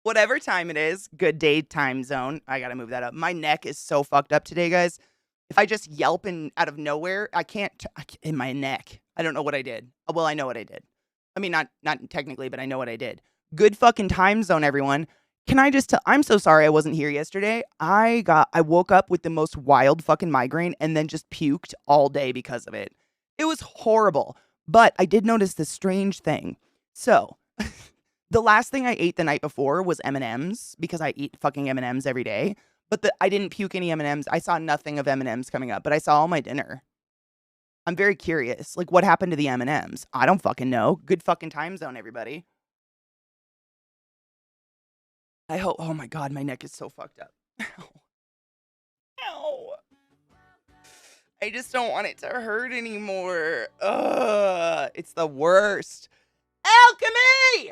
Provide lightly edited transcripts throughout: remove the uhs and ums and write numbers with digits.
Whatever time it is, good day time zone. I gotta move that up. My neck is so fucked up today, guys. If I just yelp and out of nowhere, in my neck. I don't know what I did. Well, I know what I did. I mean, not technically, but I know what I did. Good fucking time zone, everyone. Can I just tell? I'm so sorry I wasn't here yesterday. I woke up with the most wild fucking migraine and then just puked all day because of it. It was horrible. But I did notice this strange thing. So, the last thing I ate the night before was M&Ms because I eat fucking M&Ms every day. But I didn't puke any M&Ms. I saw nothing of M&Ms coming up, but I saw all my dinner. I'm very curious. Like, what happened to the M&Ms? I don't fucking know. Good fucking time zone, everybody. I hope. Oh my god, my neck is so fucked up. Ow. Ow. I just don't want it to hurt anymore. Ugh, it's the worst. Alchemy!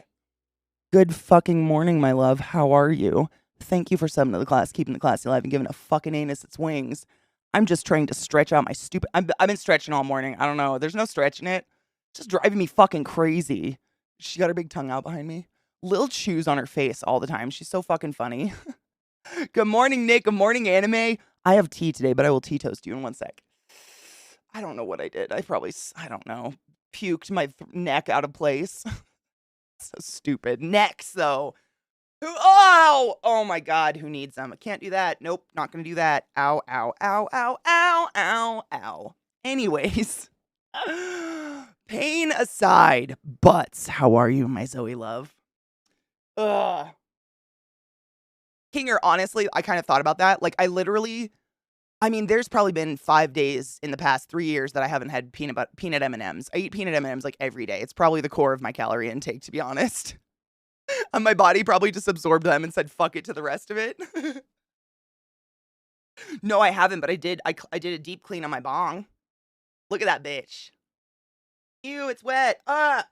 Good fucking morning, my love. How are you? Thank you for subbing to the class, keeping the class alive, and giving a fucking anus its wings. I'm just trying to stretch out my stupid. I've been stretching all morning. I don't know. There's no stretching it. It's just driving me fucking crazy. She got her big tongue out behind me. Little chews on her face all the time. She's so fucking funny. Good morning, Nick. Good morning, anime. I have tea today, but I will tea toast you in 1 sec. I don't know what I did. I don't know. Puked my neck out of place. So stupid. Next, though. Oh! Oh my god, who needs them? I can't do that. Nope, not gonna do that. Ow, ow, ow, ow, ow, ow, ow. Anyways. Pain aside, butts. How are you, my Zoe love? Ugh. Kinger, honestly, I kind of thought about that. Like, I mean, there's probably been 5 days in the past 3 years that I haven't had peanut M&Ms. I eat peanut M&Ms like every day. It's probably the core of my calorie intake, to be honest. And my body probably just absorbed them and said, fuck it to the rest of it. No, I haven't, but I did. I did a deep clean on my bong. Look at that bitch. Ew, it's wet. Ah.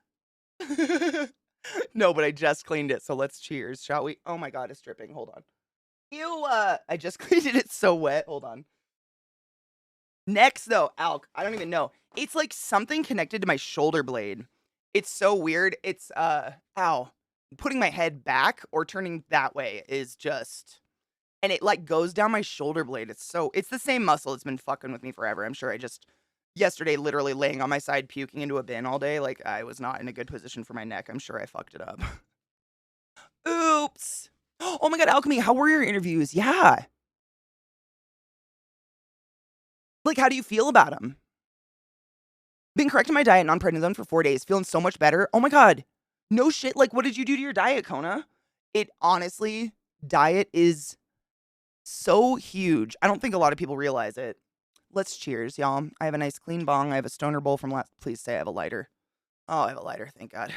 No, but I just cleaned it, so let's cheers, shall we? Oh my god, it's dripping. Hold on. Ew, I just cleaned it. It's so wet. Hold on. Next, though, Alk, I don't even know. It's like something connected to my shoulder blade. It's so weird. It's, ow. Putting my head back or turning that way is just, and it like goes down my shoulder blade. It's the same muscle. It's been fucking with me forever. I'm sure yesterday, literally laying on my side, puking into a bin all day. Like, I was not in a good position for my neck. I'm sure I fucked it up. Oops. Oh my god, Alchemy, how were your interviews? Yeah. Like, how do you feel about them? Been correcting my diet and on prednisone for 4 days, feeling so much better. Oh my god. No shit. Like, what did you do to your diet, Kona? It honestly, diet is so huge. I don't think a lot of people realize it. Let's cheers, y'all. I have a nice clean bong. I have a stoner bowl from last. Please say I have a lighter. Oh, I have a lighter. Thank God.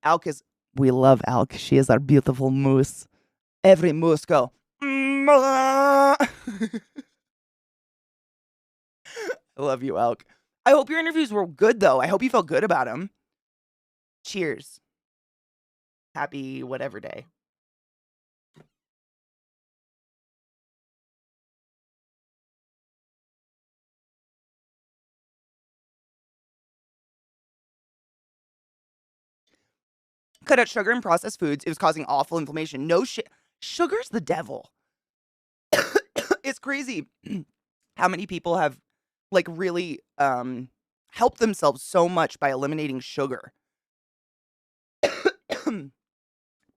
Alk is. We love Alk. She is our beautiful moose. Every moose go. I love you, Alk. I hope your interviews were good, though. I hope you felt good about them. Cheers. Happy whatever day. Cut out sugar and processed foods. It was causing awful inflammation. No shit. Sugar's the devil. It's crazy how many people have like really helped themselves so much by eliminating sugar.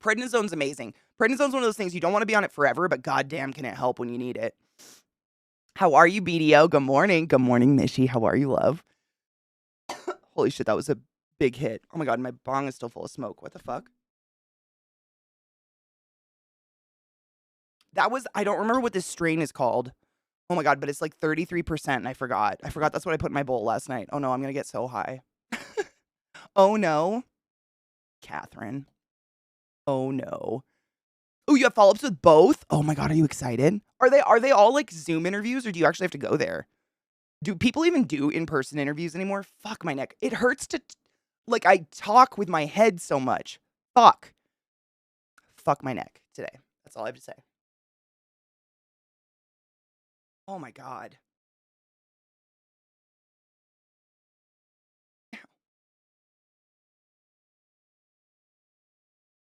Prednisone's amazing. Prednisone's one of those things you don't want to be on it forever, but goddamn can it help when you need it. How are you, BDO? Good morning. Good morning, Mishi. How are you, love? Holy shit, that was a big hit. Oh my god, my bong is still full of smoke. What the fuck? I don't remember what this strain is called. Oh my god, but it's like 33% and I forgot. I forgot that's what I put in my bowl last night. Oh no, I'm gonna get so high. Oh no. Catherine. Oh no. Oh, you have follow-ups with both? Oh my god, are you excited? Are they all like Zoom interviews or do you actually have to go there? Do people even do in-person interviews anymore? Fuck my neck. It hurts to like I talk with my head so much. Fuck. Fuck my neck today. That's all I have to say. Oh my god.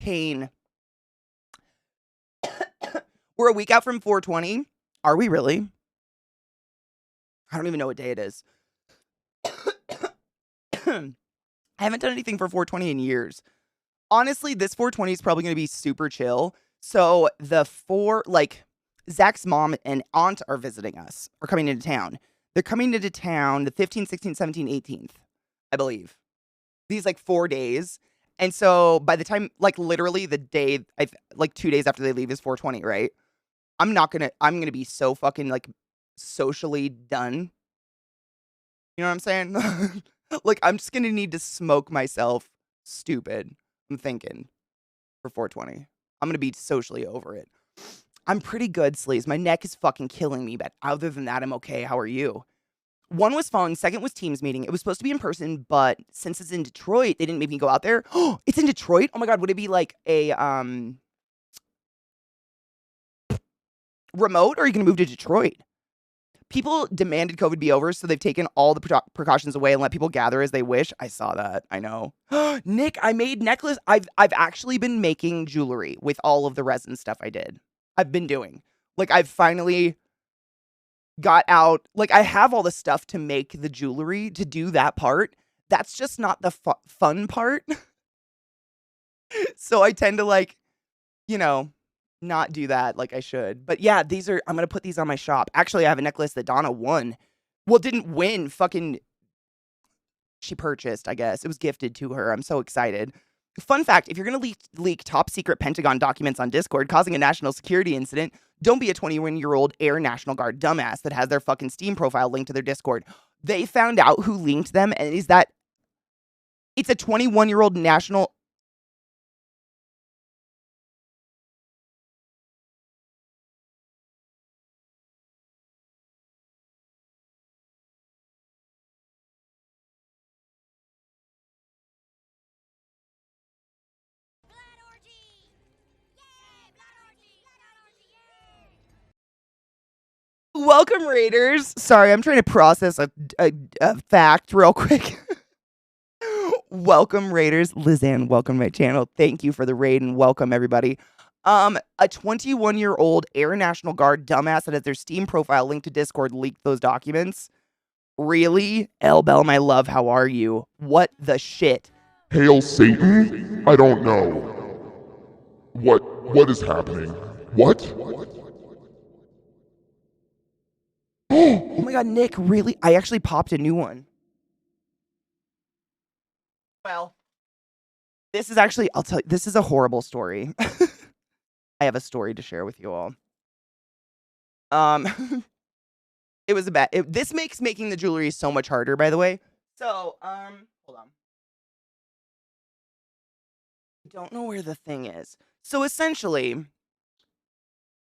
pain. We're a week out from 420. Are we really? I don't even know what day it is. I haven't done anything for 420 in years. Honestly, this 420 is probably going to be super chill. So Zach's mom and aunt are visiting us, are coming into town. They're coming into town the 15th, 16th, 17th, 18th, I believe. These 4 days. And so by the time, literally the day, 2 days after they leave is 420, right? I'm going to be so fucking socially done. You know what I'm saying? I'm just going to need to smoke myself stupid. I'm thinking for 420. I'm going to be socially over it. I'm pretty good, Sleaze. My neck is fucking killing me, but other than that, I'm okay. How are you? One was phone, second was Teams meeting. It was supposed to be in person, but since it's in Detroit, they didn't make me go out there. Oh, it's in Detroit? Oh my God, would it be like a remote, or are you going to move to Detroit? People demanded COVID be over, so they've taken all the precautions away and let people gather as they wish. I saw that. I know. Nick, I made necklace. I've actually been making jewelry with all of the resin stuff I did. I've been doing. I've finally got out. I have all the stuff to make the jewelry, to do that part. That's just not the fun part. So I tend to not do that like I should. But yeah, I'm going to put these on my shop. Actually, I have a necklace that Donna won. Well, didn't win. She purchased, I guess. It was gifted to her. I'm so excited. Fun fact, if you're going to leak top secret Pentagon documents on Discord causing a national security incident, don't be a 21-year-old Air National Guard dumbass that has their fucking Steam profile linked to their Discord. They found out who linked them, and it's a 21-year-old national... Welcome, Raiders. Sorry, I'm trying to process a fact real quick. Welcome, Raiders. Lizanne, welcome to my channel. Thank you for the raid and welcome, everybody. A 21-year-old Air National Guard dumbass that has their Steam profile linked to Discord leaked those documents. Really? El Bell, my love, how are you? What the shit? Hail Satan? I don't know. What is happening? What? Oh my God, Nick, really? I actually popped a new one. Well, this is actually, I'll tell you, this is a horrible story. I have a story to share with you all. It was this makes making the jewelry so much harder, by the way. So, hold on. I don't know where the thing is. So essentially,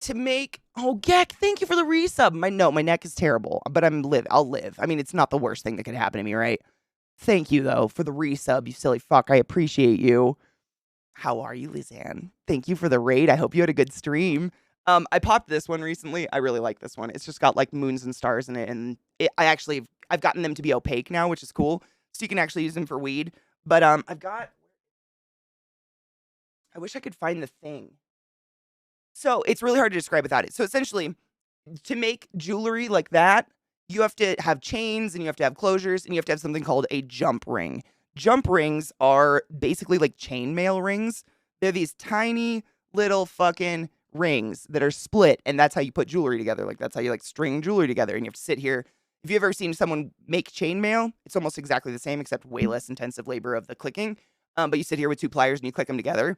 to make, oh, Gek, thank you for the resub. My neck is terrible, but I'll live. I mean, it's not the worst thing that could happen to me, right? Thank you, though, for the resub, you silly fuck. I appreciate you. How are you, Lizanne? Thank you for the raid. I hope you had a good stream. I popped this one recently. I really like this one. It's just got moons and stars in it, and I've gotten them to be opaque now, which is cool. So you can actually use them for weed. But I wish I could find the thing. So it's really hard to describe without it. So essentially, to make jewelry like that, you have to have chains and you have to have closures and you have to have something called a jump ring. Jump rings are basically like chainmail rings. They're these tiny little fucking rings that are split, and that's how you put jewelry together. That's how you string jewelry together, and you have to sit here. If you've ever seen someone make chainmail, it's almost exactly the same, except way less intensive labor of the clicking. But you sit here with two pliers and you click them together.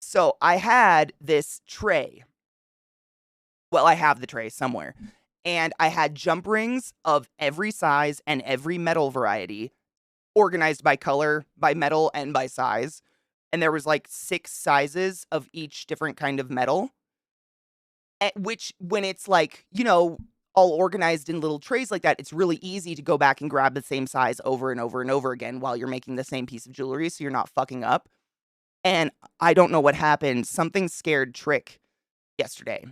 So I had this tray. Well, I have the tray somewhere. And I had jump rings of every size and every metal variety, organized by color, by metal, and by size. And there was 6 sizes of each different kind of metal. Which, when it's all organized in little trays like that, it's really easy to go back and grab the same size over and over and over again while you're making the same piece of jewelry, so you're not fucking up. And I don't know what happened. Something scared Trick yesterday.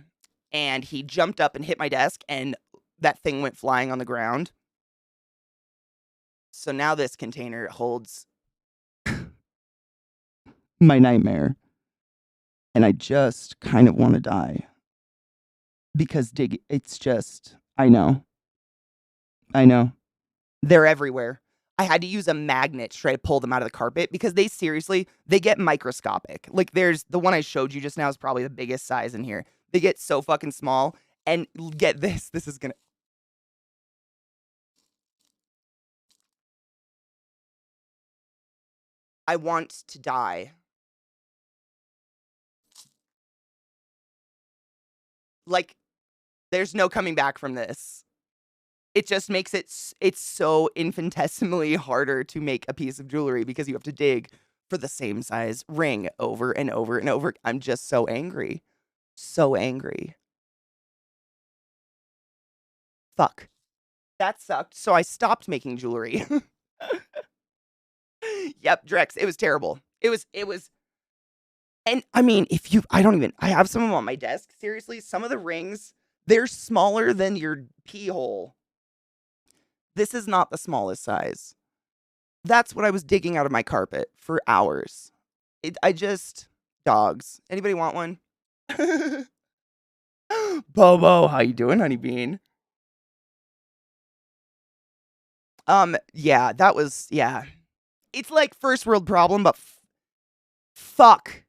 And he jumped up and hit my desk, and that thing went flying on the ground. So now this container holds my nightmare. And I just kind of want to die. Because it's just, I know. They're everywhere. I had to use a magnet to try to pull them out of the carpet because they get microscopic. Like there's the one I showed you just now is probably the biggest size in here. They get so fucking small. And get this. This is gonna. I want to die. Like, there's no coming back from this. It just makes it's so infinitesimally harder to make a piece of jewelry because you have to dig for the same size ring over and over and over. I'm just so angry. So angry. Fuck. That sucked. So I stopped making jewelry. Yep, Drex. It was terrible. It was and I mean, I have some of them on my desk. Seriously, some of the rings, they're smaller than your pee hole. This is not the smallest size. That's what I was digging out of my carpet for hours. Dogs. Anybody want one? Bobo, how you doing, honey bean? Yeah, yeah. It's like first world problem, but fuck.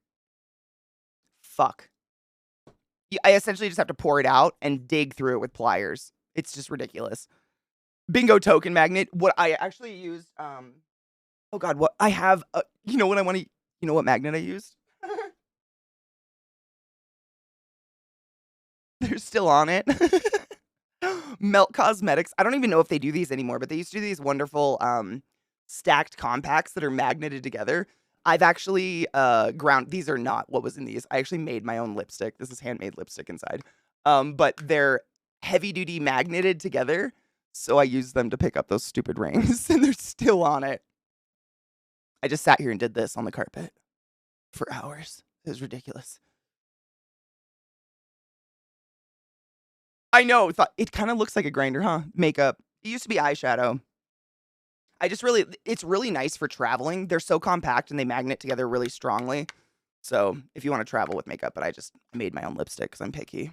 I essentially just have to pour it out and dig through it with pliers. It's just ridiculous. Bingo token magnet. What I actually used, oh god, what I have, you know what magnet I used? They're still on it. Melt Cosmetics. I don't even know if they do these anymore, but they used to do these wonderful stacked compacts that are magneted together. I've actually these are not what was in these. I actually made my own lipstick. This is handmade lipstick inside. But they're heavy duty magneted together. So I used them to pick up those stupid rings and they're still on it. I just sat here and did this on the carpet for hours. It was ridiculous. I know. It kind of looks like a grinder, huh? Makeup. It used to be eyeshadow. It's really nice for traveling. They're so compact and they magnet together really strongly. So if you want to travel with makeup, but I made my own lipstick because I'm picky.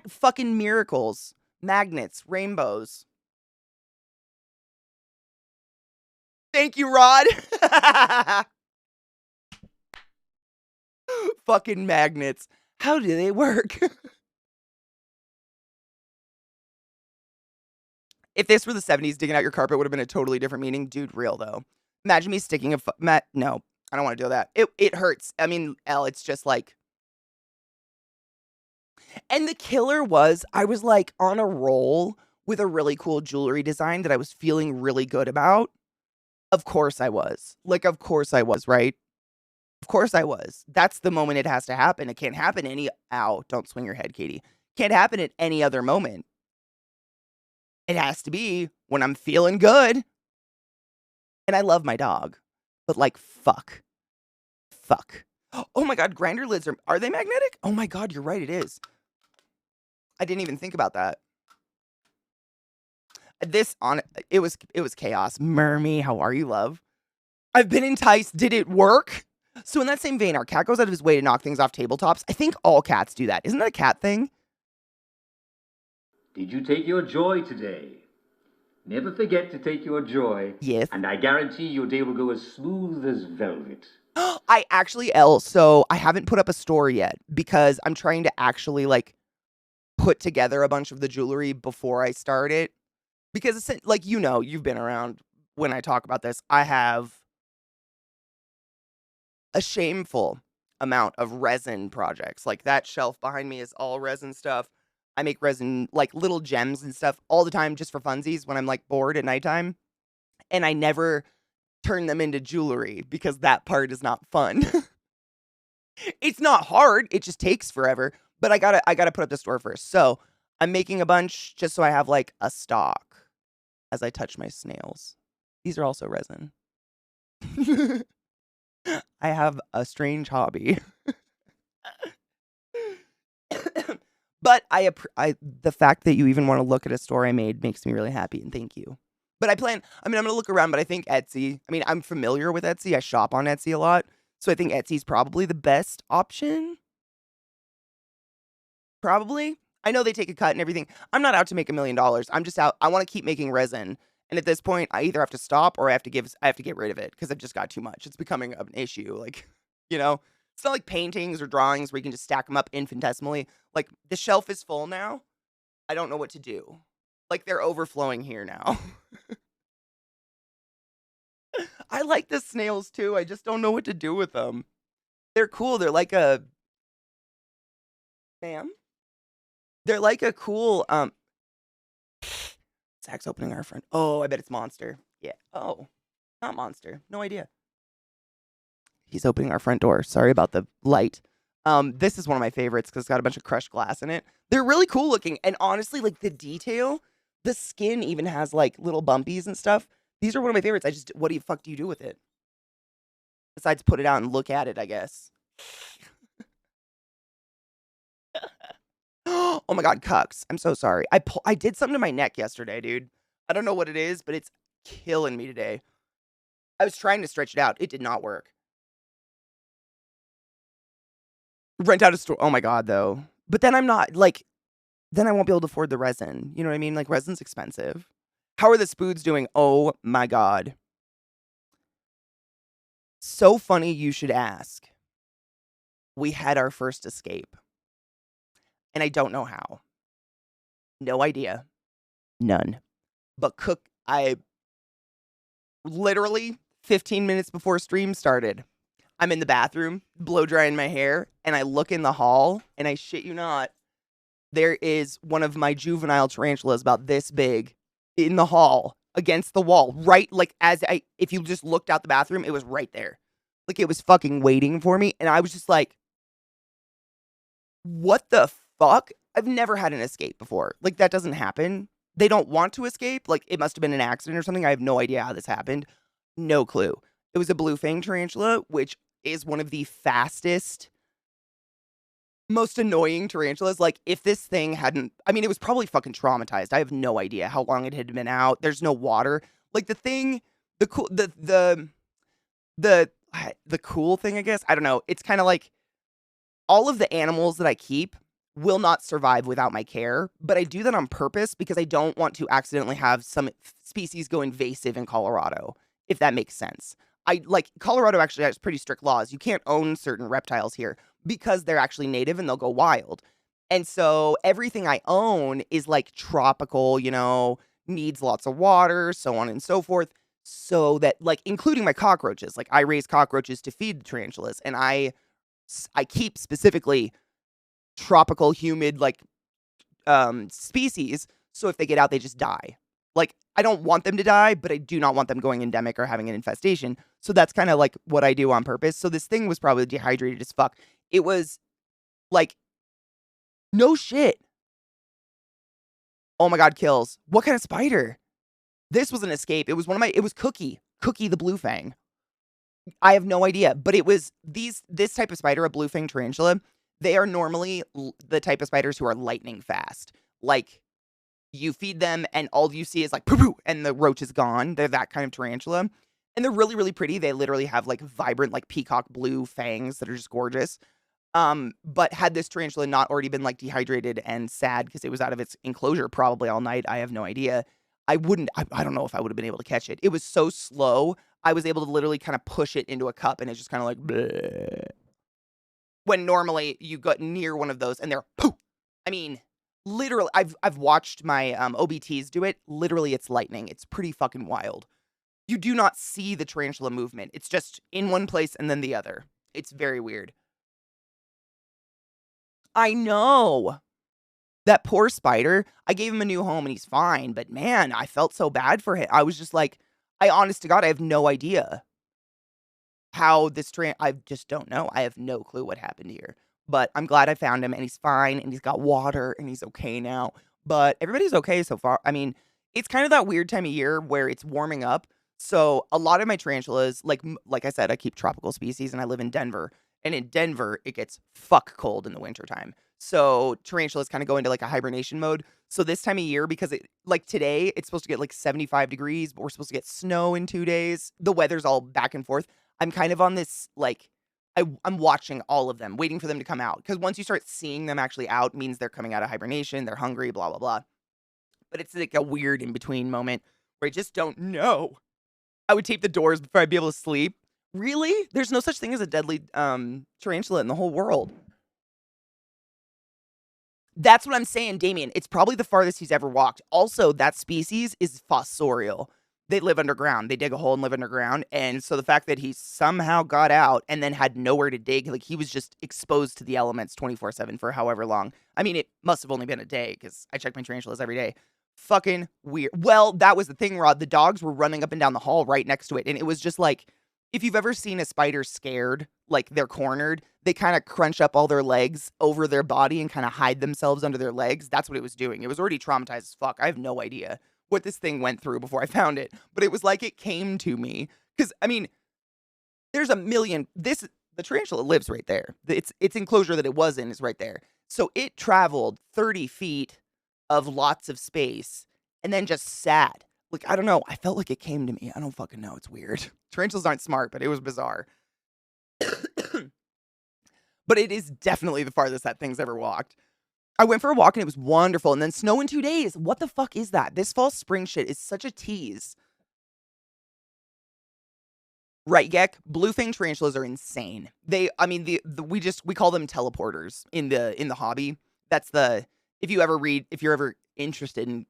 Fucking miracles. Magnets. Rainbows. Thank you, Rod. Fucking magnets. How do they work? If this were the 70s, digging out your carpet would have been a totally different meaning. Dude, real though. Imagine me sticking no, I don't want to do that. It hurts. I mean, it's just like. And the killer was, I was like on a roll with a really cool jewelry design that I was feeling really good about. Of course I was. Of course I was, right? Of course I was. That's the moment it has to happen. It can't happen don't swing your head, Katie. Can't happen at any other moment. It has to be when I'm feeling good. And I love my dog. But fuck. Oh my god, grinder lids are they magnetic? Oh my god, you're right, it is. I didn't even think about that. It was chaos. Mermy, how are you, love? I've been enticed. Did it work? So in that same vein, our cat goes out of his way to knock things off tabletops. I think all cats do that. Isn't that a cat thing? Did you take your joy today? Never forget to take your joy. Yes. And I guarantee your day will go as smooth as velvet. I actually, so I haven't put up a store yet because I'm trying to actually put together a bunch of the jewelry before I start it. Because it's you've been around when I talk about this. I have a shameful amount of resin projects. That shelf behind me is all resin stuff. I make resin, little gems and stuff all the time just for funsies when I'm bored at nighttime. And I never turn them into jewelry because that part is not fun. It's not hard. It just takes forever. But I gotta put up the store first. So I'm making a bunch just so I have a stock as I touch my snails. These are also resin. I have a strange hobby. But the fact that you even want to look at a store I made makes me really happy, and thank you. But I'm going to look around, but I think Etsy, I'm familiar with Etsy. I shop on Etsy a lot. So I think Etsy's probably the best option. Probably. I know they take a cut and everything. I'm not out to make $1 million. I'm just out. I want to keep making resin. And at this point, I either have to stop or I have to get rid of it because I've just got too much. It's becoming an issue. Like, you know, it's not like paintings or drawings where you can just stack them up infinitesimally. Like, the shelf is full now. I don't know what to do. Like, they're overflowing here now. I like the snails too. I just don't know what to do with them. They're cool. They're like a, ma'am? They're like a cool, Zach's opening our front. Oh, I bet it's Monster. Yeah. Oh, not Monster. No idea. He's opening our front door. Sorry about the light. This is one of my favorites because it's got a bunch of crushed glass in it. They're really cool looking. And honestly, like the detail, the skin even has like little bumpies and stuff. These are one of my favorites. What the fuck do you do with it? Besides put it out and look at it, I guess. Oh my God, cucks. I'm so sorry. I did something to my neck yesterday, dude. I don't know what it is, but it's killing me today. I was trying to stretch it out. It did not work. Rent out a store. Oh my God, though. But then I'm not, like, then I won't be able to afford the resin. You know what I mean? Like, resin's expensive. How are the spoods doing? Oh my God. So funny you should ask. We had our first escape. And I don't know how. No idea. None. But I literally 15 minutes before stream started, I'm in the bathroom, blow drying my hair, and I look in the hall, and I shit you not, there is one of my juvenile tarantulas about this big in the hall against the wall, right? Like, if you just looked out the bathroom, it was right there. Like, it was fucking waiting for me, and I was just like, what the fuck? I've never had an escape before. Like, that doesn't happen. They don't want to escape. Like, it must have been an accident or something. I have no idea how this happened. No clue. It was a blue fang tarantula, which is one of the fastest, most annoying tarantulas. Like, if this thing hadn't, I mean, it was probably fucking traumatized. I have no idea how long it had been out. There's no water. Like, the thing, the cool thing, I guess, I don't know. It's kind of like all of the animals that I keep will not survive without my care, but I do that on purpose because I don't want to accidentally have some species go invasive in Colorado, if that makes sense. Colorado actually has pretty strict laws. You can't own certain reptiles here because they're actually native and they'll go wild. And so everything I own is like tropical, you know, needs lots of water, so on and so forth. So that, like, including my cockroaches, like I raise cockroaches to feed the tarantulas, and I keep specifically tropical, humid, like, species. So if they get out, they just die. Like, I don't want them to die, but I do not want them going endemic or having an infestation. So that's kind of like what I do on purpose. So this thing was probably dehydrated as fuck. It was like, no shit. Oh my God, kills. What kind of spider? This was an escape. It was it was Cookie the blue fang. I have no idea, but it was this type of spider, a blue fang tarantula. They are normally the type of spiders who are lightning fast. Like, you feed them and all you see is like poo poo and the roach is gone. They're that kind of tarantula. And they're really, really pretty. They literally have like vibrant, like peacock blue fangs that are just gorgeous. But had this tarantula not already been like dehydrated and sad because it was out of its enclosure probably all night, I have no idea. I don't know if I would have been able to catch it. It was so slow. I was able to literally kind of push it into a cup and it's just kind of like, bleh. When normally you got near one of those and they're poof. I mean, literally, I've watched my OBTs do it. Literally, it's lightning. It's pretty fucking wild. You do not see the tarantula movement. It's just in one place and then the other. It's very weird. I know. That poor spider. I gave him a new home and he's fine. But man, I felt so bad for him. I was just like, honest to God, I have no idea how this I just don't know. I have no clue what happened here. But I'm glad I found him and he's fine and he's got water and he's okay now. But everybody's okay so far. I mean, it's kind of that weird time of year where it's warming up. So a lot of my tarantulas, like I said, I keep tropical species and I live in Denver. And in Denver, it gets fuck cold in the wintertime. So tarantulas kind of go into like a hibernation mode. So this time of year, because like today, it's supposed to get like 75 degrees, but we're supposed to get snow in 2 days. The weather's all back and forth. I'm kind of on this like I'm watching all of them, waiting for them to come out. Because once you start seeing them actually out, means they're coming out of hibernation, they're hungry, blah, blah, blah. But it's like a weird in-between moment where I just don't know. I would tape the doors before I'd be able to sleep. Really? There's no such thing as a deadly tarantula in the whole world. That's what I'm saying, Damien. It's probably the farthest he's ever walked. Also, that species is fossorial. They live underground. They dig a hole and live underground. And so the fact that he somehow got out and then had nowhere to dig, like he was just exposed to the elements 24/7 for however long. I mean, it must have only been a day because I check my tarantulas every day. Fucking weird. Well, that was the thing, Rod. The dogs were running up and down the hall right next to it. And it was just like, if you've ever seen a spider scared, like they're cornered, they kind of crunch up all their legs over their body and kind of hide themselves under their legs. That's what it was doing. It was already traumatized as fuck. I have no idea what this thing went through before I found it, but it was like it came to me. Because, I mean, there's a million. The tarantula lives right there. Its enclosure that it was in is right there. So it traveled 30 feet of lots of space and then just sat. Like, I don't know. I felt like it came to me. I don't fucking know. It's weird. Tarantulas aren't smart, but it was bizarre. But it is definitely the farthest that thing's ever walked. I went for a walk and it was wonderful. And then snow in 2 days. What the fuck is that? This fall spring shit is such a tease. Right, Gek? Bluefin tarantulas are insane. We call them teleporters in the hobby. That's if you're ever interested in,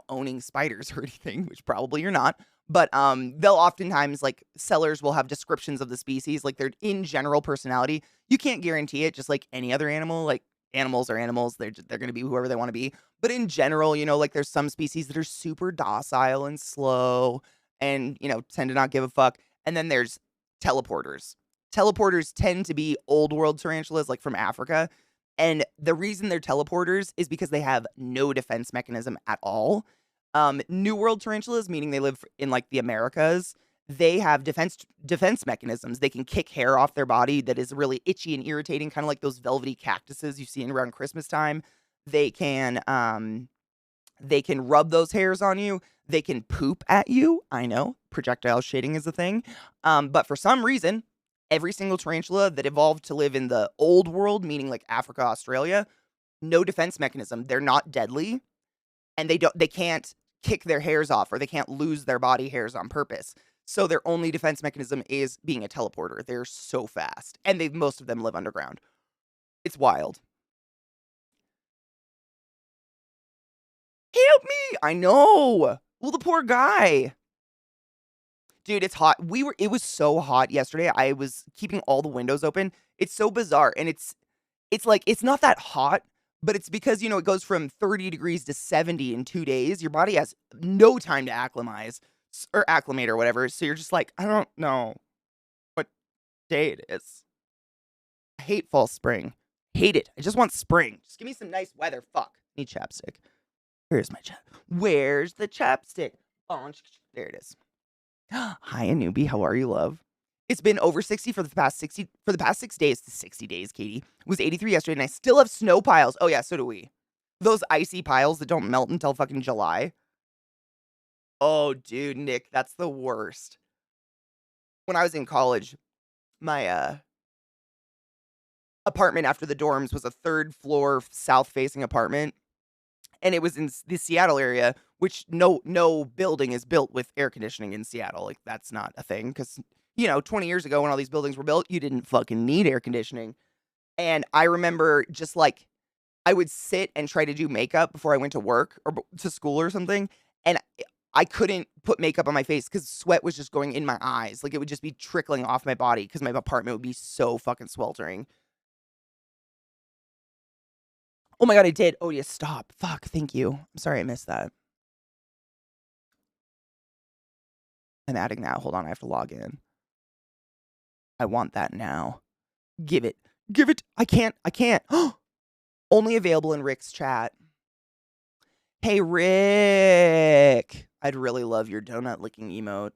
owning spiders or anything, which probably you're not, but they'll oftentimes, like, sellers will have descriptions of the species, like their in general personality. You can't guarantee it, just like any other animal. Like, animals are animals. They're going to be whoever they want to be. But in general, like there's some species that are super docile and slow and, tend to not give a fuck. And then there's teleporters. Teleporters tend to be old world tarantulas, like from Africa. And the reason they're teleporters is because they have no defense mechanism at all. New world tarantulas, meaning they live in like the Americas, they have defense mechanisms. They can kick hair off their body that is really itchy and irritating, kind of like those velvety cactuses you see around Christmas time. They can rub those hairs on you. They can poop at you. I know, projectile shading is a thing. But for some reason, every single tarantula that evolved to live in the old world, meaning like Africa, Australia, no defense mechanism. They're not deadly, and they can't kick their hairs off, or they can't lose their body hairs on purpose. So their only defense mechanism is being a teleporter. They're so fast, and most of them live underground. It's wild. Help me! I know. Well, the poor guy. Dude, it's hot. It was so hot yesterday. I was keeping all the windows open. It's so bizarre. And it's like, it's not that hot, but it's because, it goes from 30 degrees to 70 in 2 days. Your body has no time to acclimate or whatever. So you're just like, I don't know what day it is. I hate fall spring. Hate it. I just want spring. Just give me some nice weather. Fuck. Need chapstick. Where's my Where's the chapstick? Oh, there it is. Hi, Anubi. How are you, love? It's been over 60 for the past 6 days. 60 days, Katie. It was 83 yesterday, and I still have snow piles. Oh, yeah, so do we. Those icy piles that don't melt until fucking July. Oh, dude, Nick, that's the worst. When I was in college, my apartment after the dorms was a 3rd floor south-facing apartment. And it was in the Seattle area, which no building is built with air conditioning in Seattle. Like, that's not a thing. Because, 20 years ago when all these buildings were built, you didn't fucking need air conditioning. And I remember just like, I would sit and try to do makeup before I went to work or to school or something. And I couldn't put makeup on my face because sweat was just going in my eyes. Like, it would just be trickling off my body because my apartment would be so fucking sweltering. Oh my God, I did. Oh, yeah, stop. Fuck, thank you. I'm sorry I missed that. I'm adding that. Hold on, I have to log in. I want that now. Give it. Give it. I can't. Only available in Rick's chat. Hey, Rick. I'd really love your donut licking emote.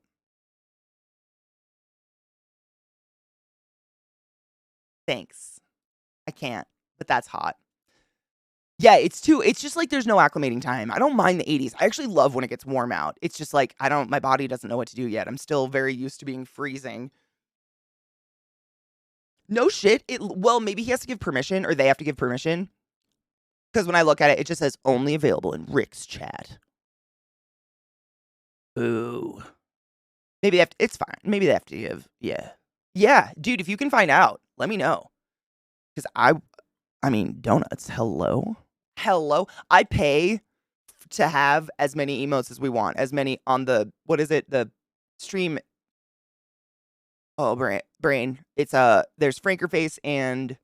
Thanks. I can't, but that's hot. Yeah, it's just like there's no acclimating time. I don't mind the 80s. I actually love when it gets warm out. It's just like, my body doesn't know what to do yet. I'm still very used to being freezing. No shit. Well, maybe he has to give permission or they have to give permission. Because when I look at it, it just says only available in Rick's chat. Ooh. Maybe they have to, it's fine. Maybe they have to give. Yeah. Yeah, dude, if you can find out, let me know. Because I mean, donuts. Hello? Hello? I pay to have as many emotes as we want. As many on the, what is it? The stream. Oh, brain. It's, there's Frankerface and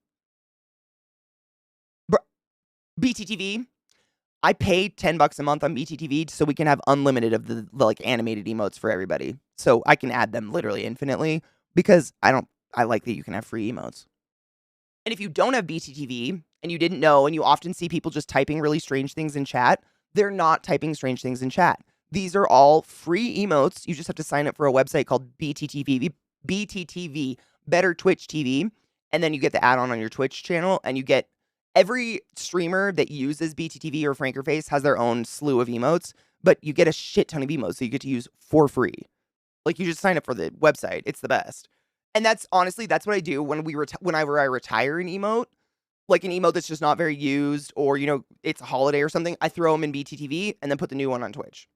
BTTV. I pay $10 a month on BTTV so we can have unlimited of the like animated emotes for everybody. So I can add them literally infinitely because I like that you can have free emotes. And if you don't have BTTV and you didn't know and you often see people just typing really strange things in chat, they're not typing strange things in chat. These are all free emotes. You just have to sign up for a website called BTTV, Better Twitch TV, and then you get the add-on on your Twitch channel, and you get every streamer that uses BTTV or Frankerface has their own slew of emotes, but you get a shit ton of emotes that you get to use for free. Like, you just sign up for the website. It's the best. And that's honestly, that's what I do whenever I retire an emote, like an emote that's just not very used, or, you know, it's a holiday or something. I throw them in BTTV and then put the new one on Twitch.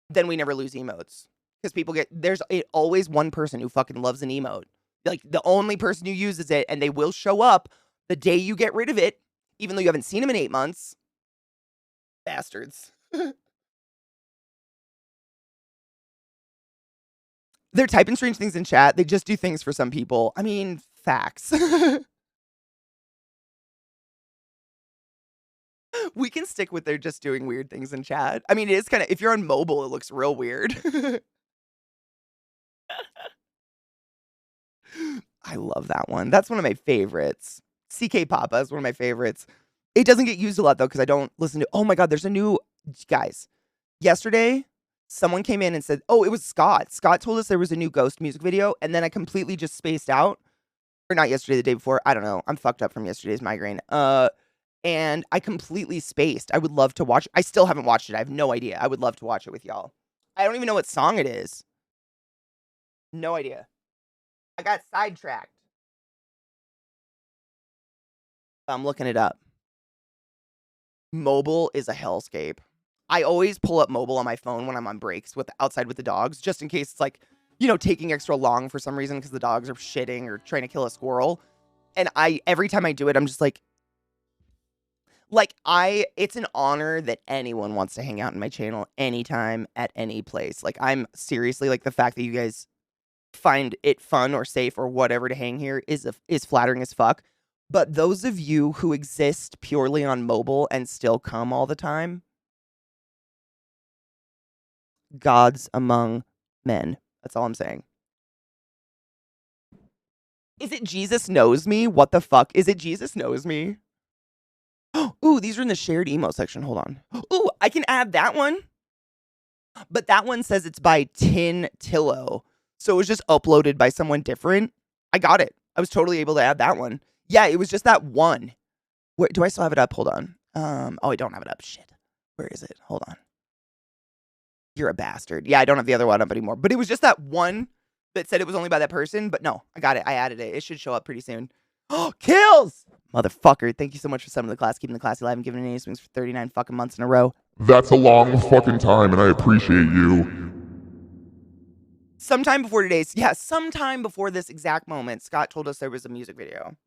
Then we never lose emotes because people there's always one person who fucking loves an emote. Like, the only person who uses it, and they will show up the day you get rid of it, even though you haven't seen them in 8 months. Bastards. They're typing strange things in chat. They just do things for some people. I mean, facts. We can stick with they're just doing weird things in chat. I mean, it is kind of, if you're on mobile, it looks real weird. I love that one. That's one of my favorites. CK Papa is one of my favorites. It doesn't get used a lot, though, because I don't listen to... Oh, my God, there's a new... Guys, yesterday, someone came in and said... Oh, it was Scott. Scott told us there was a new Ghost music video, and then I completely just spaced out. Or not yesterday, the day before. I don't know. I'm fucked up from yesterday's migraine. And I completely spaced. I would love to watch... I still haven't watched it. I have no idea. I would love to watch it with y'all. I don't even know what song it is. No idea. I got sidetracked. I'm looking it up. Mobile is a hellscape. I always pull up mobile on my phone when I'm on breaks outside with the dogs, just in case it's like, you know, taking extra long for some reason because the dogs are shitting or trying to kill a squirrel. And every time I do it, I'm just like, it's an honor that anyone wants to hang out in my channel anytime at any place. Like, I'm seriously, like, the fact that you guys find it fun or safe or whatever to hang here is flattering as fuck. But those of you who exist purely on mobile and still come all the time, gods among men. That's all I'm saying. Is it Jesus Knows Me? What the fuck? Is it Jesus Knows Me? Ooh, these are in the shared emo section. Hold on. Ooh, I can add that one. But that one says it's by Tin Tillo. So it was just uploaded by someone different. I got it. I was totally able to add that one. Yeah, it was just that one. Where do I still have it up? Hold on. Oh, I don't have it up. Shit. Where is it? Hold on. You're a bastard. Yeah, I don't have the other one up anymore. But it was just that one that said it was only by that person. But no, I got it. I added it. It should show up pretty soon. Oh, kills! Motherfucker. Thank you so much for summoning the class, keeping the classy alive, and giving an swings for 39 fucking months in a row. That's a long fucking time, and I appreciate you. Sometime before today's... Yeah, sometime before this exact moment, Scott told us there was a music video.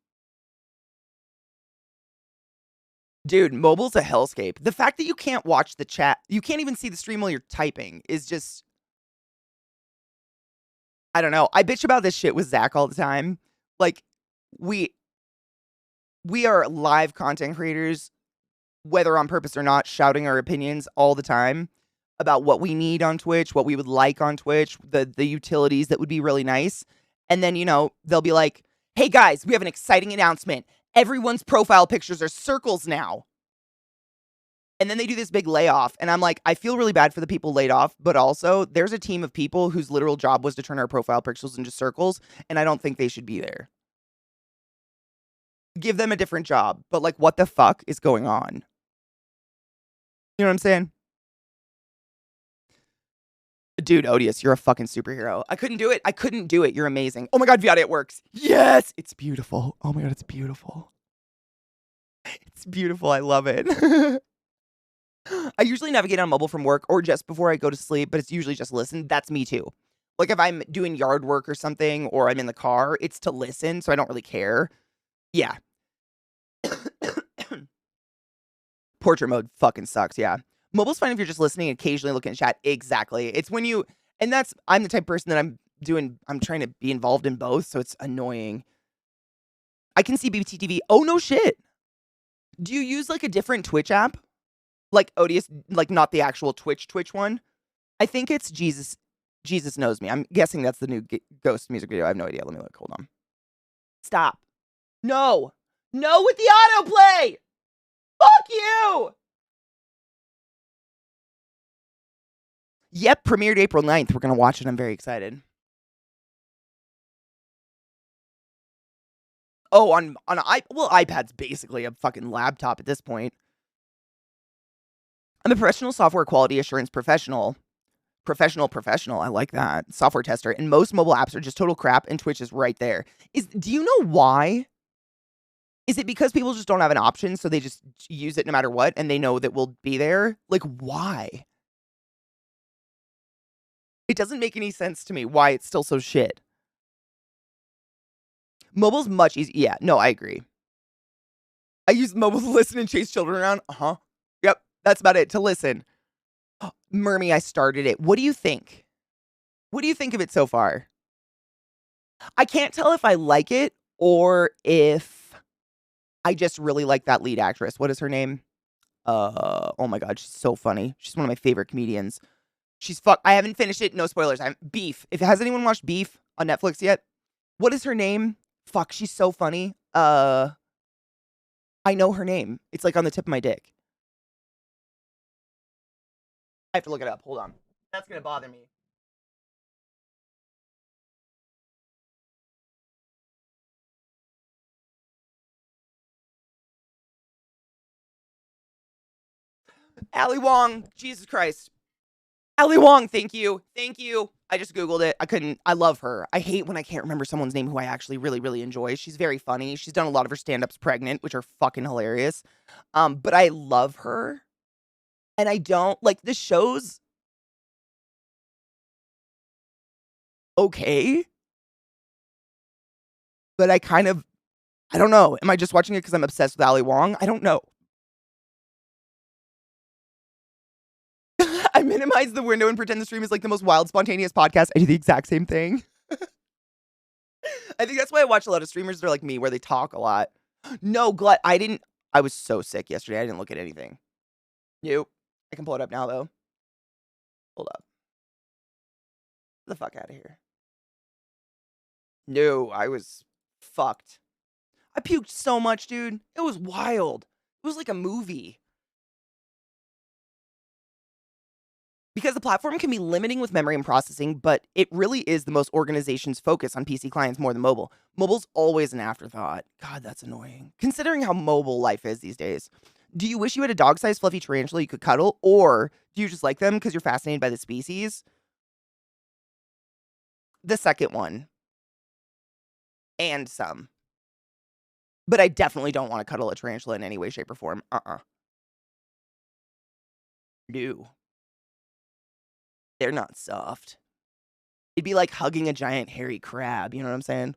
Dude, mobile's a hellscape. The fact that you can't watch the chat, you can't even see the stream while you're typing is just... I don't know. I bitch about this shit with Zach all the time. Like, we are live content creators, whether on purpose or not, shouting our opinions all the time about what we need on Twitch, what we would like on Twitch, the utilities that would be really nice. And then, you know, they'll be like, hey guys, we have an exciting announcement. Everyone's profile pictures are circles now. And then they do this big layoff. And I'm like, I feel really bad for the people laid off, but also there's a team of people whose literal job was to turn our profile pictures into circles. And I don't think they should be there. Give them a different job. But like, what the fuck is going on? You know what I'm saying? Dude, Odious, you're a fucking superhero. I couldn't do it. I couldn't do it. You're amazing. Oh my God, Viada, it works. Yes, it's beautiful. Oh my God, it's beautiful. It's beautiful. I love it. I usually navigate on mobile from work or just before I go to sleep, but it's usually just listen. That's me too. Like if I'm doing yard work or something, or I'm in the car, it's to listen, so I don't really care. Yeah. Portrait mode fucking sucks, yeah. Mobile's fine if you're just listening and occasionally looking at chat. Exactly. It's when you, and I'm the type of person that I'm trying to be involved in both, so it's annoying. I can see BBTV. Oh, no shit. Do you use like a different Twitch app? Like Odious, like not the actual Twitch one? I think it's Jesus Knows Me. I'm guessing that's the new Ghost music video. I have no idea. Let me look. Hold on. Stop. No. No with the autoplay. Fuck you. Yep, premiered April 9th. We're going to watch it. I'm very excited. Oh, on iPad's basically a fucking laptop at this point. I'm a professional software quality assurance professional. Professional. I like that. Software tester. And most mobile apps are just total crap, and Twitch is right there. Do you know why? Is it because people just don't have an option, so they just use it no matter what, and they know that we'll be there? Like, why? It doesn't make any sense to me why it's still so shit. Mobile's much easier. Yeah, no, I agree. I use mobile to listen and chase children around. Uh-huh. Yep, that's about it, to listen. Mermy, I started it. What do you think? What do you think of it so far? I can't tell if I like it or if I just really like that lead actress. What is her name? Oh my God, she's so funny. She's one of my favorite comedians. I haven't finished it. No spoilers. Beef. Has anyone watched Beef on Netflix yet? What is her name? Fuck, she's so funny. I know her name. It's like on the tip of my dick. I have to look it up. Hold on. That's gonna bother me. Ali Wong. Jesus Christ. Ali Wong, thank you. Thank you. I just Googled it. I love her. I hate when I can't remember someone's name who I actually really, really enjoy. She's very funny. She's done a lot of her stand-ups pregnant, which are fucking hilarious. But I love her. And I don't, like, the show's okay. But I don't know. Am I just watching it because I'm obsessed with Ali Wong? I don't know. I minimize the window and pretend the stream is like the most wild, spontaneous podcast. I do the exact same thing. I think that's why I watch a lot of streamers that are like me, where they talk a lot. No, Glut, I was so sick yesterday. I didn't look at anything. Nope. I can pull it up now, though. Hold up. Get the fuck out of here. No, I was fucked. I puked so much, dude. It was wild. It was like a movie. Because the platform can be limiting with memory and processing, but it really is the most organization's focus on PC clients more than mobile. Mobile's always an afterthought. God, that's annoying. Considering how mobile life is these days. Do you wish you had a dog-sized fluffy tarantula you could cuddle, or do you just like them because you're fascinated by the species? The second one. And some. But I definitely don't want to cuddle a tarantula in any way, shape, or form. No. They're not soft. It'd be like hugging a giant hairy crab. You know what I'm saying?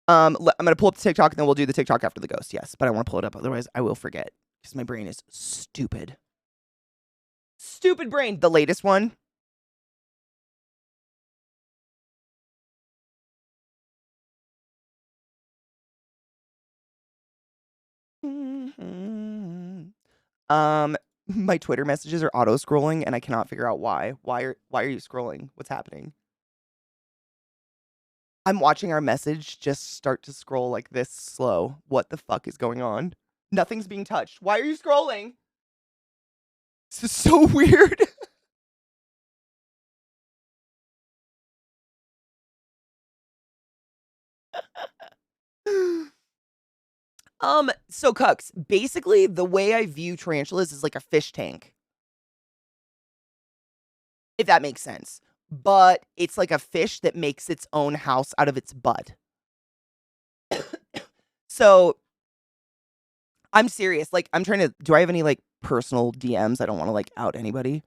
I'm going to pull up the TikTok, and then we'll do the TikTok after the ghost. Yes, but I want to pull it up. Otherwise, I will forget. Because my brain is stupid. Stupid brain. The latest one. My Twitter messages are auto-scrolling, and I cannot figure out why. Why are you scrolling? What's happening? I'm watching our message just start to scroll like this slow. What the fuck is going on? Nothing's being touched. Why are you scrolling? This is so weird. So Cucks, basically the way I view tarantulas is like a fish tank. if that makes sense. But it's like a fish that makes its own house out of its butt. So I'm serious. Like, I'm trying to. Do I have any like personal DMs? I don't want to like out anybody.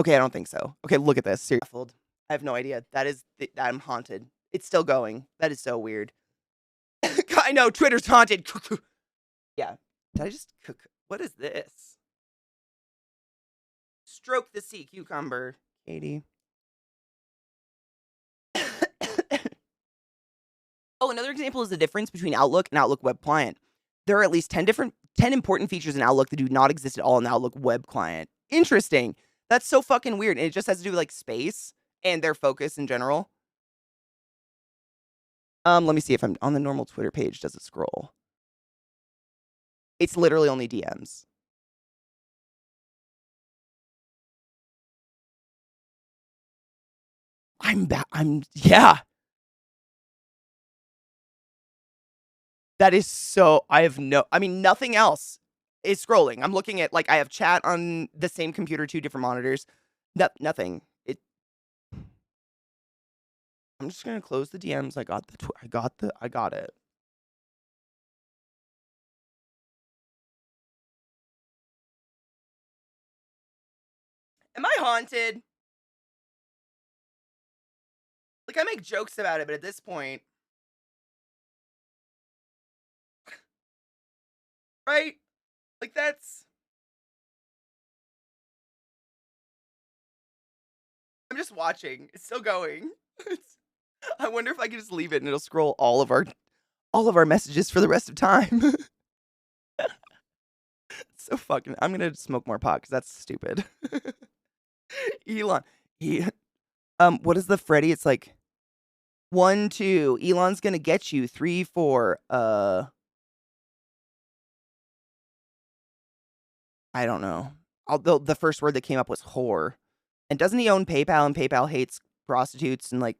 Okay, I don't think so. Okay, look at this. Seriously, I have no idea. I'm haunted. It's still going. That is so weird. I know Twitter's haunted. Yeah. Did I just cook? What is this? Stroke the sea cucumber, Katie. Oh, another example is the difference between Outlook and Outlook Web Client. There are at least 10 important features in Outlook that do not exist at all in the Outlook Web Client. Interesting. That's so fucking weird. And it just has to do with like space and their focus in general. Let me see if I'm on the normal Twitter page. Does it scroll? It's literally only DMs. Yeah. That is so, nothing else is scrolling. I'm looking at, like, I have chat on the same computer, 2 different monitors. Nothing. I'm just gonna close the DMs. I got it. Am I haunted? Like, I make jokes about it, but at this point, right? Like, I'm just watching. It's still going. I wonder if I can just leave it and it'll scroll all of our messages for the rest of time. So fucking. I'm gonna smoke more pot because that's stupid. Elon. What is the Freddy? It's like 1, 2. Elon's gonna get you. 3, 4. I don't know. Although the first word that came up was whore. And doesn't he own PayPal? And PayPal hates prostitutes and like,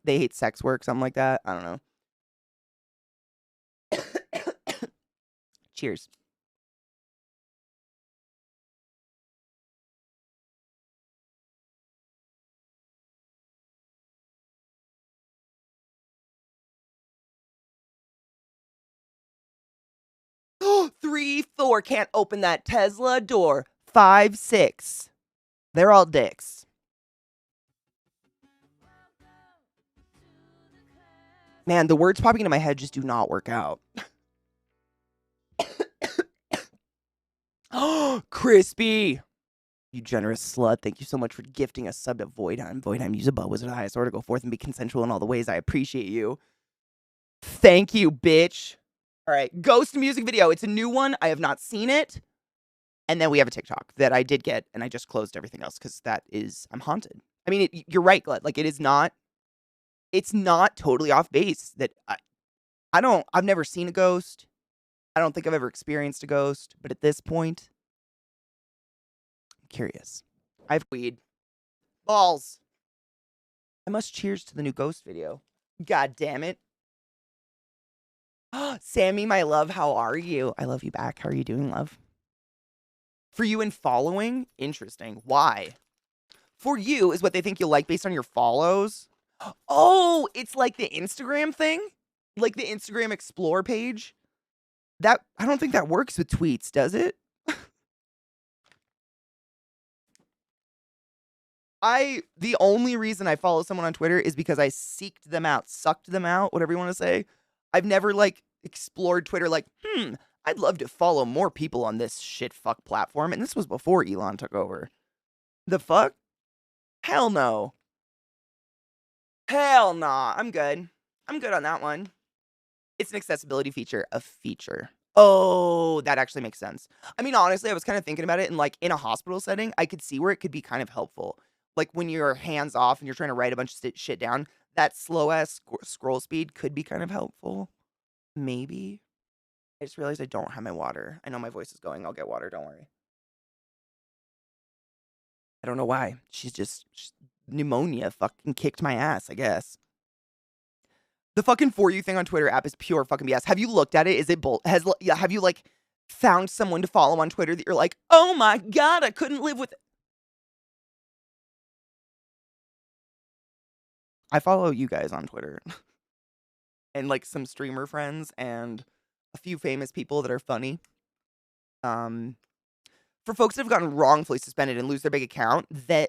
they hate sex work, something like that. I don't know. Cheers. Oh, 3, 4. Can't open that Tesla door. 5, 6. They're all dicks. Man, the words popping into my head just do not work out. Oh, crispy. You generous slut. Thank you so much for gifting a sub to Voidheim. Voidheim, use a butt wizard of the highest order. Go forth and be consensual in all the ways. I appreciate you. Thank you, bitch. All right. Ghost music video. It's a new one. I have not seen it. And then we have a TikTok that I did get, and I just closed everything else because I'm haunted. I mean, you're right, Gled. Like, it's not totally off base that I've never seen a ghost. I don't think I've ever experienced a ghost, but at this point, I'm curious. I have weed. Balls. I must cheers to the new ghost video. God damn it. Sammy, my love, how are you? I love you back. How are you doing, love? For you in following? Interesting. Why? For you is what they think you'll like based on your follows. Oh, it's like the Instagram thing? Like the Instagram Explore page? I don't think that works with tweets, does it? The only reason I follow someone on Twitter is because I sucked them out, whatever you want to say. I've never like explored Twitter like, I'd love to follow more people on this shit fuck platform. And this was before Elon took over. The fuck? Hell no. Hell nah. I'm good. I'm good on that one. It's an accessibility feature. A feature. Oh, that actually makes sense. I mean, honestly, I was kind of thinking about it, and like in a hospital setting, I could see where it could be kind of helpful. Like when you're hands off and you're trying to write a bunch of shit down, that slow ass scroll speed could be kind of helpful. Maybe. I just realized I don't have my water. I know my voice is going. I'll get water. Don't worry. I don't know why. Pneumonia fucking kicked my ass, I guess. The fucking For You thing on Twitter app is pure fucking BS. Have you looked at it? Is it have you like found someone to follow on Twitter that you're like, oh my god, I couldn't live with it? I follow you guys on Twitter and like some streamer friends and a few famous people that are funny. Um, for folks that have gotten wrongfully suspended and lose their big account, the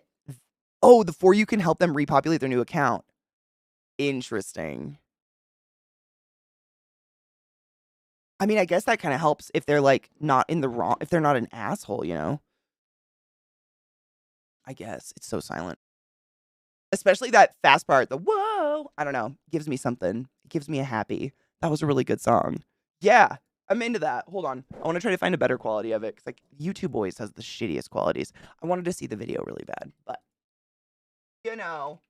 For You can help them repopulate their new account. Interesting. I mean, I guess that kind of helps if they're like not in the wrong, if they're not an asshole, you know? I guess it's so silent. Especially that fast part, the whoa, I don't know, gives me something. It gives me a happy. That was a really good song. Yeah, I'm into that. Hold on. I want to try to find a better quality of it because like YouTube always has the shittiest qualities. I wanted to see the video really bad, but you know.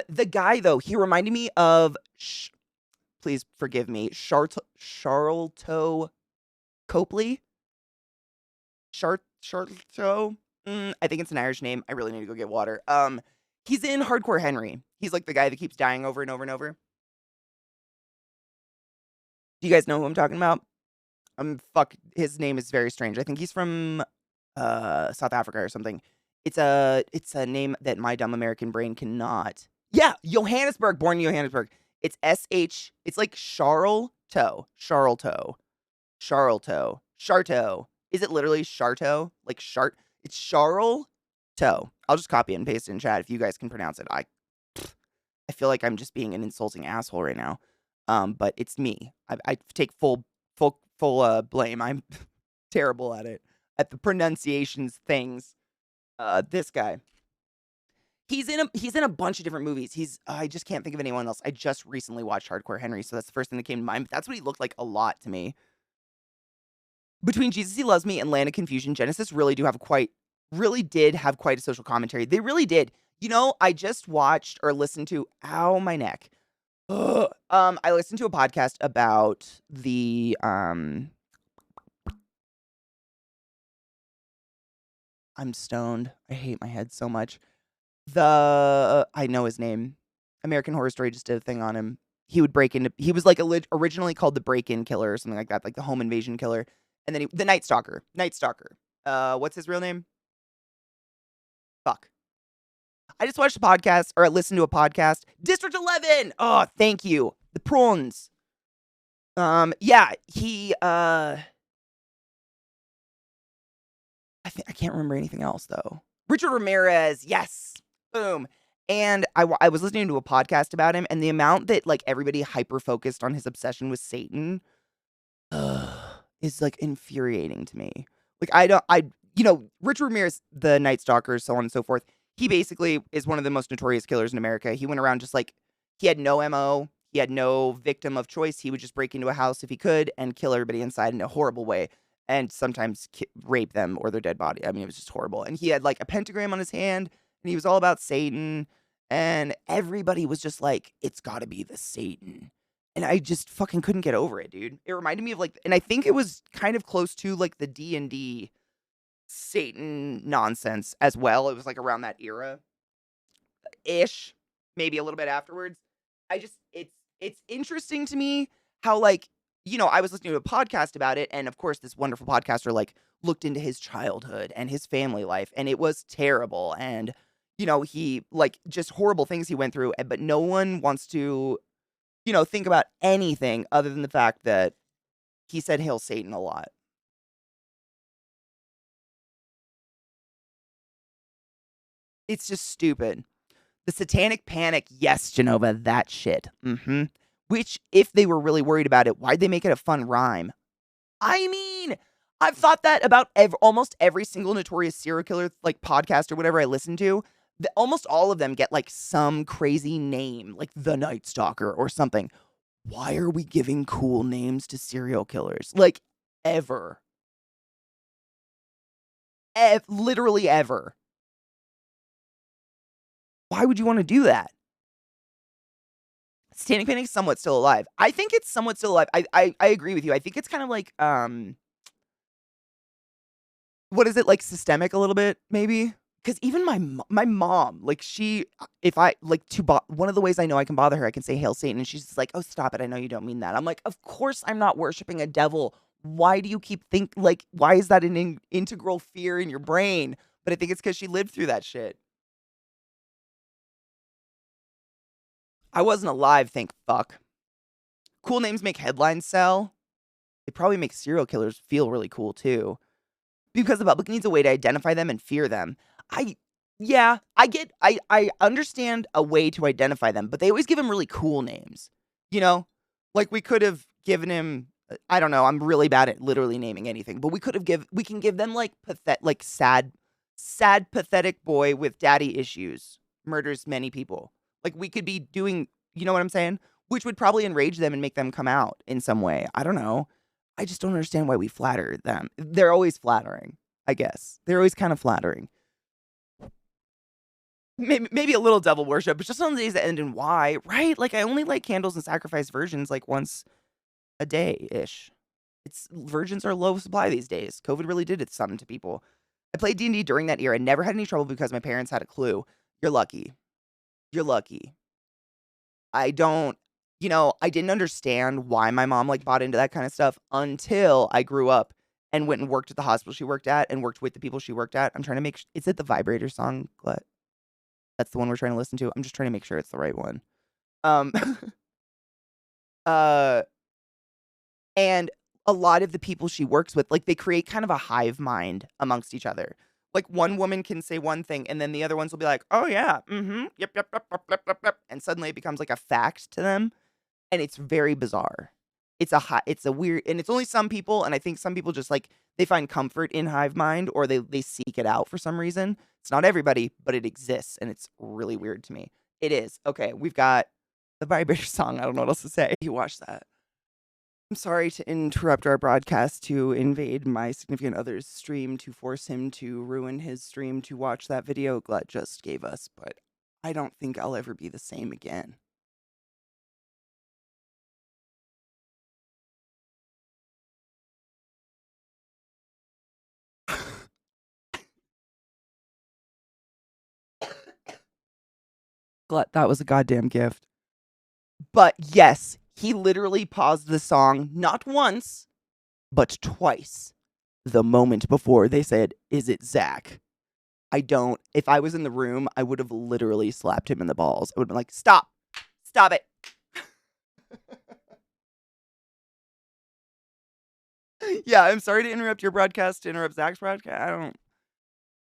The guy though, he reminded me of please forgive me, Charlto Copley? Charlto? I think it's an Irish name. I really need to go get water. He's in Hardcore Henry. He's like the guy that keeps dying over and over and over. Do you guys know who I'm talking about? His name is very strange. I think he's from South Africa or something. It's a name that my dumb American brain cannot. Yeah, Johannesburg, born in Johannesburg. It's SH, it's like Charlto. Charto. Is it literally Charto? Like Chart? It's Charlto. I'll just copy and paste it in chat if you guys can pronounce it. I feel like I'm just being an insulting asshole right now. But it's me. I take full blame. I'm terrible at it. At the pronunciations things. This guy. He's in a bunch of different movies. I just can't think of anyone else. I just recently watched Hardcore Henry, so that's the first thing that came to mind. But that's what he looked like a lot to me. Between Jesus He Loves Me and Land of Confusion, Genesis really did have quite a social commentary. They really did. You know, I just watched or listened to ow my neck. I listened to a podcast about the I'm stoned. I hate my head so much. I know his name. American Horror Story just did a thing on him. He was like originally called the Break-In Killer or something like that, like the home invasion killer. And then the Night Stalker. What's his real name? Fuck. I just watched a podcast, or I listened to a podcast. District 11! Oh, thank you. The prawns. Yeah, I can't remember anything else, though. Richard Ramirez, yes! Boom. And I was listening to a podcast about him, and the amount that, like, everybody hyper-focused on his obsession with Satan is, like, infuriating to me. Like, Richard Ramirez, the Night Stalker, so on and so forth, he basically is one of the most notorious killers in America. He went around just like, he had no MO, he had no victim of choice. He would just break into a house if he could and kill everybody inside in a horrible way. And sometimes rape them or their dead body. I mean, it was just horrible. And he had like a pentagram on his hand and he was all about Satan. And everybody was just like, it's gotta be the Satan. And I just fucking couldn't get over it, dude. It reminded me of like, and I think it was kind of close to like the D&D Satan nonsense as well. It was like around that era ish, maybe a little bit afterwards. It's interesting to me how like, I was listening to a podcast about it, and of course this wonderful podcaster like looked into his childhood and his family life, and it was terrible. And he like just horrible things he went through, but no one wants to think about anything other than the fact that he said Hail Satan a lot. It's just stupid. The Satanic Panic, yes, Genova, that shit. Which, if they were really worried about it, why'd they make it a fun rhyme? I mean, I've thought that about almost every single notorious serial killer, like, podcast or whatever I listen to. Almost all of them get, like, some crazy name, like the Night Stalker or something. Why are we giving cool names to serial killers? Like, ever. Literally ever. Why would you want to do that? Satanic Panic is somewhat still alive. I think it's somewhat still alive. I agree with you. I think it's kind of like, what is it, like systemic a little bit, maybe? Because even my mom, like if I, like one of the ways I know I can bother her, I can say Hail Satan, and she's just like, oh, stop it. I know you don't mean that. I'm like, of course I'm not worshiping a devil. Why do you keep why is that an integral fear in your brain? But I think it's because she lived through that shit. I wasn't alive, thank fuck. Cool names make headlines sell. They probably make serial killers feel really cool too. Because the public needs a way to identify them and fear them. I understand a way to identify them, but they always give him really cool names. You know? Like we could have given him, I don't know, I'm really bad at literally naming anything, but we can give them like sad, pathetic boy with daddy issues, murders many people. Like we could be doing, you know what I'm saying? Which would probably enrage them and make them come out in some way. I don't know. I just don't understand why we flatter them. They're always flattering, I guess. They're always kind of flattering. Maybe a little devil worship, but just on the days that end in Y, right? Like I only light candles and sacrifice virgins like once a day-ish. Virgins are low supply these days. COVID really did something to people. I played D&D during that era and never had any trouble because my parents had a clue. You're lucky. You're lucky. I didn't understand why my mom like bought into that kind of stuff until I grew up and went and worked at the hospital she worked at and worked with the people she worked at. I'm trying to make is it the Vibrator song, Glut? That's the one we're trying to listen to. I'm just trying to make sure it's the right one. And a lot of the people she works with, like they create kind of a hive mind amongst each other. Like one woman can say one thing and then the other ones will be like, oh yeah, yep, yep. And suddenly it becomes like a fact to them. And it's very bizarre. It's a weird, and it's only some people, and I think some people just like, they find comfort in hive mind, or they seek it out for some reason. It's not everybody, but it exists, and it's really weird to me. It is. Okay, we've got the Vibrator song. I don't know what else to say. You watch that. I'm sorry to interrupt our broadcast to invade my significant other's stream to force him to ruin his stream to watch that video Glut just gave us, but I don't think I'll ever be the same again. Glut, that was a goddamn gift. But yes, he literally paused the song not once, but twice. The moment before they said, "Is it Zach?" If I was in the room, I would have literally slapped him in the balls. I would have been like, stop it. Yeah, I'm sorry to interrupt your broadcast, to interrupt Zach's broadcast.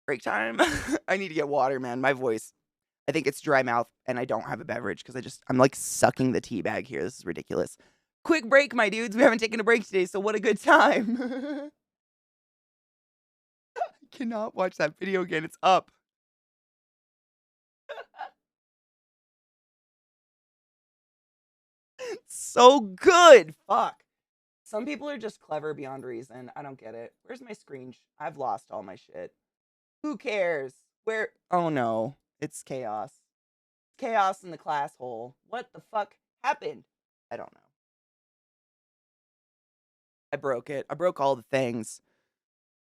Break time. I need to get water, man. My voice. I think it's dry mouth and I don't have a beverage because I'm like sucking the tea bag here. This is ridiculous. Quick break, my dudes. We haven't taken a break today, so what a good time. I cannot watch that video again. It's up. So good. Fuck. Some people are just clever beyond reason. I don't get it. Where's my screen? I've lost all my shit. Who cares? Where? Oh no. It's chaos. Chaos in the class hole. What the fuck happened? I don't know. I broke it. I broke all the things.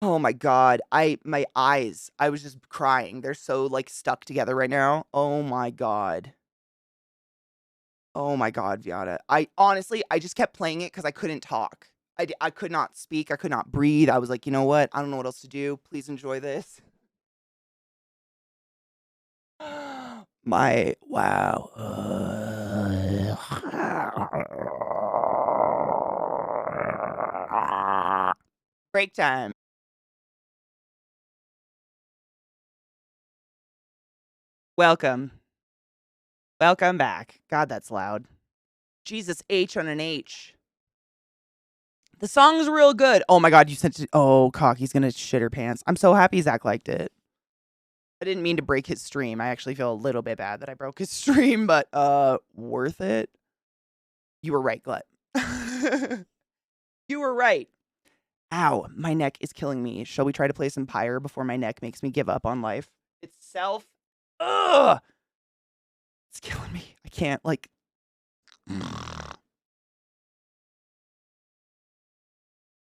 Oh my god. My eyes. I was just crying. They're so like stuck together right now. Oh my god. Oh my god, Viata. I just kept playing it because I couldn't talk. I could not speak. I could not breathe. I was like, you know what? I don't know what else to do. Please enjoy this. Wow. Break time. Welcome. Welcome back. God, that's loud. Jesus H on an H. The song's real good. Oh my god, you sent it. Oh, Cocky's gonna shit her pants. I'm so happy Zach liked it. I didn't mean to break his stream. I actually feel a little bit bad that I broke his stream, but worth it. You were right, Glut. You were right. Ow, my neck is killing me. Shall we try to play some Pyre before my neck makes me give up on life itself? Ugh! It's killing me. I can't, like...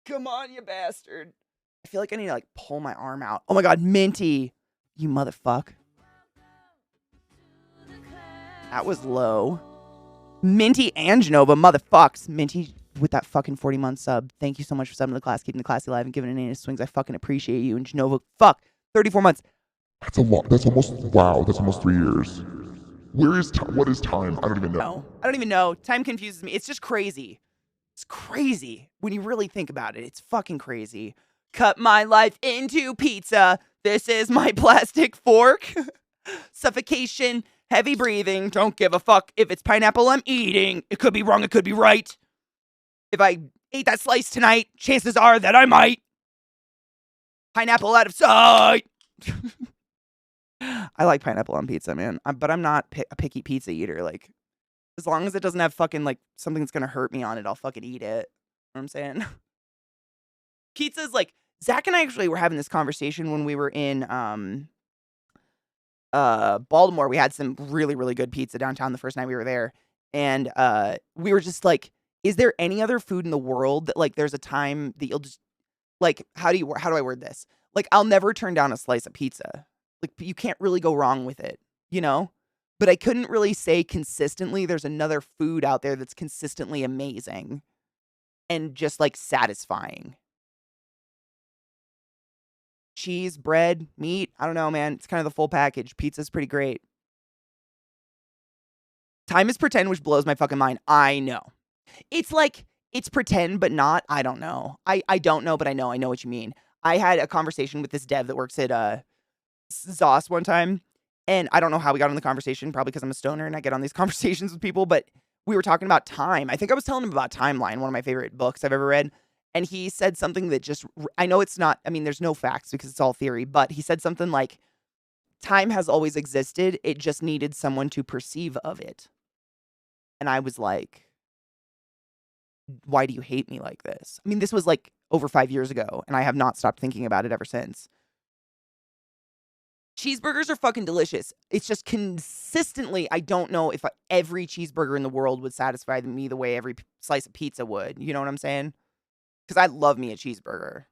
Come on, you bastard. I feel like I need to, like, pull my arm out. Oh my god, Minty! You motherfuck. That was low. Minty and Genova, motherfucks. Minty with that fucking 40-month sub. Thank you so much for subbing to the class, keeping the class alive, and giving it any swings. I fucking appreciate you. And Genova, fuck, 34 months. That's a lot. That's almost, wow, that's almost 3 years. What is time? I don't even know. No, I don't even know. Time confuses me. It's just crazy. It's crazy when you really think about it. It's fucking crazy. Cut my life into pizza. This is my plastic fork. Suffocation, heavy breathing. Don't give a fuck if it's pineapple I'm eating. It could be wrong. It could be right. If I ate that slice tonight, chances are that I might. Pineapple out of sight. I like pineapple on pizza, man. But I'm not a picky pizza eater. Like, as long as it doesn't have fucking, like, something that's gonna hurt me on it, I'll fucking eat it. You know what I'm saying? Pizza's like, Zach and I actually were having this conversation when we were in Baltimore. We had some really, really good pizza downtown the first night we were there. And we were just like, is there any other food in the world that, like, there's a time that you'll just, like, how do I word this? Like, I'll never turn down a slice of pizza. Like, you can't really go wrong with it, you know? But I couldn't really say consistently there's another food out there that's consistently amazing and just, like, satisfying. Cheese, bread, meat, I don't know, man. It's kind of the full package. Pizza's pretty great. Time is pretend, which blows my fucking mind. I know. It's like, it's pretend, but not. I don't know. I don't know, but I know. I know what you mean. I had a conversation with this dev that works at Zos one time, and I don't know how we got on the conversation, probably because I'm a stoner and I get on these conversations with people, but we were talking about time. I think I was telling him about Timeline, one of my favorite books I've ever read, and he said something that just, I know it's not, I mean, there's no facts because it's all theory, but he said something like, time has always existed, it just needed someone to perceive of it. And I was like, why do you hate me like this? I mean, this was like over 5 years ago, and I have not stopped thinking about it ever since. Cheeseburgers are fucking delicious. It's just consistently, I don't know if every cheeseburger in the world would satisfy me the way every slice of pizza would. You know what I'm saying? Because I love me a cheeseburger.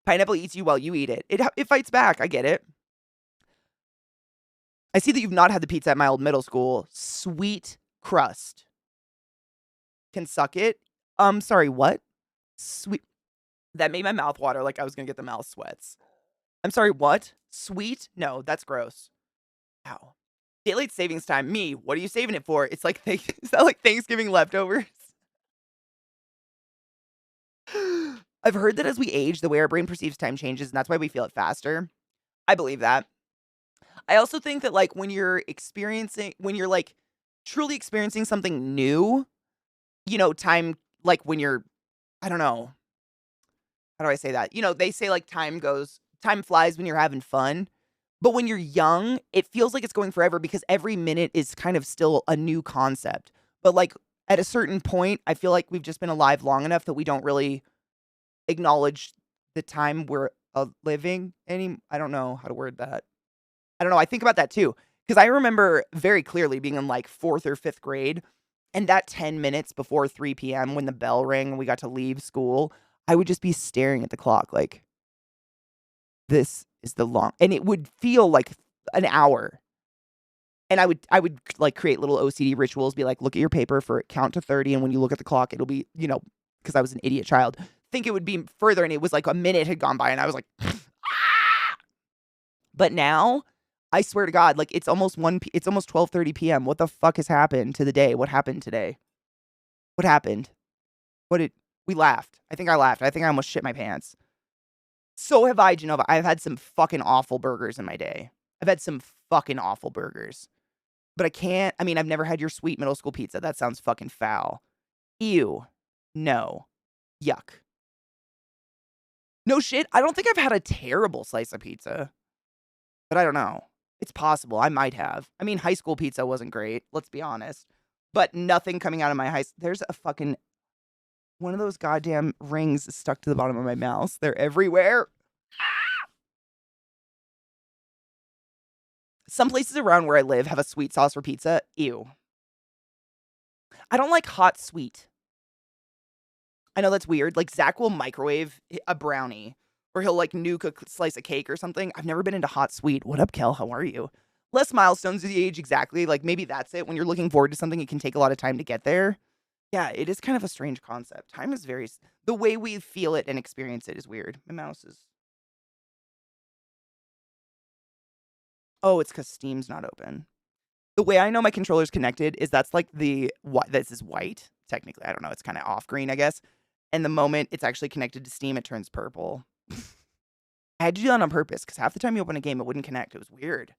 Pineapple eats you while you eat it. It fights back. I get it. I see that you've not had the pizza at my old middle school. Sweet crust. Can suck it. Sorry, what? Sweet. That made my mouth water like I was going to get the mouth sweats. I'm sorry, what? Sweet? No, that's gross. Ow. Daylight savings time. Me, what are you saving it for? It's like, is that like Thanksgiving leftovers? I've heard that as we age, the way our brain perceives time changes, and that's why we feel it faster. I believe that. I also think that, like, when you're like truly experiencing something new, you know, time, like when you're, I don't know, how do I say that? You know, they say like time flies when you're having fun. But when you're young, it feels like it's going forever because every minute is kind of still a new concept. But like at a certain point, I feel like we've just been alive long enough that we don't really acknowledge the time we're living I don't know how to word that. I don't know. I think about that too. Because I remember very clearly being in like 4th or 5th grade. And that 10 minutes before 3 p.m. when the bell rang and we got to leave school, I would just be staring at the clock like, this is and it would feel like an hour. And I would like create little OCD rituals, be like, look at your paper for count to 30. And when you look at the clock, it'll be, you know, because I was an idiot child, think it would be further. And it was like a minute had gone by and I was like, ah! But now I swear to God, like it's almost 12:30 p.m. What the fuck has happened to the day? What happened today? What happened? We laughed. I think I laughed. I think I almost shit my pants. So have I, Genova. I've had some fucking awful burgers in my day. I've had some fucking awful burgers. But I've never had your sweet middle school pizza. That sounds fucking foul. Ew. No. Yuck. No shit. I don't think I've had a terrible slice of pizza. But I don't know. It's possible. I might have. I mean, high school pizza wasn't great. Let's be honest. But nothing coming out of my there's a fucking, one of those goddamn rings stuck to the bottom of my mouse. They're everywhere. Some places around where I live have a sweet sauce for pizza. Ew. I don't like hot sweet. I know that's weird. Like, Zach will microwave a brownie, or he'll, like, nuke a slice of cake or something. I've never been into hot sweet. What up, Kel? How are you? Less milestones as you age, exactly. Like, maybe that's it. When you're looking forward to something, it can take a lot of time to get there. Yeah, it is kind of a strange concept. Time is the way we feel it and experience it is weird. My mouse is Oh, it's because Steam's not open. The way I know my controller's connected is that's like this is white. Technically, I don't know. It's kind of off green, I guess. And the moment it's actually connected to Steam, it turns purple. I had to do that on purpose because half the time you open a game, it wouldn't connect. It was weird.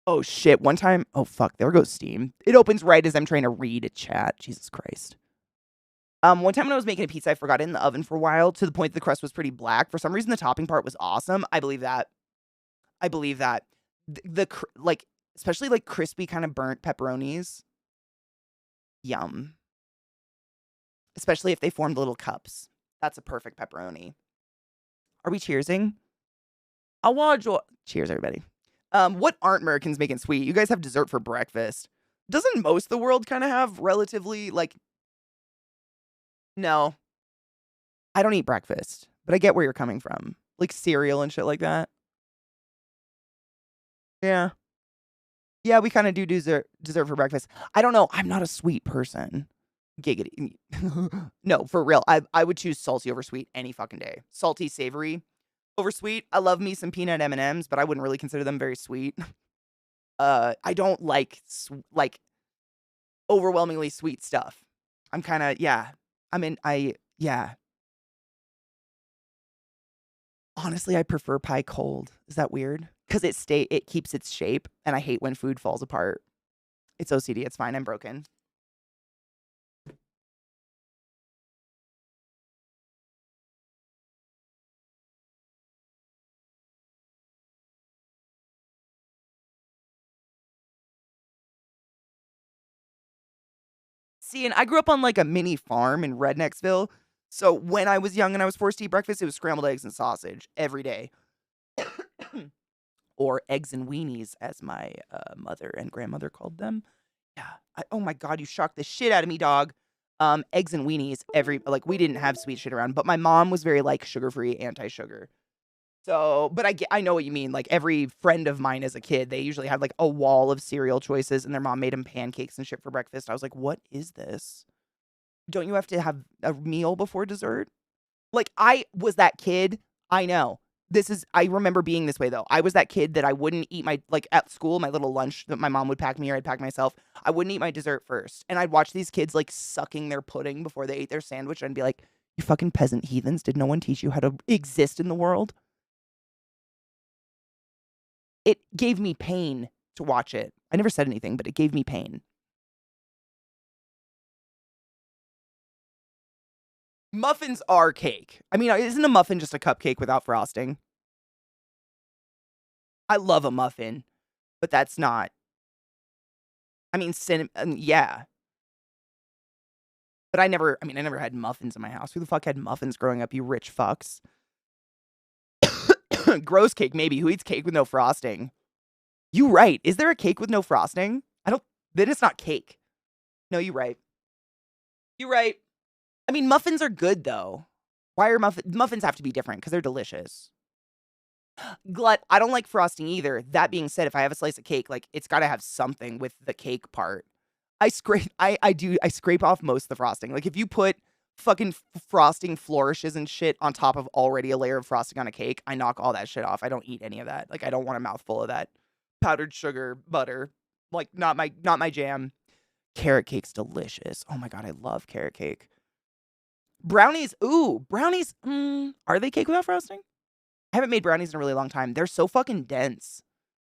Oh shit! One time, oh fuck, there goes Steam. It opens right as I'm trying to read a chat. Jesus Christ. One time when I was making a pizza, I forgot it in the oven for a while to the point that the crust was pretty black. For some reason, the topping part was awesome. I believe that. I believe that. Like, especially like crispy kind of burnt pepperonis. Yum. Especially if they formed little cups. That's a perfect pepperoni. Are we cheersing? I want to cheers, everybody. What aren't Americans making sweet? You guys have dessert for breakfast. Doesn't most of the world kind of have relatively like? No, I don't eat breakfast, but I get where you're coming from. Like cereal and shit like that. Yeah. Yeah, we kind of do dessert for breakfast. I don't know. I'm not a sweet person. Giggity. No, for real. I would choose salty over sweet any fucking day. Salty, savory over sweet. I love me some peanut M&Ms, but I wouldn't really consider them very sweet. I don't like overwhelmingly sweet stuff. I'm kind of yeah. Yeah. Honestly, I prefer pie cold. Is that weird? Because it keeps its shape, and I hate when food falls apart. It's OCD. It's fine. I'm broken. See, and I grew up on like a mini farm in Rednecksville. So when I was young and I was forced to eat breakfast, it was scrambled eggs and sausage every day. Or eggs and weenies, as my mother and grandmother called them. Yeah. Oh my God, you shocked the shit out of me, dog. Eggs and weenies like we didn't have sweet shit around, but my mom was very like sugar-free, anti-sugar. So, but I know what you mean. Like every friend of mine as a kid, they usually had like a wall of cereal choices and their mom made them pancakes and shit for breakfast. I was like, what is this? Don't you have to have a meal before dessert? Like I was that kid. I know. I remember being this way though. I was that kid that I wouldn't eat like at school, my little lunch that my mom would pack me or I'd pack myself. I wouldn't eat my dessert first. And I'd watch these kids like sucking their pudding before they ate their sandwich. And I'd be like, you fucking peasant heathens. Did no one teach you how to exist in the world? It gave me pain to watch it. I never said anything, but it gave me pain. Muffins are cake. I mean, isn't a muffin just a cupcake without frosting? I love a muffin, but that's not. I mean, yeah. But I never had muffins in my house. Who the fuck had muffins growing up, you rich fucks? Gross cake, maybe. Who eats cake with no frosting? You right. Is there a cake with no frosting? Then it's not cake. No, you right. You right. I mean, muffins are good though. Why are muffins have to be different? Because they're delicious. Glut, I don't like frosting either. That being said, if I have a slice of cake, like it's gotta have something with the cake part. I scrape off most of the frosting. Like if you put fucking frosting flourishes and shit on top of already a layer of frosting on a cake, I knock all that shit off. I don't eat any of that. Like I don't want a mouthful of that powdered sugar, butter. Like not my jam. Carrot cake's delicious. Oh my God, I love carrot cake. Brownies, ooh, brownies, are they cake without frosting? I haven't made brownies in a really long time. They're so fucking dense.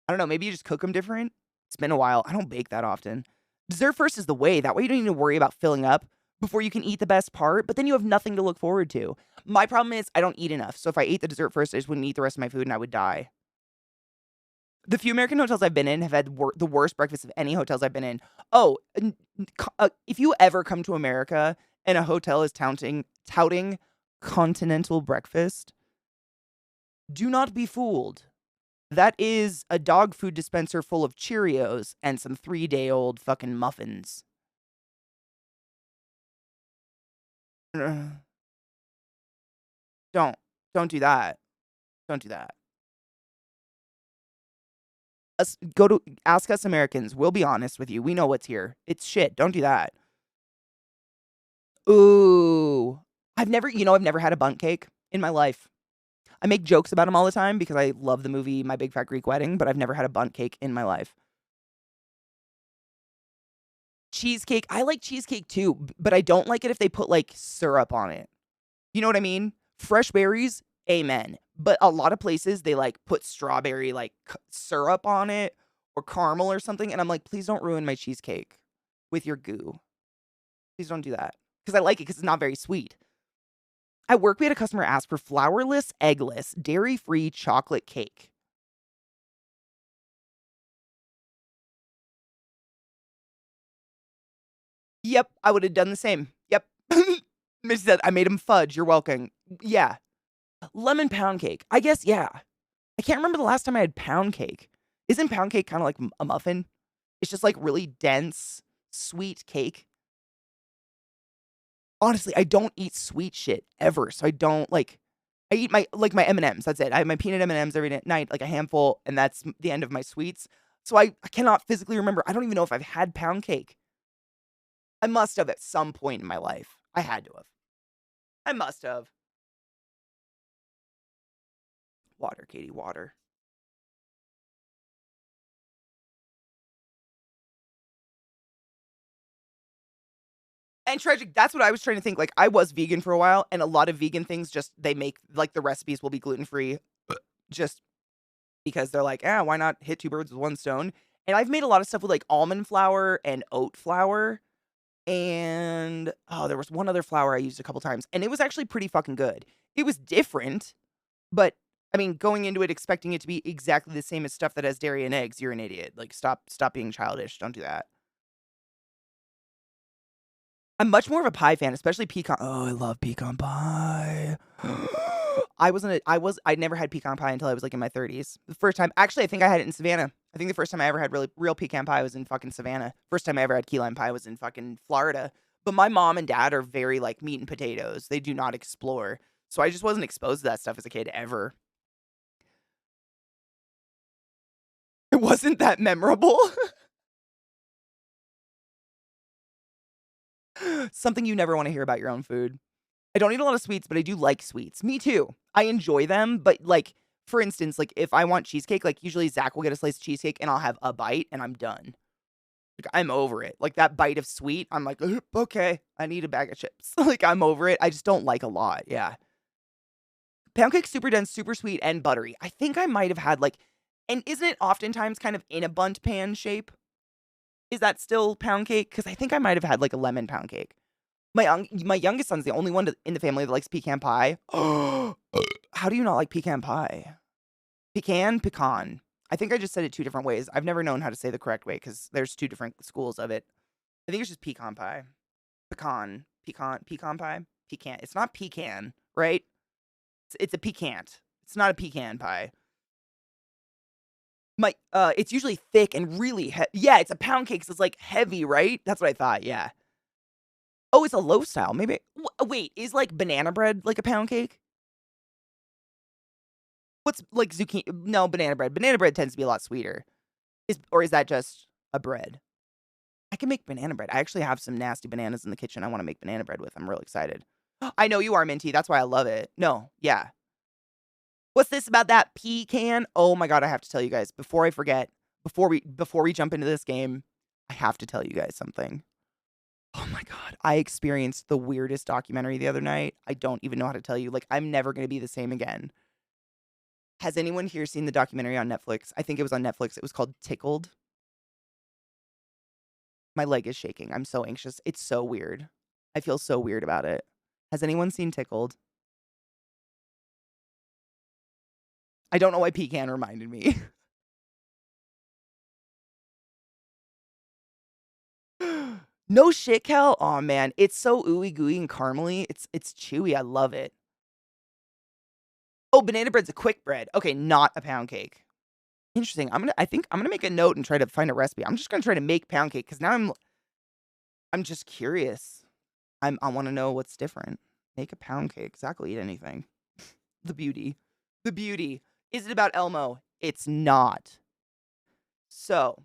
I don't know, maybe you just cook them different? It's been a while. I don't bake that often. Dessert first is the way. That way you don't need to worry about filling up before you can eat the best part, but then you have nothing to look forward to. My problem is I don't eat enough. So if I ate the dessert first, I just wouldn't eat the rest of my food and I would die. The few American hotels I've been in have had the worst breakfast of any hotels I've been in. Oh, if you ever come to America and a hotel is touting continental breakfast, do not be fooled. That is a dog food dispenser full of Cheerios and some 3-day-old fucking muffins. Don't do that. Don't do that. Ask us Americans. We'll be honest with you. We know what's here. It's shit. Don't do that. Ooh. I've never had a bundt cake in my life. I make jokes about them all the time because I love the movie My Big Fat Greek Wedding, but I've never had a bundt cake in my life. Cheesecake, I like cheesecake too, but I don't like it if they put like syrup on it. You know what I mean? Fresh berries, amen. But a lot of places they like put strawberry like syrup on it or caramel or something, and I'm like, please don't ruin my cheesecake with your goo. Please don't do that because I like it because it's not very sweet. At work, we had a customer ask for flourless, eggless, dairy-free chocolate cake. Yep, I would have done the same. Yep. Miss said, I made him fudge. You're welcome. Yeah. Lemon pound cake. I guess, yeah. I can't remember the last time I had pound cake. Isn't pound cake kind of like a muffin? It's just like really dense, sweet cake. Honestly, I don't eat sweet shit ever. So I don't like, I eat my M&Ms. That's it. I have my peanut M&Ms every night, like a handful, and that's the end of my sweets. So I cannot physically remember. I don't even know if I've had pound cake. I must have at some point in my life. I had to have. I must have. Water, Katie, water. And tragic, that's what I was trying to think. Like, I was vegan for a while, and a lot of vegan things just, they make, like, the recipes will be gluten-free just because they're like, why not hit two birds with one stone? And I've made a lot of stuff with, like, almond flour and oat flour. And, there was one other flour I used a couple times, and it was actually pretty fucking good. It was different, but, I mean, going into it expecting it to be exactly the same as stuff that has dairy and eggs, you're an idiot. Like, stop being childish. Don't do that. I'm much more of a pie fan, especially pecan. Oh, I love pecan pie. I never had pecan pie until I was like in my 30s. The first time, actually, I think I had it in Savannah. I think the first time I ever had real pecan pie was in fucking Savannah. First time I ever had key lime pie was in fucking Florida. But my mom and dad are very like meat and potatoes. They do not explore. So I just wasn't exposed to that stuff as a kid ever. It wasn't that memorable. Something you never want to hear about your own food. I don't eat a lot of sweets, but I do like sweets. Me too. I enjoy them, but like, for instance, like if I want cheesecake, like usually Zach will get a slice of cheesecake and I'll have a bite and I'm done. Like I'm over it. Like that bite of sweet, I'm like, okay, I need a bag of chips. Like I'm over it. I just don't like a lot. Yeah. Pound cake, super dense, super sweet, and buttery. I think I might have had like, and isn't it oftentimes kind of in a bundt pan shape? Is that still pound cake? Because I think I might have had like a lemon pound cake. My youngest son's the only one in the family that likes pecan pie. How do you not like pecan pie? Pecan? I think I just said it two different ways. I've never known how to say the correct way because there's two different schools of it. I think it's just pecan pie. Pecan pie? Pecan. It's not pecan, right? It's a pecant. It's not a pecan pie. It's usually thick and really yeah, it's a pound cake, so it's like heavy, right? That's what I thought, yeah. Oh, it's a loaf style. Maybe wait, is like banana bread like a pound cake? What's like zucchini? No, banana bread. Banana bread tends to be a lot sweeter. Is that just a bread? I can make banana bread. I actually have some nasty bananas in the kitchen I want to make banana bread with. I'm real excited. I know you are, Minty. That's why I love it. No, yeah. What's this about that pecan? Oh my god, I have to tell you guys before I forget. Before we jump into this game, I have to tell you guys something. Oh my god, I experienced the weirdest documentary the other night. I don't even know how to tell you. Like, I'm never going to be the same again. Has anyone here seen the documentary on Netflix? I think it was on Netflix. It was called Tickled. My leg is shaking. I'm so anxious. It's so weird. I feel so weird about it. Has anyone seen Tickled? I don't know why pecan reminded me. No shit, Cal. Oh man, it's so ooey gooey and caramely. It's chewy. I love it. Oh, banana bread's a quick bread. Okay, not a pound cake. Interesting. I think I'm gonna make a note and try to find a recipe. I'm just gonna try to make pound cake because now I'm just curious. I want to know what's different. Make a pound cake. Zach will eat anything. The beauty. The beauty. Is it about Elmo? It's not. So,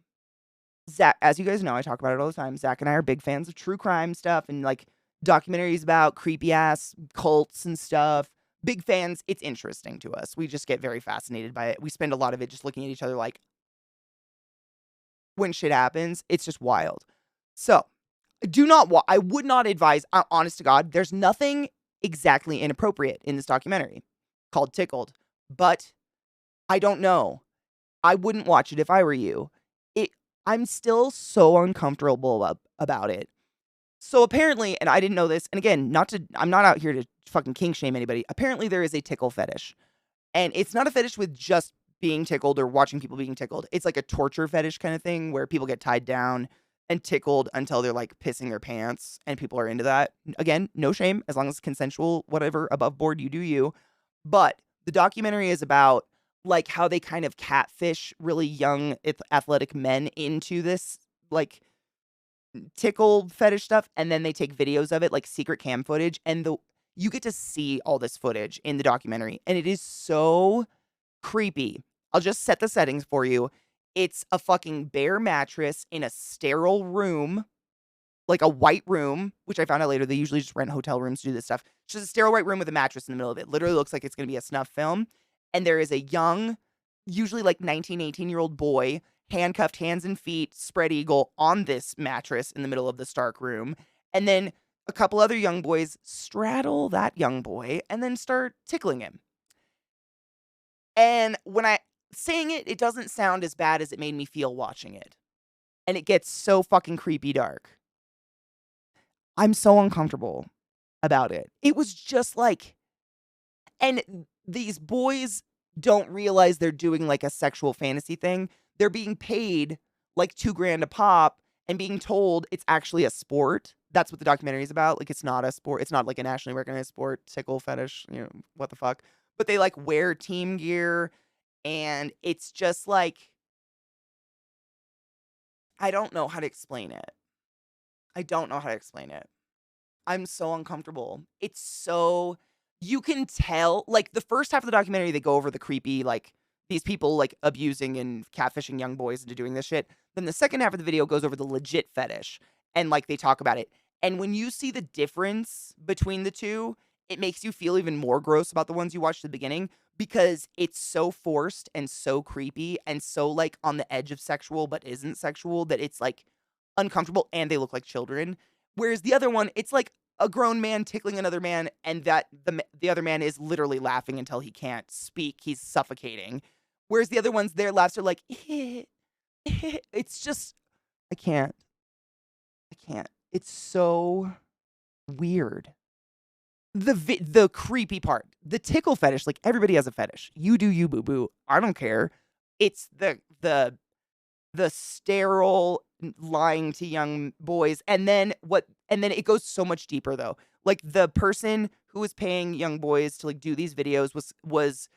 Zach, as you guys know, I talk about it all the time. Zach and I are big fans of true crime stuff and like documentaries about creepy ass cults and stuff. big fans. It's interesting to us. We just get very fascinated by it. We spend a lot of it just looking at each other like, when shit happens, it's just wild. So, I would not advise, honest to God, there's nothing exactly inappropriate in this documentary called Tickled, but I don't know. I wouldn't watch it if I were you. I'm still so uncomfortable about it. So apparently, and I didn't know this, and again, I'm not out here to fucking kink shame anybody. Apparently there is a tickle fetish. And it's not a fetish with just being tickled or watching people being tickled. It's like a torture fetish kind of thing where people get tied down and tickled until they're like pissing their pants, and people are into that. Again, no shame, as long as it's consensual, whatever, above board, you do you. But the documentary is about like how they kind of catfish really young athletic men into this like tickle fetish stuff, and then they take videos of it, like secret cam footage, and you get to see all this footage in the documentary, and it is so creepy. I'll just set the settings for you. It's a fucking bare mattress in a sterile room, like a white room, which I found out later, they usually just rent hotel rooms to do this stuff. It's just a sterile white room with a mattress in the middle of it. Literally looks like it's going to be a snuff film. And there is a young, usually like 19, 18-year-old boy, handcuffed hands and feet, spread eagle on this mattress in the middle of the stark room. And then a couple other young boys straddle that young boy and then start tickling him. And when saying it, it doesn't sound as bad as it made me feel watching it. And it gets so fucking creepy dark. I'm so uncomfortable about it. It was just like, and these boys don't realize they're doing like a sexual fantasy thing. They're being paid like $2,000 a pop and being told it's actually a sport. That's what the documentary is about. Like, it's not a sport. It's not like a nationally recognized sport, tickle fetish, what the fuck. But they like wear team gear, and it's just like, I don't know how to explain it. I'm so uncomfortable. It's so, you can tell, like, the first half of the documentary, they go over the creepy, like, these people, like, abusing and catfishing young boys into doing this shit. Then the second half of the video goes over the legit fetish, and, like, they talk about it. And when you see the difference between the two, it makes you feel even more gross about the ones you watched at the beginning, because it's so forced and so creepy and so, like, on the edge of sexual but isn't sexual that it's, like, uncomfortable, and they look like children. Whereas the other one, it's like a grown man tickling another man, and that the other man is literally laughing until he can't speak. He's suffocating. Whereas the other ones, their laughs are like, it's just, I can't. It's so weird. The creepy part, the tickle fetish, like, everybody has a fetish. You do you, boo boo. I don't care. It's the sterile lying to young boys, and then it goes so much deeper though. Like, the person who was paying young boys to like do these videos was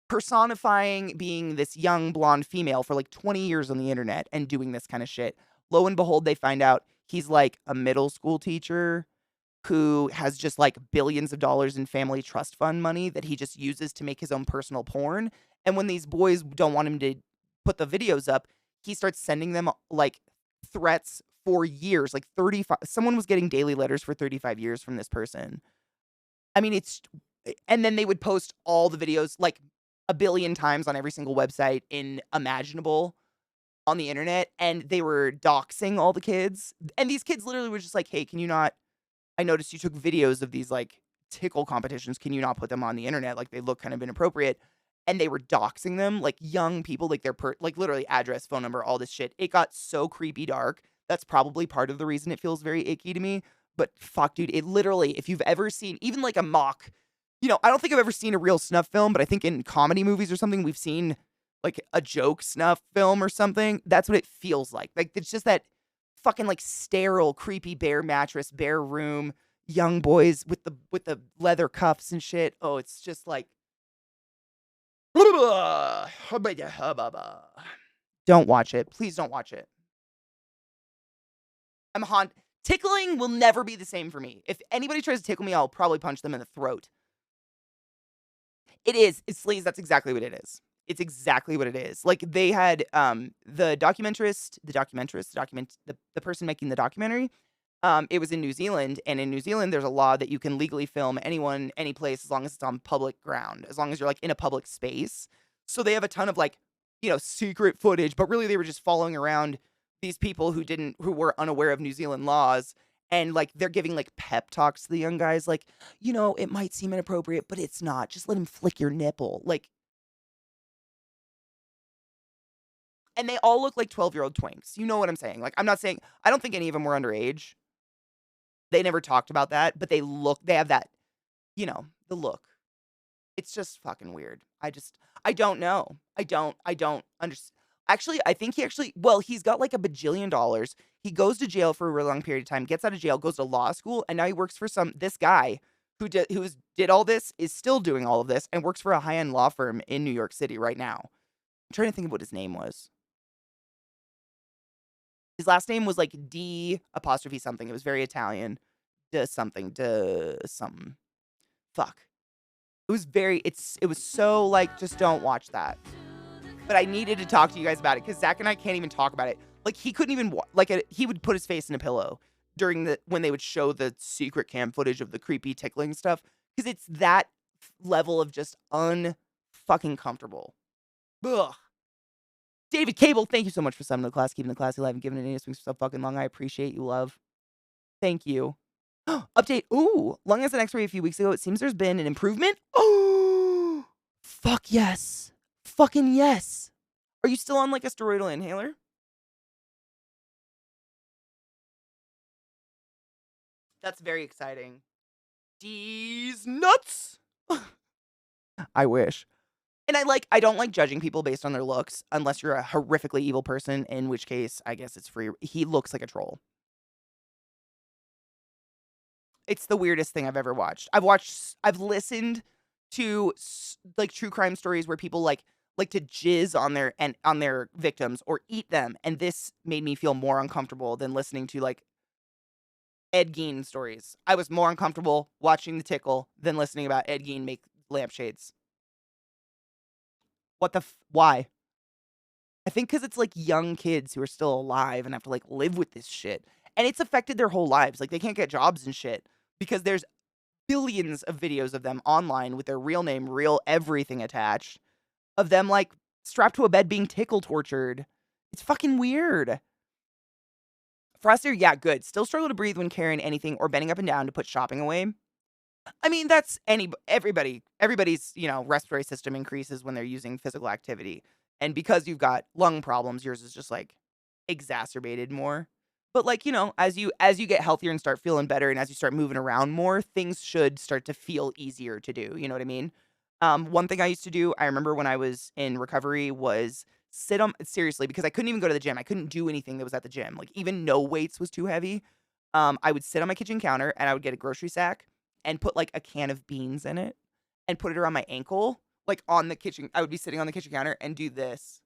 personifying being this young blonde female for like 20 years on the internet and doing this kind of shit. Lo and behold, they find out he's like a middle school teacher who has just like billions of dollars in family trust fund money that he just uses to make his own personal porn. And when these boys don't want him to put the videos up, he starts sending them like threats for years, like 35. Someone was getting daily letters for 35 years from this person. I mean, and then they would post all the videos like a billion times on every single website imaginable on the internet. And they were doxing all the kids. And these kids literally were just like, hey, can you not, I noticed you took videos of these like tickle competitions. Can you not put them on the internet? Like, they look kind of inappropriate. And they were doxing them, like young people, like their like literally address, phone number, all this shit. It got so creepy dark. That's probably part of the reason it feels very icky to me. But fuck, dude, it literally, if you've ever seen even like a mock, I don't think I've ever seen a real snuff film, but I think in comedy movies or something, we've seen like a joke snuff film or something. That's what it feels like. Like, it's just that fucking like sterile, creepy bare mattress, bare room, young boys with the leather cuffs and shit. Oh, it's just like, don't watch it. Please don't watch it. Tickling will never be the same for me. If anybody tries to tickle me, I'll probably punch them in the throat. It is. It's sleaze. That's exactly what it is. It's exactly what it is. Like, they had the person making the documentary, It was in New Zealand, and in New Zealand, there's a law that you can legally film anyone, any place, as long as it's on public ground, as long as you're like in a public space. So they have a ton of like, secret footage, but really they were just following around these people who were unaware of New Zealand laws. And like they're giving like pep talks to the young guys, like, it might seem inappropriate, but it's not. Just let him flick your nipple. Like, and they all look like 12-year-old twinks. You know what I'm saying? Like, I don't think any of them were underage. They never talked about that, but they have that, the look. It's just fucking weird. I don't know. I don't understand. Actually, I think he's got like a bajillion dollars. He goes to jail for a really long period of time, gets out of jail, goes to law school, and now he works for this guy who did all this, is still doing all of this, and works for a high-end law firm in New York City right now. I'm trying to think of what his name was. His last name was like D apostrophe something. It was very Italian. Something. Fuck. It was so like, just don't watch that. But I needed to talk to you guys about it because Zach and I can't even talk about it. Like, he couldn't even, he would put his face in a pillow when they would show the secret cam footage of the creepy tickling stuff. Because it's that level of just unfucking comfortable. Ugh. David Cable, thank you so much for summing the class, keeping the class alive, and giving it any swings for so fucking long. I appreciate you, love. Thank you. Update. Ooh, lung has an x-ray a few weeks ago. It seems there's been an improvement. Oh, fuck yes. Fucking yes. Are you still on like a steroidal inhaler? That's very exciting. D's nuts. I wish. And I don't like judging people based on their looks unless you're a horrifically evil person, in which case I guess it's free. He looks like a troll. It's the weirdest thing I've ever watched. I've listened to like true crime stories where people like to jizz on their victims or eat them, and this made me feel more uncomfortable than listening to like Ed Gein stories. I was more uncomfortable watching the tickle than listening about Ed Gein make lampshades. Why? I think because it's like young kids who are still alive and have to like live with this shit. And it's affected their whole lives. Like they can't get jobs and shit because there's billions of videos of them online with their real name, real everything attached, of them like strapped to a bed being tickle tortured. It's fucking weird. Froster, yeah, good. Still struggle to breathe when carrying anything or bending up and down to put shopping away. I mean, that's everybody's, respiratory system increases when they're using physical activity. And because you've got lung problems, yours is just like exacerbated more. But like, as you get healthier and start feeling better and as you start moving around more, things should start to feel easier to do. You know what I mean? One thing I used to do, I remember when I was in recovery, was seriously, because I couldn't even go to the gym. I couldn't do anything that was at the gym. Like even no weights was too heavy. I would sit on my kitchen counter and I would get a grocery sack and put like a can of beans in it and put it around my ankle, like on the kitchen. I would be sitting on the kitchen counter and do this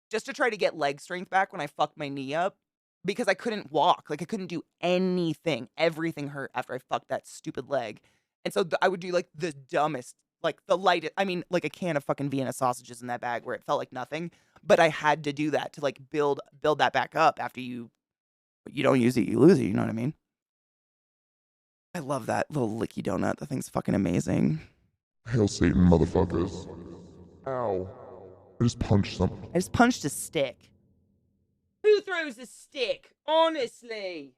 just to try to get leg strength back when I fucked my knee up because I couldn't walk. Like I couldn't do anything. Everything hurt after I fucked that stupid leg. And so I would do like the dumbest, like the lightest, like a can of fucking Vienna sausages in that bag where it felt like nothing. But I had to do that to like build that back up after you don't use it, you lose it. You know what I mean? I love that little licky donut. The thing's fucking amazing. Hail Satan, motherfuckers. Ow. I just punched something. I just punched a stick. Who throws a stick? Honestly.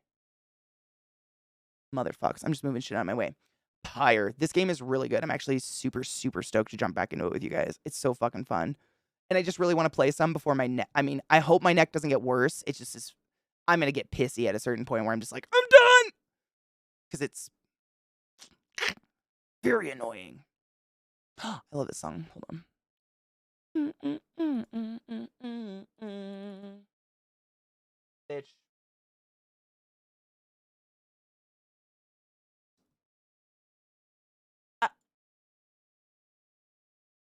Motherfucks. I'm just moving shit out of my way. Pyre. This game is really good. I'm actually super, super stoked to jump back into it with you guys. It's so fucking fun. And I just really want to play some before my neck. I hope my neck doesn't get worse. It's just I'm going to get pissy at a certain point where I'm just like, I'm done. Because it's very annoying. I love this song. Hold on. Bitch.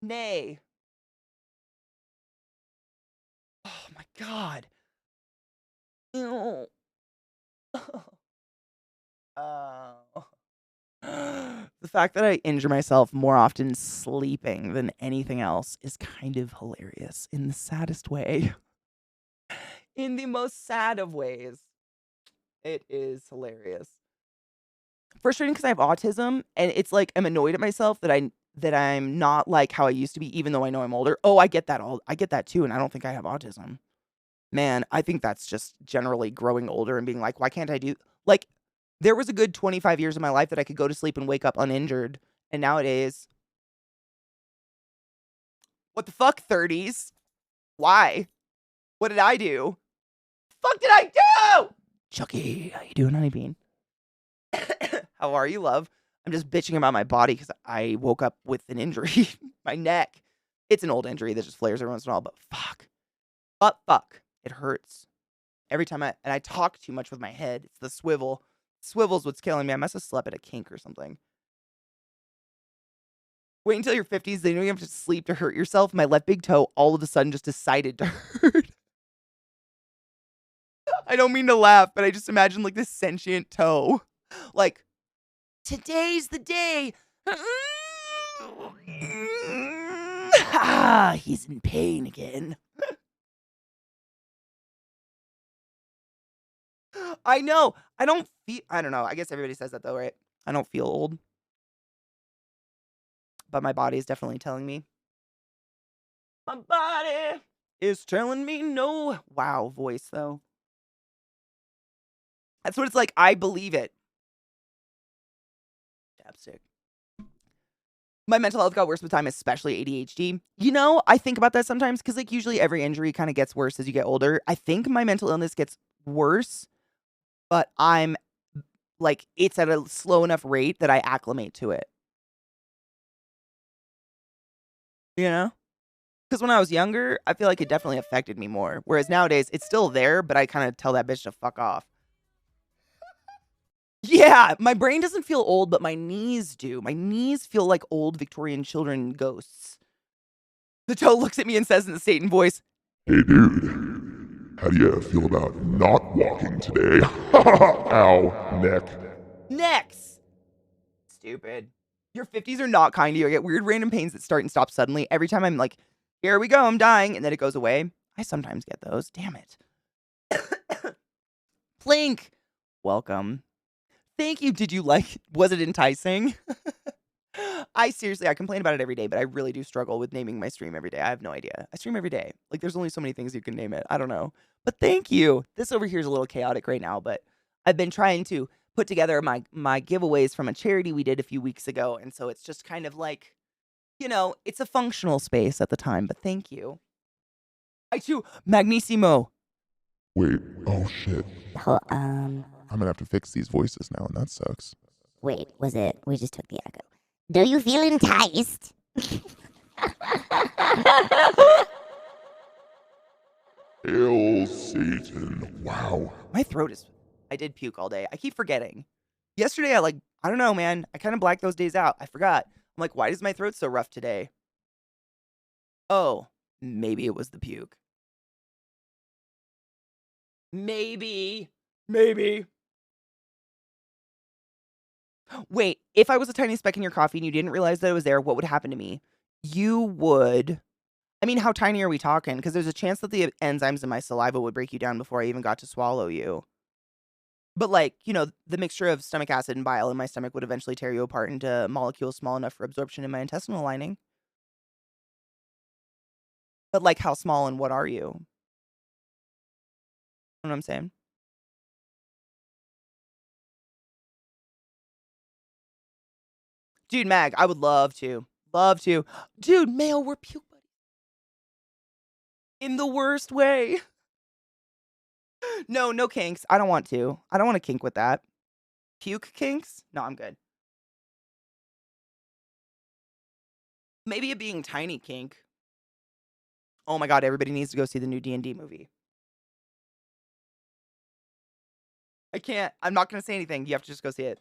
Nay. Oh my god. Ew. The fact that I injure myself more often sleeping than anything else is kind of hilarious in the saddest way. In the most sad of ways. It is hilarious. Frustrating because I have autism, and it's like I'm annoyed at myself that I'm not like how I used to be, even though I know I'm older. Oh, I get that too, and I don't think I have autism. Man, I think that's just generally growing older and being like, why can't I do like there was a good 25 years of my life that I could go to sleep and wake up uninjured. And nowadays, what the fuck, 30s? Why? What did I do? Fuck did I do? Chucky, how you doing, honey bean? How are you, love? I'm just bitching about my body because I woke up with an injury. My neck. It's an old injury that just flares every once in a while, but fuck. Fuck. It hurts. Every time I talk too much with my head. It's the swivel. Swivel's what's killing me. I must have slept at a kink or something. Wait until your 50s. Then you don't have to sleep to hurt yourself. My left big toe all of a sudden just decided to hurt. I don't mean to laugh, but I just imagine like this sentient toe. Like, today's the day. He's in pain again. I know. I don't know. I guess everybody says that though, right? I don't feel old. But my body is definitely telling me. My body is telling me no. Wow, voice though. That's what it's like. I believe it. Chapstick. My mental health got worse with time, especially ADHD. You know, I think about that sometimes because like usually every injury kind of gets worse as you get older. I think my mental illness gets worse, but I'm like, it's at a slow enough rate that I acclimate to it. You know? Because when I was younger, I feel like it definitely affected me more. Whereas nowadays, it's still there, but I kind of tell that bitch to fuck off. Yeah, my brain doesn't feel old, but my knees do. My knees feel like old Victorian children ghosts. The toe looks at me and says in the Satan voice, Hey dude, how do you feel about not walking today? Ow, neck. Necks! Stupid. Your 50s are not kind to you. I get weird random pains that start and stop suddenly. Every time I'm like, here we go, I'm dying, and then it goes away. I sometimes get those. Damn it. Plink! Welcome. Thank you. Did you was it enticing? I complain about it every day, but I really do struggle with naming my stream every day. I have no idea. I stream every day. Like, there's only so many things you can name it. I don't know. But thank you. This over here is a little chaotic right now, but I've been trying to put together my giveaways from a charity we did a few weeks ago, and so it's just kind of like, you know, it's a functional space at the time, but thank you. I too, Magnissimo. Wait, oh shit. Hold, I'm gonna have to fix these voices now, and that sucks. wait, was it? We just took the echo. Do you feel enticed? Hail Satan. Wow. My throat is, I did puke all day. I keep forgetting. Yesterday, I don't know, man. I kind of blacked those days out. I forgot. I'm like, why is my throat so rough today? Oh, maybe it was the puke. Maybe. Wait, if I was a tiny speck in your coffee and you didn't realize that it was there, what would happen to me? You would. I mean, how tiny are we talking? Because there's a chance that the enzymes in my saliva would break you down before I even got to swallow you. But like, you know, the mixture of stomach acid and bile in my stomach would eventually tear you apart into molecules small enough for absorption in my intestinal lining. But like, how small and what are you? You know what I'm saying? Dude, Mag, I would love to. Love to. Dude, Mayo, we're puke buddies. In the worst way. No kinks. I don't want to. I don't want to kink with that. Puke kinks? No, I'm good. Maybe a being tiny kink. Oh my god, everybody needs to go see the new D&D movie. I can't. I'm not going to say anything. You have to just go see it.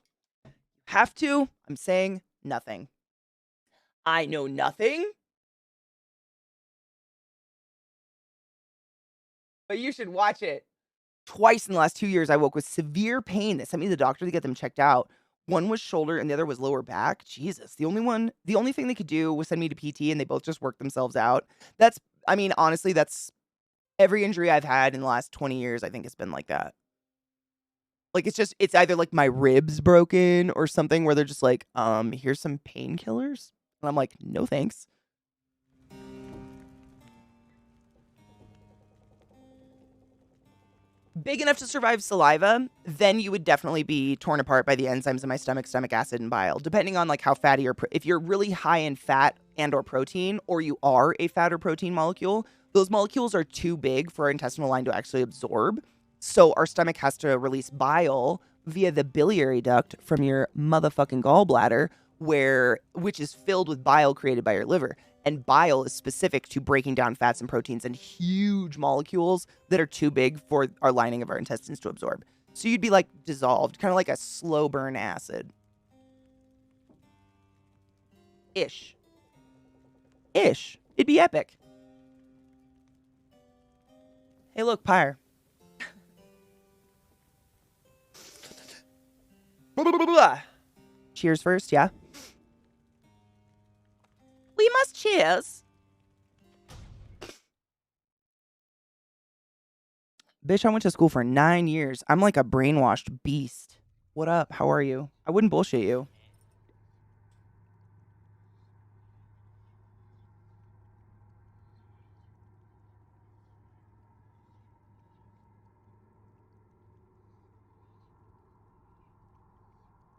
Have to? I'm saying nothing. I know nothing. But you should watch it. Twice in the last 2 years, I woke with severe pain that sent me to the doctor to get them checked out. One was shoulder and the other was lower back. Jesus. The only thing they could do was send me to PT, and they both just worked themselves out. Honestly, that's every injury I've had in the last 20 years, I think has been like that. Like, it's either like my ribs broken or something where they're just like, here's some painkillers. And I'm like, no thanks. Big enough to survive saliva, then you would definitely be torn apart by the enzymes in my stomach acid and bile, depending on like how fatty or if you're really high in fat and or protein, or you are a fat or protein molecule, those molecules are too big for our intestinal line to actually absorb. So our stomach has to release bile via the biliary duct from your motherfucking gallbladder, which is filled with bile created by your liver. And bile is specific to breaking down fats and proteins and huge molecules that are too big for our lining of our intestines to absorb. So you'd be like dissolved, kind of like a slow burn acid. Ish. It'd be epic. Hey, look, Pyre. Cheers first, yeah? We must cheers. Bitch, I went to school for 9 years. I'm like a brainwashed beast. What up? How are you? I wouldn't bullshit you.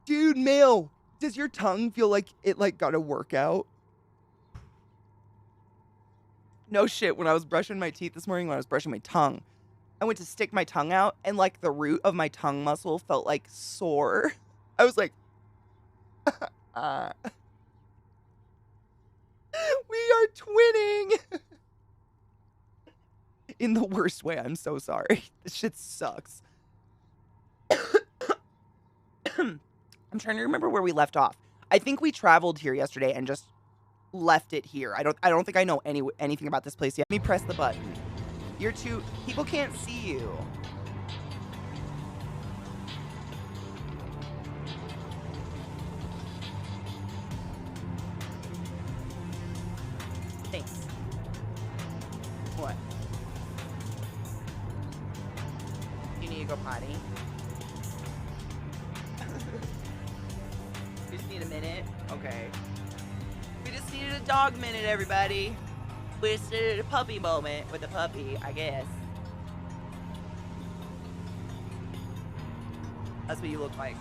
Dude, Mail, does your tongue feel like it like got a workout? No shit, when I was brushing my teeth this morning, when I was brushing my tongue, I went to stick my tongue out and like the root of my tongue muscle felt like sore. I was like, we are twinning. In the worst way, I'm so sorry. This shit sucks. I'm trying to remember where we left off. I think we traveled here yesterday and just left it here. I don't think I know anything about this place yet. Let me press the button. People can't see you. Thanks. What? You need to go potty? You just need a minute? Okay. We just needed a dog minute, everybody. We just needed a puppy moment with a puppy, I guess. That's what you look like.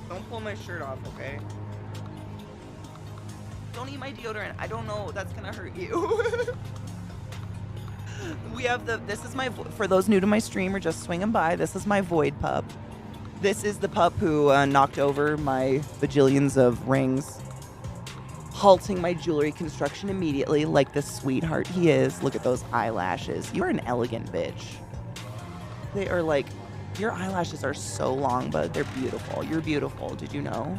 Don't pull my shirt off, okay? Don't eat my deodorant. I don't know. That's gonna hurt you. We have this is my, for those new to my stream or just swinging by, this is my Void pup. This is the pup who knocked over my bajillions of rings, halting my jewelry construction immediately like the sweetheart he is. Look at those eyelashes. You're an elegant bitch. They are like, your eyelashes are so long, but they're beautiful. You're beautiful. Did you know?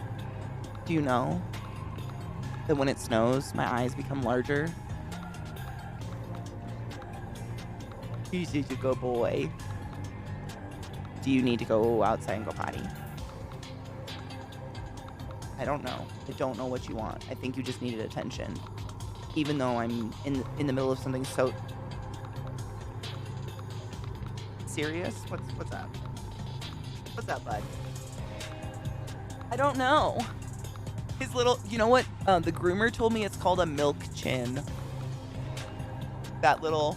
Do you know that when it snows, my eyes become larger? He's such a good boy. Do you need to go outside and go potty? I don't know. I don't know what you want. I think you just needed attention. Even though I'm in the middle of something so serious. What's up? What's up, bud? I don't know. His little, you know what? The groomer told me it's called a milk chin. That little,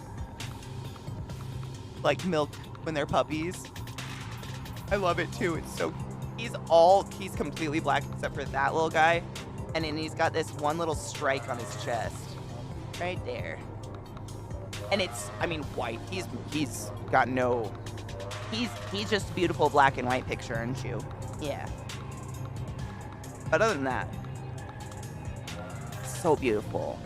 like, milk when they're puppies. I love it too. It's so, he's completely black except for that little guy. And then he's got this one little strike on his chest. Right there. And it's, I mean, white. He's got no, he's just a beautiful black and white picture, aren't you? Yeah. But other than that, so beautiful.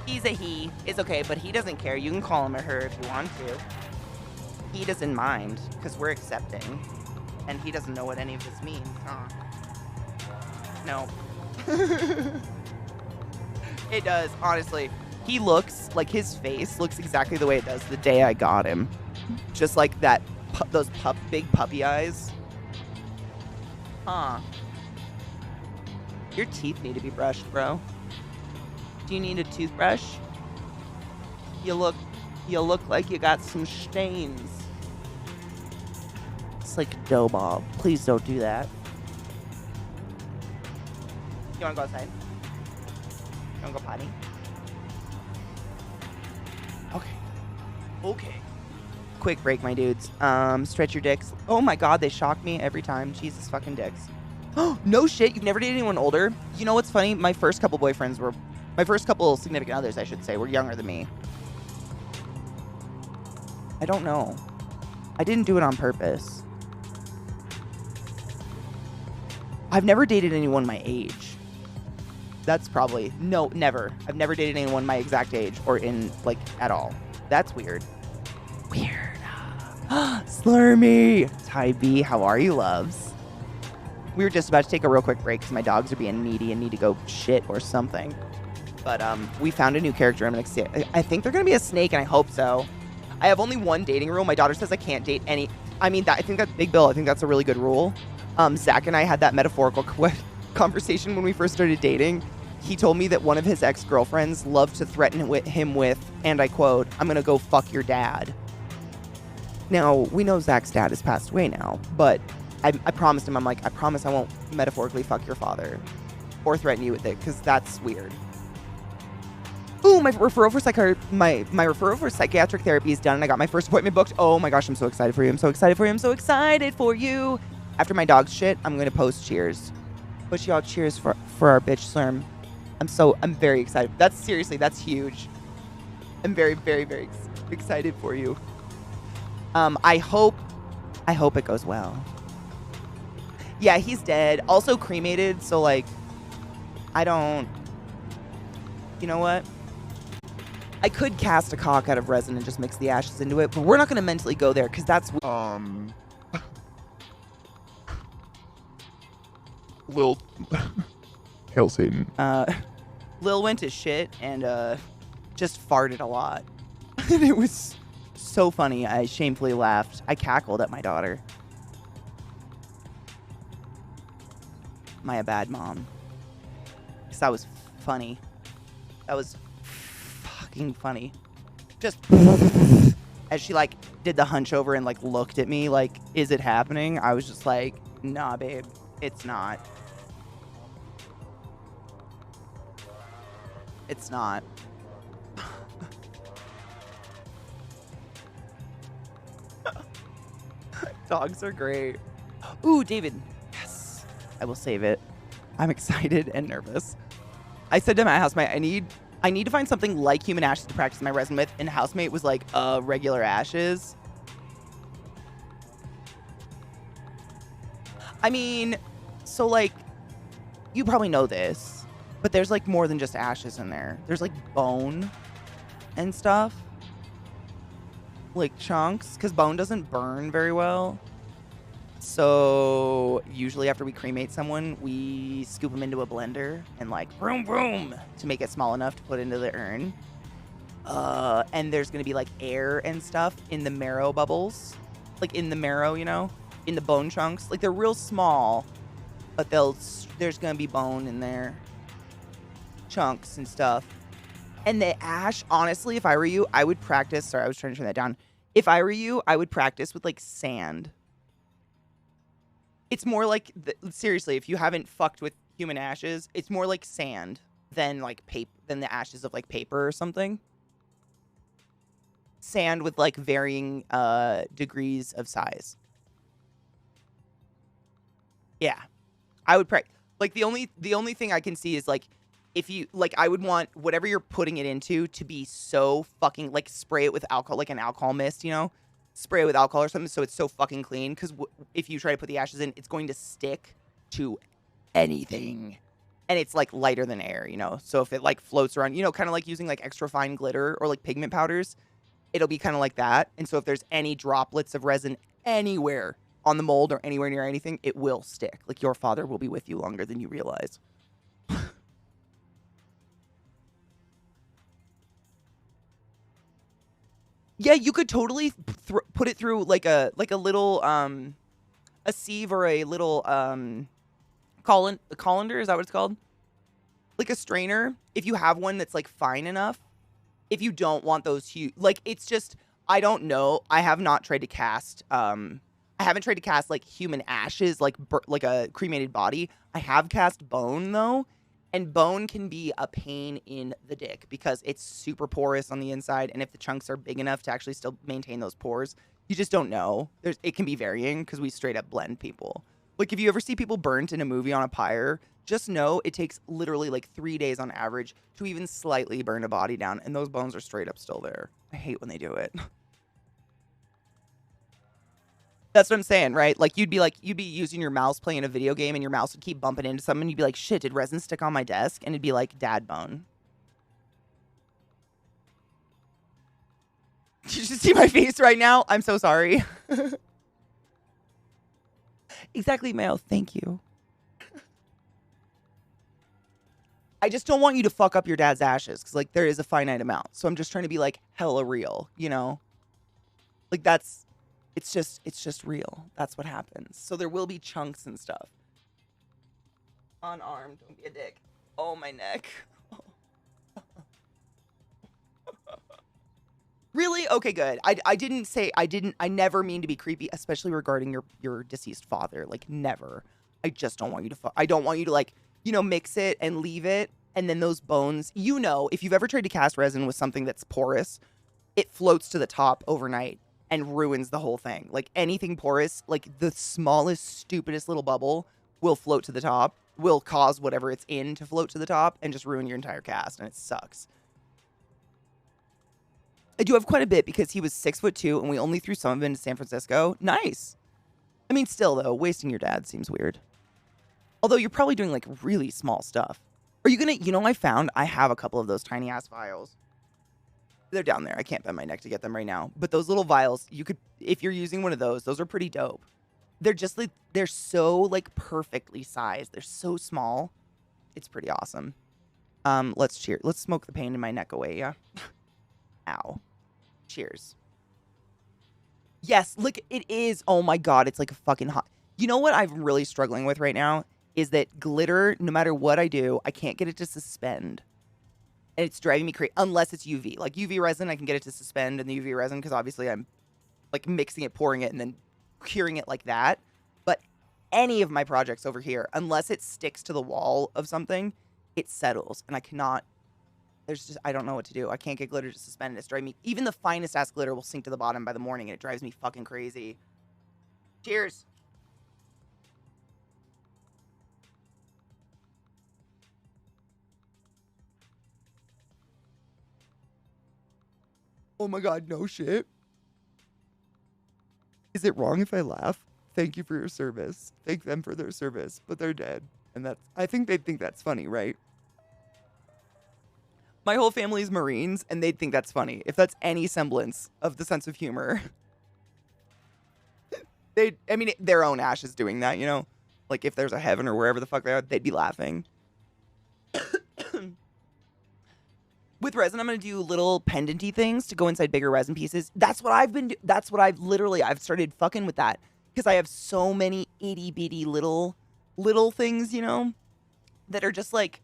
He's a he. It's okay, but he doesn't care. You can call him a her if you want to. He doesn't mind, because we're accepting. And he doesn't know what any of this means, huh? No. It does, honestly. He looks, like his face looks exactly the way it does the day I got him. Just like that, those big puppy eyes. Huh. Your teeth need to be brushed, bro. Do you need a toothbrush? You look like you got some stains. It's like dough ball. Please don't do that. You wanna go outside? You wanna go potty? Okay. Quick break, my dudes. Stretch your dicks. Oh my god, they shock me every time. Jesus fucking dicks. Oh, no shit. You've never dated anyone older? You know what's funny? My first couple significant others, I should say, were younger than me. I don't know. I didn't do it on purpose. I've never dated anyone my age. That's probably... No, never. I've never dated anyone my exact age or in, like, at all. That's weird. Weird. Slurmy! Ty B, how are you, loves? We were just about to take a real quick break because my dogs are being needy and need to go shit or something. But we found a new character. I think they're going to be a snake, and I hope so. I have only one dating rule. My daughter says I can't date any... I mean, I think that's Big Bill. I think that's a really good rule. Zach and I had that metaphorical conversation when we first started dating. He told me that one of his ex-girlfriends loved to threaten him with, and I quote, "I'm going to go fuck your dad." Now, we know Zach's dad has passed away now, but I promised him, I'm like, I promise I won't metaphorically fuck your father or threaten you with it, because that's weird. Ooh, my referral for psychiatric therapy is done, and I got my first appointment booked. Oh my gosh, I'm so excited for you. I'm so excited for you. I'm so excited for you. After my dog's shit, I'm going to post cheers. But y'all cheers for our bitch Slurm. I'm very excited. That's huge. I'm very, very, very excited for you. I hope it goes well. Yeah, he's dead. Also cremated, so like, you know what? I could cast a cock out of resin and just mix the ashes into it, but we're not going to mentally go there because that's... Lil... Hail Satan. Lil went to shit and just farted a lot. And it was so funny. I shamefully laughed. I cackled at my daughter. My bad mom. Because that was funny. That was fucking funny. Just as she like did the hunch over and like looked at me like, is it happening? I was just like, nah, babe, it's not. It's not. Dogs are great. Ooh, David. Yes. I will save it. I'm excited and nervous. I said to my housemate, I need to find something like human ashes to practice my resin with, and housemate was like, regular ashes. I mean, so like, you probably know this, but there's like more than just ashes in there. There's like bone and stuff. Like chunks, because bone doesn't burn very well. So usually after we cremate someone, we scoop them into a blender and like vroom vroom to make it small enough to put into the urn. And there's gonna be like air and stuff in the marrow bubbles, like in the marrow, you know, in the bone chunks. Like they're real small, but there's gonna be bone in there, chunks and stuff. And the ash, honestly, if I were you, I would practice. Sorry, I was trying to turn that down. If I were you, I would practice with like sand. It's more like, seriously, if you haven't fucked with human ashes, it's more like sand than like than the ashes of like paper or something. Sand with like varying degrees of size. Yeah, I would like the only thing I can see is like, if you like, I would want whatever you're putting it into to be so fucking like, spray it with alcohol, like an alcohol mist, you know, spray it with alcohol or something, so it's so fucking clean. Because if you try to put the ashes in, it's going to stick to anything, and it's like lighter than air, you know. So if it like floats around, you know, kind of like using like extra fine glitter or like pigment powders, it'll be kind of like that. And so if there's any droplets of resin anywhere on the mold or anywhere near anything, it will stick. Like your father will be with you longer than you realize. Yeah, you could totally put it through like a little a sieve or a little colander, is that what it's called? Like a strainer, if you have one that's like fine enough. if you don't want those huge, like, it's just, I don't know. I have not tried to cast, I haven't tried to cast, like, human ashes, like a cremated body. I have cast bone, though, and bone can be a pain in the dick because it's super porous on the inside, and if the chunks are big enough to actually still maintain those pores, you just don't know. It can be varying because we straight up blend people. Like, if you ever see people burnt in a movie on a pyre, just know it takes literally like 3 days on average to even slightly burn a body down, and those bones are straight up still there. I hate when they do it. That's what I'm saying, right? Like, you'd be using your mouse playing a video game, and your mouse would keep bumping into something, and you'd be like, shit, did resin stick on my desk? And it'd be like, dad bone. Did you just see my face right now? I'm so sorry. Exactly, Mel. Thank you. I just don't want you to fuck up your dad's ashes, because, like, there is a finite amount. So I'm just trying to be, like, hella real, you know? Like, it's just real. That's what happens. So there will be chunks and stuff. Unarmed. Don't be a dick. Oh, my neck. Really? Okay, good. I never mean to be creepy, especially regarding your deceased father. Like, never. I just don't want you to I don't want you to, like, you know, mix it and leave it, and then those bones, you know, if you've ever tried to cast resin with something that's porous, it floats to the top overnight and ruins the whole thing. Like, anything porous, like, the smallest, stupidest little bubble will float to the top, will cause whatever it's in to float to the top, and just ruin your entire cast, and it sucks. I do have quite a bit because he was 6'2", and we only threw some of it into San Francisco. Nice. I mean, still, though, wasting your dad seems weird. Although you're probably doing, like, really small stuff. Are you gonna, you know, I have a couple of those tiny-ass vials. They're down there. I can't bend my neck to get them right now. But those little vials, you could, if you're using one of those are pretty dope. They're just, like, they're so, like, perfectly sized. They're so small. It's pretty awesome. Let's cheer. Let's smoke the pain in my neck away, yeah? Ow. Cheers. Yes, look, it is. Oh my God, it's like a fucking hot. You know what I'm really struggling with right now is that glitter, no matter what I do, I can't get it to suspend. And it's driving me crazy, unless it's UV. Like UV resin, I can get it to suspend in the UV resin because obviously I'm like mixing it, pouring it, and then curing it like that. But any of my projects over here, unless it sticks to the wall of something, it settles. And I cannot, I don't know what to do. I can't get glitter to suspend. It's driving me, even the finest ass glitter will sink to the bottom by the morning, and it drives me fucking crazy. Cheers. Oh my God, no shit. Is it wrong if I laugh? Thank you for your service. Thank them for their service, but they're dead. And I think they'd think that's funny, right? My whole family's Marines, and they'd think that's funny. If that's any semblance of the sense of humor. I mean, their own ashes doing that, you know? Like, if there's a heaven or wherever the fuck they are, they'd be laughing. With resin, I'm going to do little pendenty things to go inside bigger resin pieces. That's what I've been I've started fucking with that. Because I have so many itty bitty little things, you know? That are just like,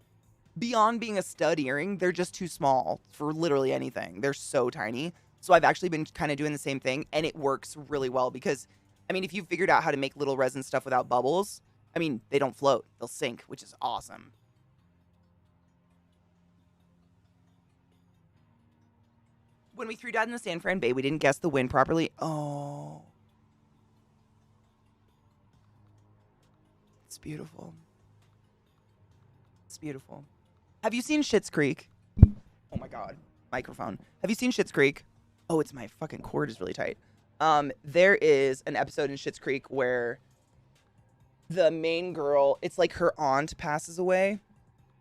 beyond being a stud earring, they're just too small for literally anything. They're so tiny. So I've actually been kind of doing the same thing, and it works really well because, I mean, if you've figured out how to make little resin stuff without bubbles, I mean, they don't float. They'll sink, which is awesome. When we threw Dad in the San Fran Bay, we didn't guess the wind properly. Oh. It's beautiful. It's beautiful. Have you seen Schitt's Creek? Oh my God. Microphone. Have you seen Schitt's Creek? Oh, it's my fucking cord is really tight. There is an episode in Schitt's Creek where the main girl, it's like her aunt passes away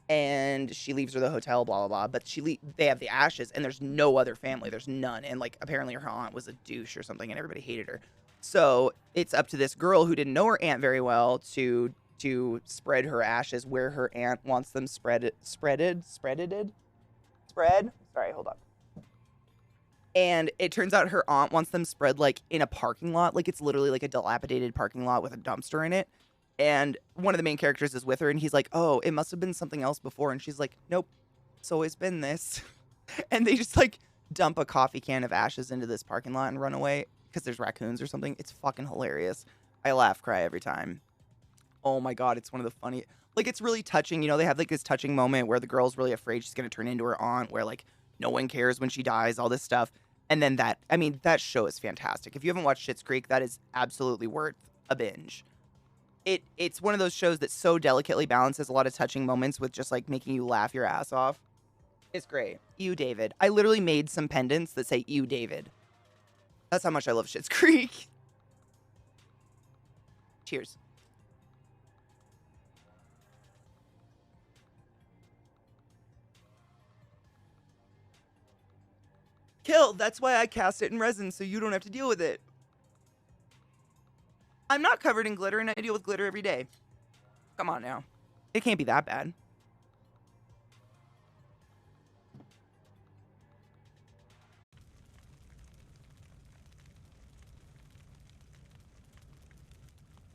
and she leaves her the hotel, blah, blah, blah. But they have the ashes and there's no other family. There's none. And like, apparently her aunt was a douche or something and everybody hated her. So it's up to this girl who didn't know her aunt very well to spread her ashes where her aunt wants them spread. Sorry, hold on. And it turns out her aunt wants them spread like in a parking lot. Like it's literally like a dilapidated parking lot with a dumpster in it. And one of the main characters is with her and he's like, oh, it must have been something else before. And she's like, nope, it's always been this. And they just like dump a coffee can of ashes into this parking lot and run away because there's raccoons or something. It's fucking hilarious. I laugh, cry every time. Oh my God, it's one of the funny. Like, it's really touching. You know, they have like this touching moment where the girl's really afraid she's going to turn into her aunt, where like no one cares when she dies, all this stuff. And then that, I mean, that show is fantastic. If you haven't watched Schitt's Creek, that is absolutely worth a binge. It's one of those shows that so delicately balances a lot of touching moments with just like making you laugh your ass off. It's great. Ew, David. I literally made some pendants that say Ew, David. That's how much I love Schitt's Creek. Cheers. Kill. That's why I cast it in resin, so you don't have to deal with it. I'm not covered in glitter, and I deal with glitter every day. Come on now. It can't be that bad.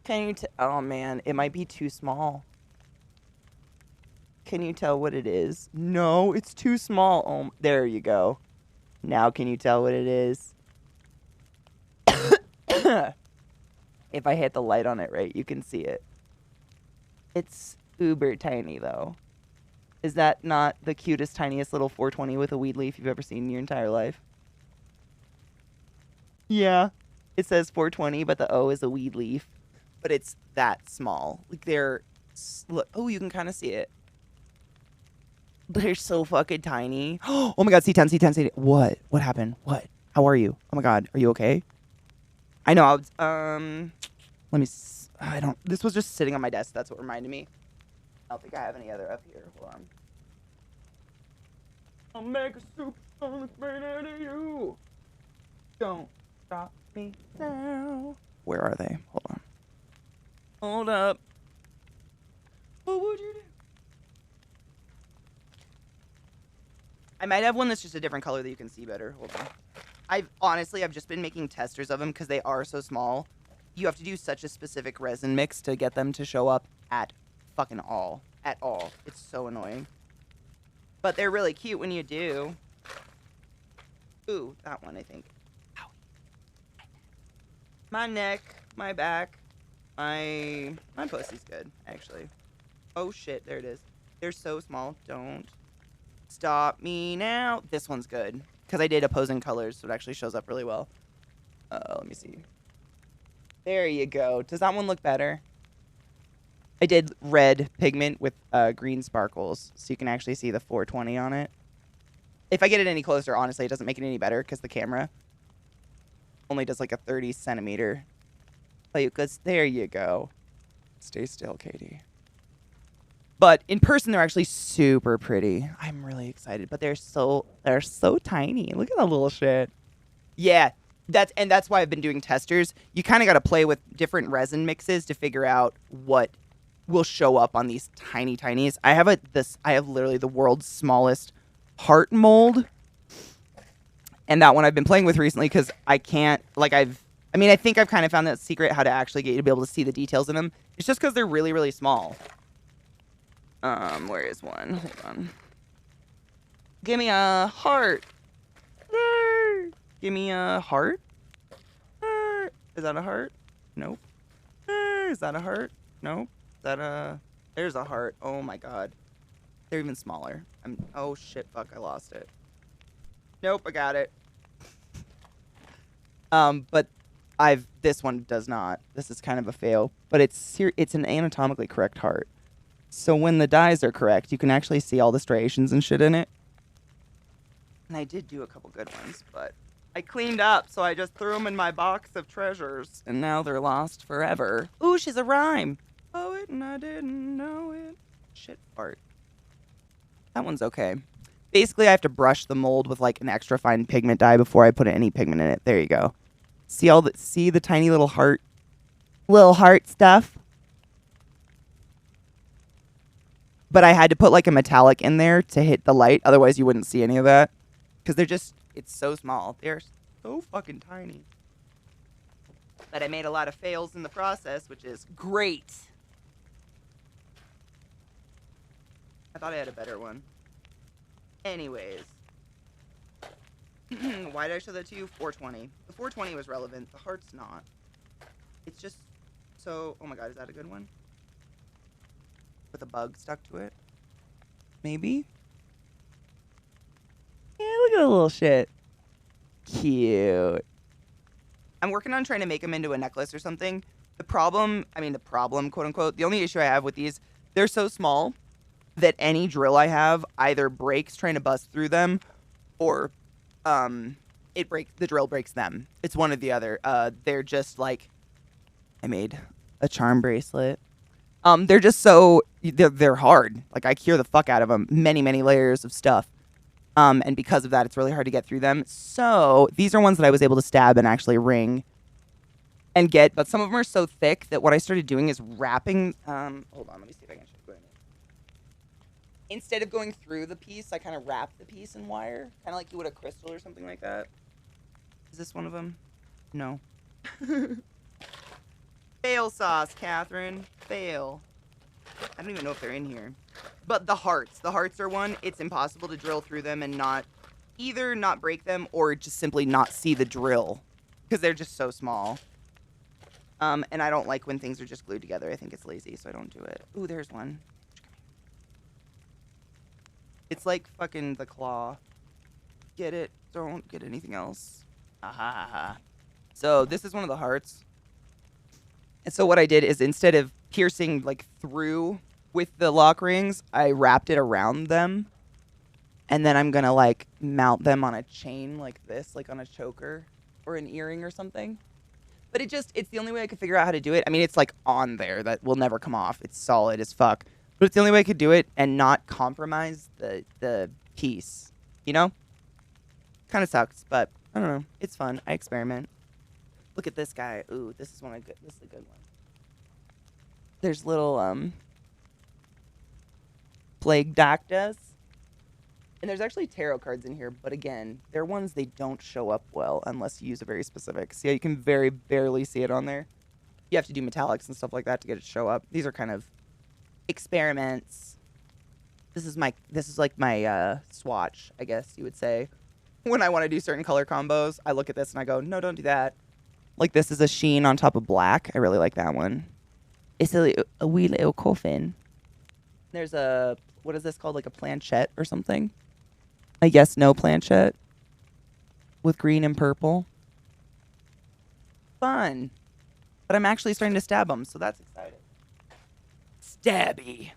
Can you oh man, it might be too small. Can you tell what it is? No, it's too small. Oh, there you go. Now can you tell what it is? If I hit the light on it right, you can see it. It's uber tiny though. Is that not the cutest, tiniest little 420 with a weed leaf you've ever seen in your entire life? Yeah. It says 420, but the O is a weed leaf. But it's that small. Like they're, look, oh, you can kind of see it. They're so fucking tiny. Oh my God, C10, C10, C10. What? What happened? What? How are you? Oh my God, are you okay? I know, let me, I don't, this was just sitting on my desk. That's what reminded me. I don't think I have any other up here. Hold on. I'll make a soup on the brain out of you. Don't stop me now. Where are they? Hold on. Hold up. What would you do? I might have one that's just a different color that you can see better. Hold on. I've just been making testers of them because they are so small. You have to do such a specific resin mix to get them to show up at fucking all. At all. It's so annoying. But they're really cute when you do. Ooh, that one, I think. Ow. My neck, my back, my pussy's good, actually. Oh shit, there it is. They're so small. Don't stop me now. This one's good because I did opposing colors, so it actually shows up really well. Let me see. There you go. Does that one look better? I did red pigment with green sparkles, so you can actually see the 420 on it. If I get it any closer, honestly, it doesn't make it any better because the camera only does like a 30 centimeter. Because there you go. Stay still, Katie. But in person, they're actually super pretty. I'm really excited, but they're so tiny. Look at that little shit. Yeah, that's why I've been doing testers. You kind of got to play with different resin mixes to figure out what will show up on these tiny tinies. I have literally the world's smallest heart mold, and that one I've been playing with recently because I can't I think I've kind of found that secret how to actually get you to be able to see the details in them. It's just because they're really, really small. Where is one? Hold on. Give me a heart. Give me a heart. Is that a heart? Nope. Is that a heart? Nope. Is that a... There's a heart. Oh my God. They're even smaller. Oh shit, fuck, I lost it. Nope, I got it. But this one does not. This is kind of a fail. But it's an anatomically correct heart. So when the dyes are correct, you can actually see all the striations and shit in it. And I did do a couple good ones, but I cleaned up, so I just threw them in my box of treasures. And now they're lost forever. Ooh, she's a rhyme. Oh, it and I didn't know it. Shit fart. That one's okay. Basically, I have to brush the mold with like an extra fine pigment dye before I put any pigment in it. There you go. See the tiny little heart stuff? But I had to put like a metallic in there to hit the light. Otherwise, you wouldn't see any of that. Because it's so small. They're so fucking tiny. But I made a lot of fails in the process, which is great. I thought I had a better one. Anyways. Why did I show that to you? 420. The 420 was relevant. The heart's not. It's just so... Oh my god, is that a good one? With a bug stuck to it? Maybe? Yeah, look at the little shit. Cute. I'm working on trying to make them into a necklace or something. The problem, quote unquote, the only issue I have with these, they're so small that any drill I have either breaks trying to bust through them or the drill breaks them. It's one or the other. They're just like, I made a charm bracelet. They're just so, they're hard. Like I cure the fuck out of them. Many, many layers of stuff. And because of that, it's really hard to get through them. So these are ones that I was able to stab and actually ring and get. But some of them are so thick that what I started doing is wrapping. Hold on, let me see if I can show you. Instead of going through the piece, I kind of wrap the piece in wire, kind of like you would a crystal or something like that. Is this one of them? No. Fail sauce, Catherine. Fail. I don't even know if they're in here. But the hearts are one. It's impossible to drill through them and either not break them or just simply not see the drill because they're just so small. And I don't like when things are just glued together. I think it's lazy, so I don't do it. Ooh, there's one. It's like fucking the claw. Get it? Don't get anything else. Aha. So this is one of the hearts. And so what I did is instead of piercing like through with the lock rings, I wrapped it around them. And then I'm going to like mount them on a chain like this, like on a choker or an earring or something. But it's the only way I could figure out how to do it. I mean, it's like on there that will never come off. It's solid as fuck. But it's the only way I could do it and not compromise the piece, you know? Kind of sucks, but I don't know. It's fun. I experiment. Look at this guy. Ooh, this is a good one. There's little plague doctors. And there's actually tarot cards in here, but again, they're ones they don't show up well unless you use a very specific. See how you can very barely see it on there? You have to do metallics and stuff like that to get it to show up. These are kind of experiments. This is like my swatch, I guess you would say. When I want to do certain color combos, I look at this and I go, no, don't do that. Like this is a sheen on top of black. I really like that one. It's a wee little coffin. There's what is this called? Like a planchette or something? A yes-no planchette with green and purple. Fun. But I'm actually starting to stab them, so that's exciting. Stabby.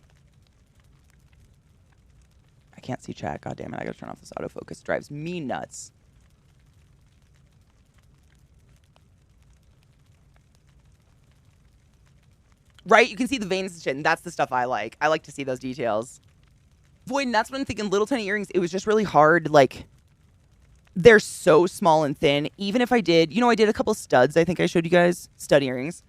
I can't see chat. God damn it. I gotta turn off this autofocus. It drives me nuts. Right? You can see the veins and shit, and that's the stuff I like. I like to see those details. Void, and that's what I'm thinking. Little tiny earrings, it was just really hard. Like, they're so small and thin. Even if I did, I did a couple studs. I think I showed you guys stud earrings.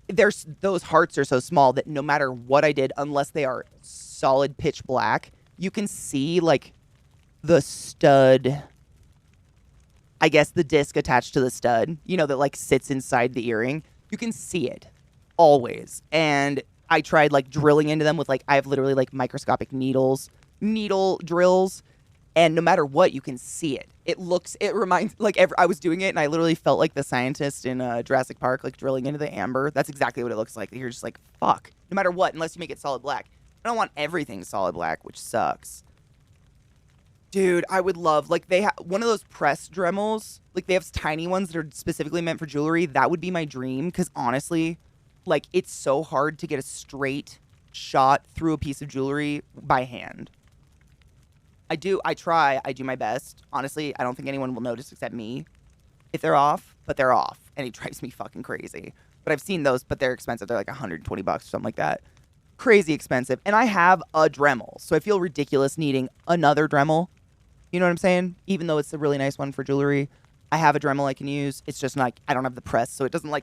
Those hearts are so small that no matter what I did, unless they are solid pitch black, you can see like the stud. I guess the disc attached to the stud, that like sits inside the earring. You can see it always. And I tried like drilling into them with I have literally like microscopic needle drills, and no matter what, you can see it. It reminds I was doing it and I literally felt like the scientist in Jurassic Park, like drilling into the amber. That's exactly what it looks like. You're just like, fuck, no matter what, unless you make it solid black. I don't want everything solid black, which sucks. Dude, I would love, they have one of those press Dremels. They have tiny ones that are specifically meant for jewelry. That would be my dream, because honestly, it's so hard to get a straight shot through a piece of jewelry by hand. I do my best. Honestly, I don't think anyone will notice except me if they're off, but they're off, and it drives me fucking crazy. But I've seen those, but they're expensive. They're like $120 or something like that. Crazy expensive. And I have a Dremel, so I feel ridiculous needing another Dremel. You know what I'm saying? Even though it's a really nice one for jewelry, I have a Dremel I can use. It's just I don't have the press, so it doesn't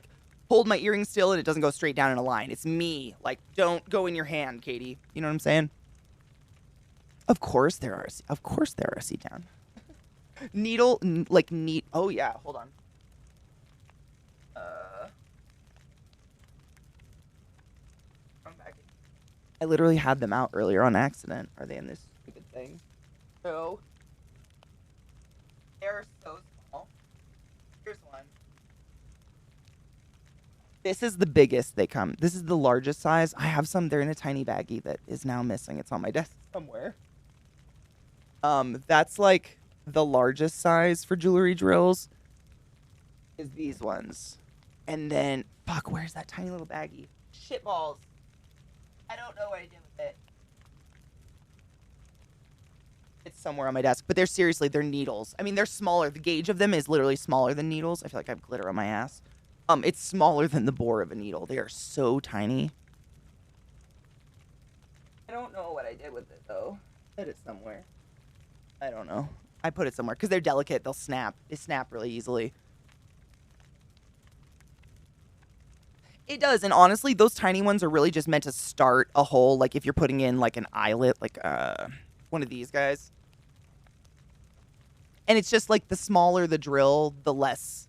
hold my earring still, and it doesn't go straight down in a line. It's me. Don't go in your hand, Katie. You know what I'm saying? Of course there are. Sit down. Needle, oh yeah, hold on. I'm back. I literally had them out earlier on accident. Are they in this stupid thing? No. There are so small. Here's one. This is the biggest they come. This is the largest size. I have some. They're in a tiny baggie that is now missing. It's on my desk somewhere. That's like the largest size for jewelry drills is these ones. And then, fuck, where's that tiny little baggie? Shit balls. I don't know what I did with it. It's somewhere on my desk. But they're needles. I mean, they're smaller. The gauge of them is literally smaller than needles. I feel like I have glitter on my ass. It's smaller than the bore of a needle. They are so tiny. I don't know what I did with it, though. I put it somewhere. I don't know. I put it somewhere because they're delicate. They'll snap. They snap really easily. It does, and honestly, those tiny ones are really just meant to start a hole. Like if you're putting in like an eyelet, like one of these guys. And it's just like the smaller the drill, the less,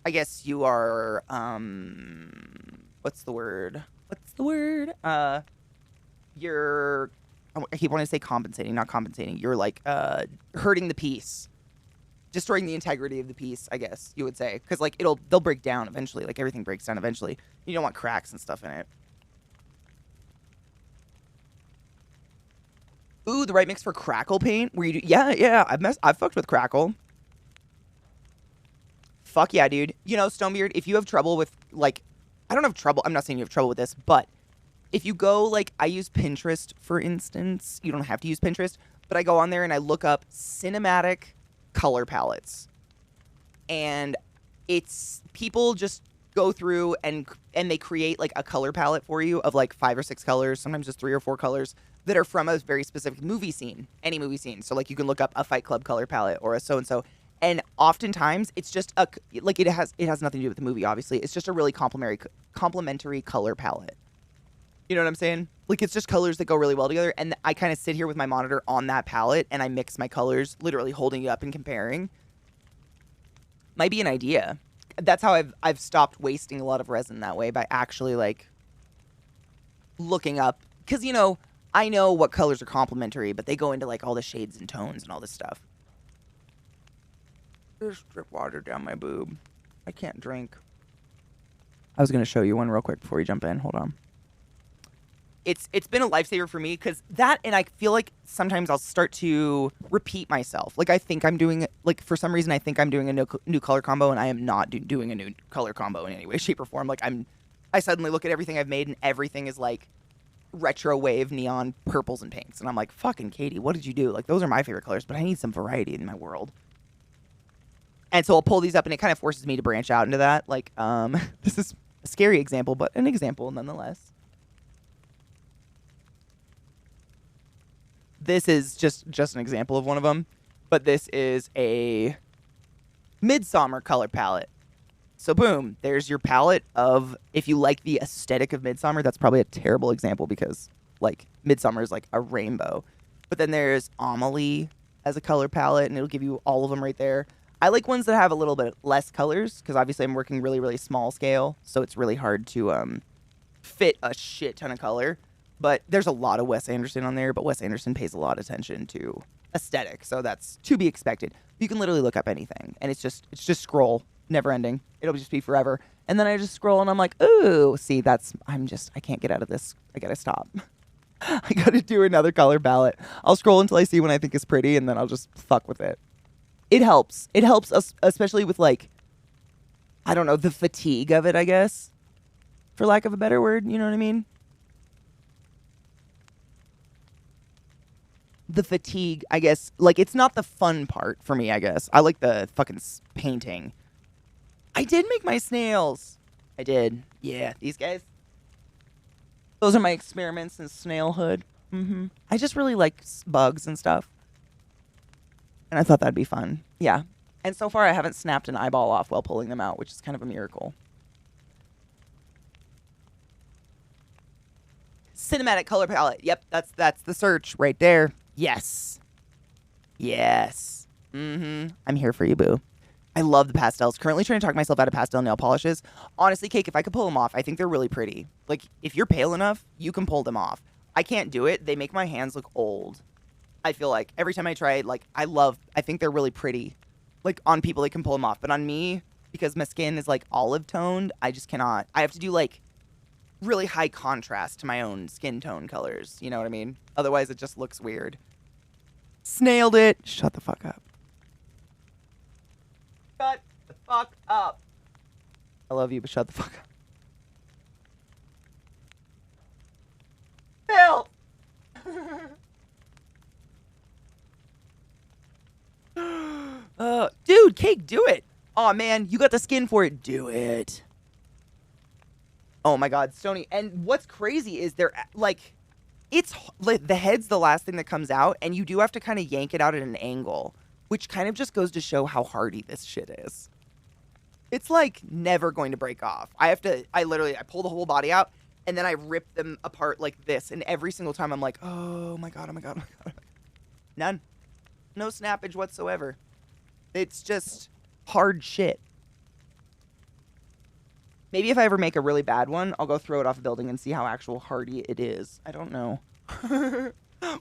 I guess you are, what's the word? You're, I keep wanting to say compensating, not compensating. You're like hurting the piece. Destroying the integrity of the piece, I guess you would say. Because like they'll break down eventually. Like everything breaks down eventually. You don't want cracks and stuff in it. Ooh, the right mix for crackle paint? Where you do, yeah, I've fucked with crackle. Fuck yeah, dude. You know, Stonebeard, if you have trouble with, like, I don't have trouble. I'm not saying you have trouble with this, but if you go, like, I use Pinterest, for instance. You don't have to use Pinterest, but I go on there and I look up cinematic color palettes. And it's, people just go through and they create, like, a color palette for you of, like, 5 or 6 colors, sometimes just 3 or 4 colors that are from a very specific movie scene, any movie scene. So, like, you can look up a Fight Club color palette or a so-and-so. And oftentimes, it's just a, like, it has nothing to do with the movie, obviously. It's just a really complementary color palette. You know what I'm saying? Like, it's just colors that go really well together. And I kind of sit here with my monitor on that palette, and I mix my colors, literally holding it up and comparing. Might be an idea. That's how I've stopped wasting a lot of resin that way, by actually, like, looking up. Because, you know, I know what colors are complementary, but they go into, like, all the shades and tones and all this stuff. Just drip water down my boob. I can't drink. I was going to show you one real quick before we jump in. Hold on. It's been a lifesaver for me because that, and I feel like sometimes I'll start to repeat myself. Like I think I'm doing, like for some reason I think I'm doing a new color combo, and I am not doing a new color combo in any way, shape, or form. Like I suddenly look at everything I've made and everything is like retro wave neon purples and pinks, and I'm like, fucking Katie, what did you do? Like those are my favorite colors, but I need some variety in my world. And so I'll pull these up, and it kind of forces me to branch out into that. Like, this is a scary example, but an example nonetheless. This is just an example of one of them, but this is a Midsummer color palette. So boom, there's your palette of, if you like the aesthetic of Midsummer, that's probably a terrible example because, like, Midsummer is like a rainbow. But then there's Amelie as a color palette, and it'll give you all of them right there. I like ones that have a little bit less colors because obviously I'm working really, really small scale, so it's really hard to fit a shit ton of color. But there's a lot of Wes Anderson on there, but Wes Anderson pays a lot of attention to aesthetic, so that's to be expected. You can literally look up anything, and it's just scroll, never ending. It'll just be forever. And then I just scroll, and I'm like, ooh, see, I can't get out of this. I gotta stop. I gotta do another color palette. I'll scroll until I see one I think is pretty, and then I'll just fuck with it. It helps. It helps us, especially with, like, I don't know, the fatigue of it, I guess, for lack of a better word. You know what I mean? The fatigue, I guess. Like, it's not the fun part for me, I guess. I like the fucking painting. I did make my snails. I did. Yeah, these guys. Those are my experiments in snailhood. I just really like bugs and stuff. And I thought that'd be fun. Yeah. And so far I haven't snapped an eyeball off while pulling them out, which is kind of a miracle. Cinematic color palette. Yep, that's the search right there. Yes. Yes. I'm here for you, boo. I love the pastels. Currently trying to talk myself out of pastel nail polishes. Honestly, Cake, if I could pull them off, I think they're really pretty. Like, if you're pale enough, you can pull them off. I can't do it. They make my hands look old. I feel like every time I try it, like, I think they're really pretty. Like, on people, they can pull them off. But on me, because my skin is, like, olive toned, I just cannot. I have to do, like, really high contrast to my own skin tone colors. You know what I mean? Otherwise, it just looks weird. Snailed it. Shut the fuck up. Shut the fuck up. I love you, but shut the fuck up. Phil! Dude, Cake, do it. Oh man, you got the skin for it. Do it. Oh my god, Stony. And what's crazy is they're like, it's like the head's the last thing that comes out, and you do have to kind of yank it out at an angle, which kind of just goes to show how hardy this shit is. It's like never going to break off. I pull the whole body out, and then I rip them apart like this, and every single time I'm like, oh my god, oh my god, oh my god, oh my god. None. No snappage whatsoever. It's just hard shit. Maybe if I ever make a really bad one, I'll go throw it off a building and see how actual hardy it is. I don't know.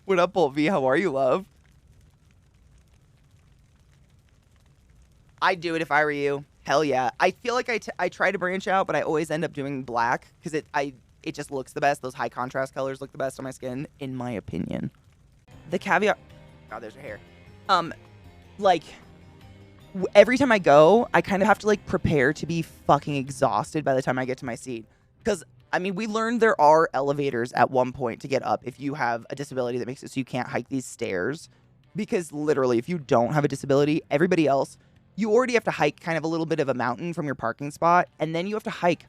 What up, Bolt V? How are you, love? I'd do it if I were you. Hell yeah. I feel like I try to branch out, but I always end up doing black because it just looks the best. Those high contrast colors look the best on my skin, in my opinion. The caveat... God, there's your hair. Like... Every time I go, I kind of have to, like, prepare to be fucking exhausted by the time I get to my seat. Because, I mean, we learned there are elevators at one point to get up if you have a disability that makes it so you can't hike these stairs. Because, literally, if you don't have a disability, everybody else, you already have to hike kind of a little bit of a mountain from your parking spot. And then you have to hike.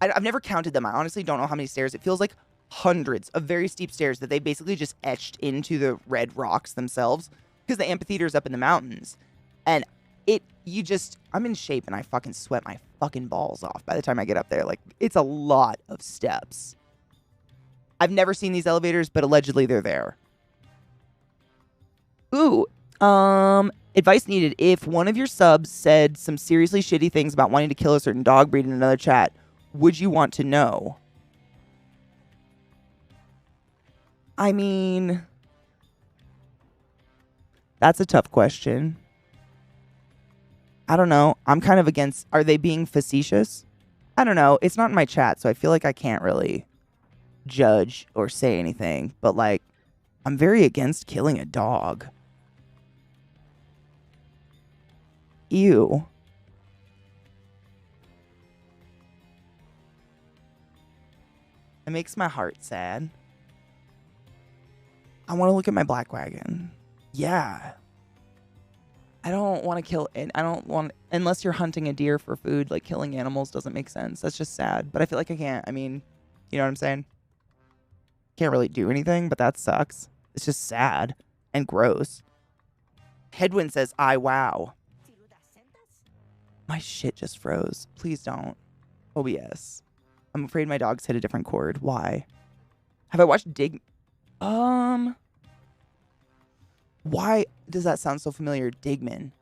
I've never counted them. I honestly don't know how many stairs. It feels like hundreds of very steep stairs that they basically just etched into the red rocks themselves. Because the amphitheater's up in the mountains. And I'm in shape and I fucking sweat my fucking balls off by the time I get up there. Like, it's a lot of steps. I've never seen these elevators, but allegedly they're there. Ooh, advice needed. If one of your subs said some seriously shitty things about wanting to kill a certain dog breed in another chat, would you want to know? I mean, that's a tough question. I don't know. I'm kind of against... Are they being facetious? I don't know. It's not in my chat, so I feel like I can't really judge or say anything. But, like, I'm very against killing a dog. Ew. It makes my heart sad. I want to look at my black wagon. Yeah. I don't want to kill it. I don't want, unless you're hunting a deer for food, like killing animals doesn't make sense. That's just sad. But I feel like I can't. I mean, you know what I'm saying? Can't really do anything, but that sucks. It's just sad and gross. Headwind says, wow. My shit just froze. Please don't. OBS. I'm afraid my dogs hit a different chord. Why? Have I watched Why does that sound so familiar? Digman.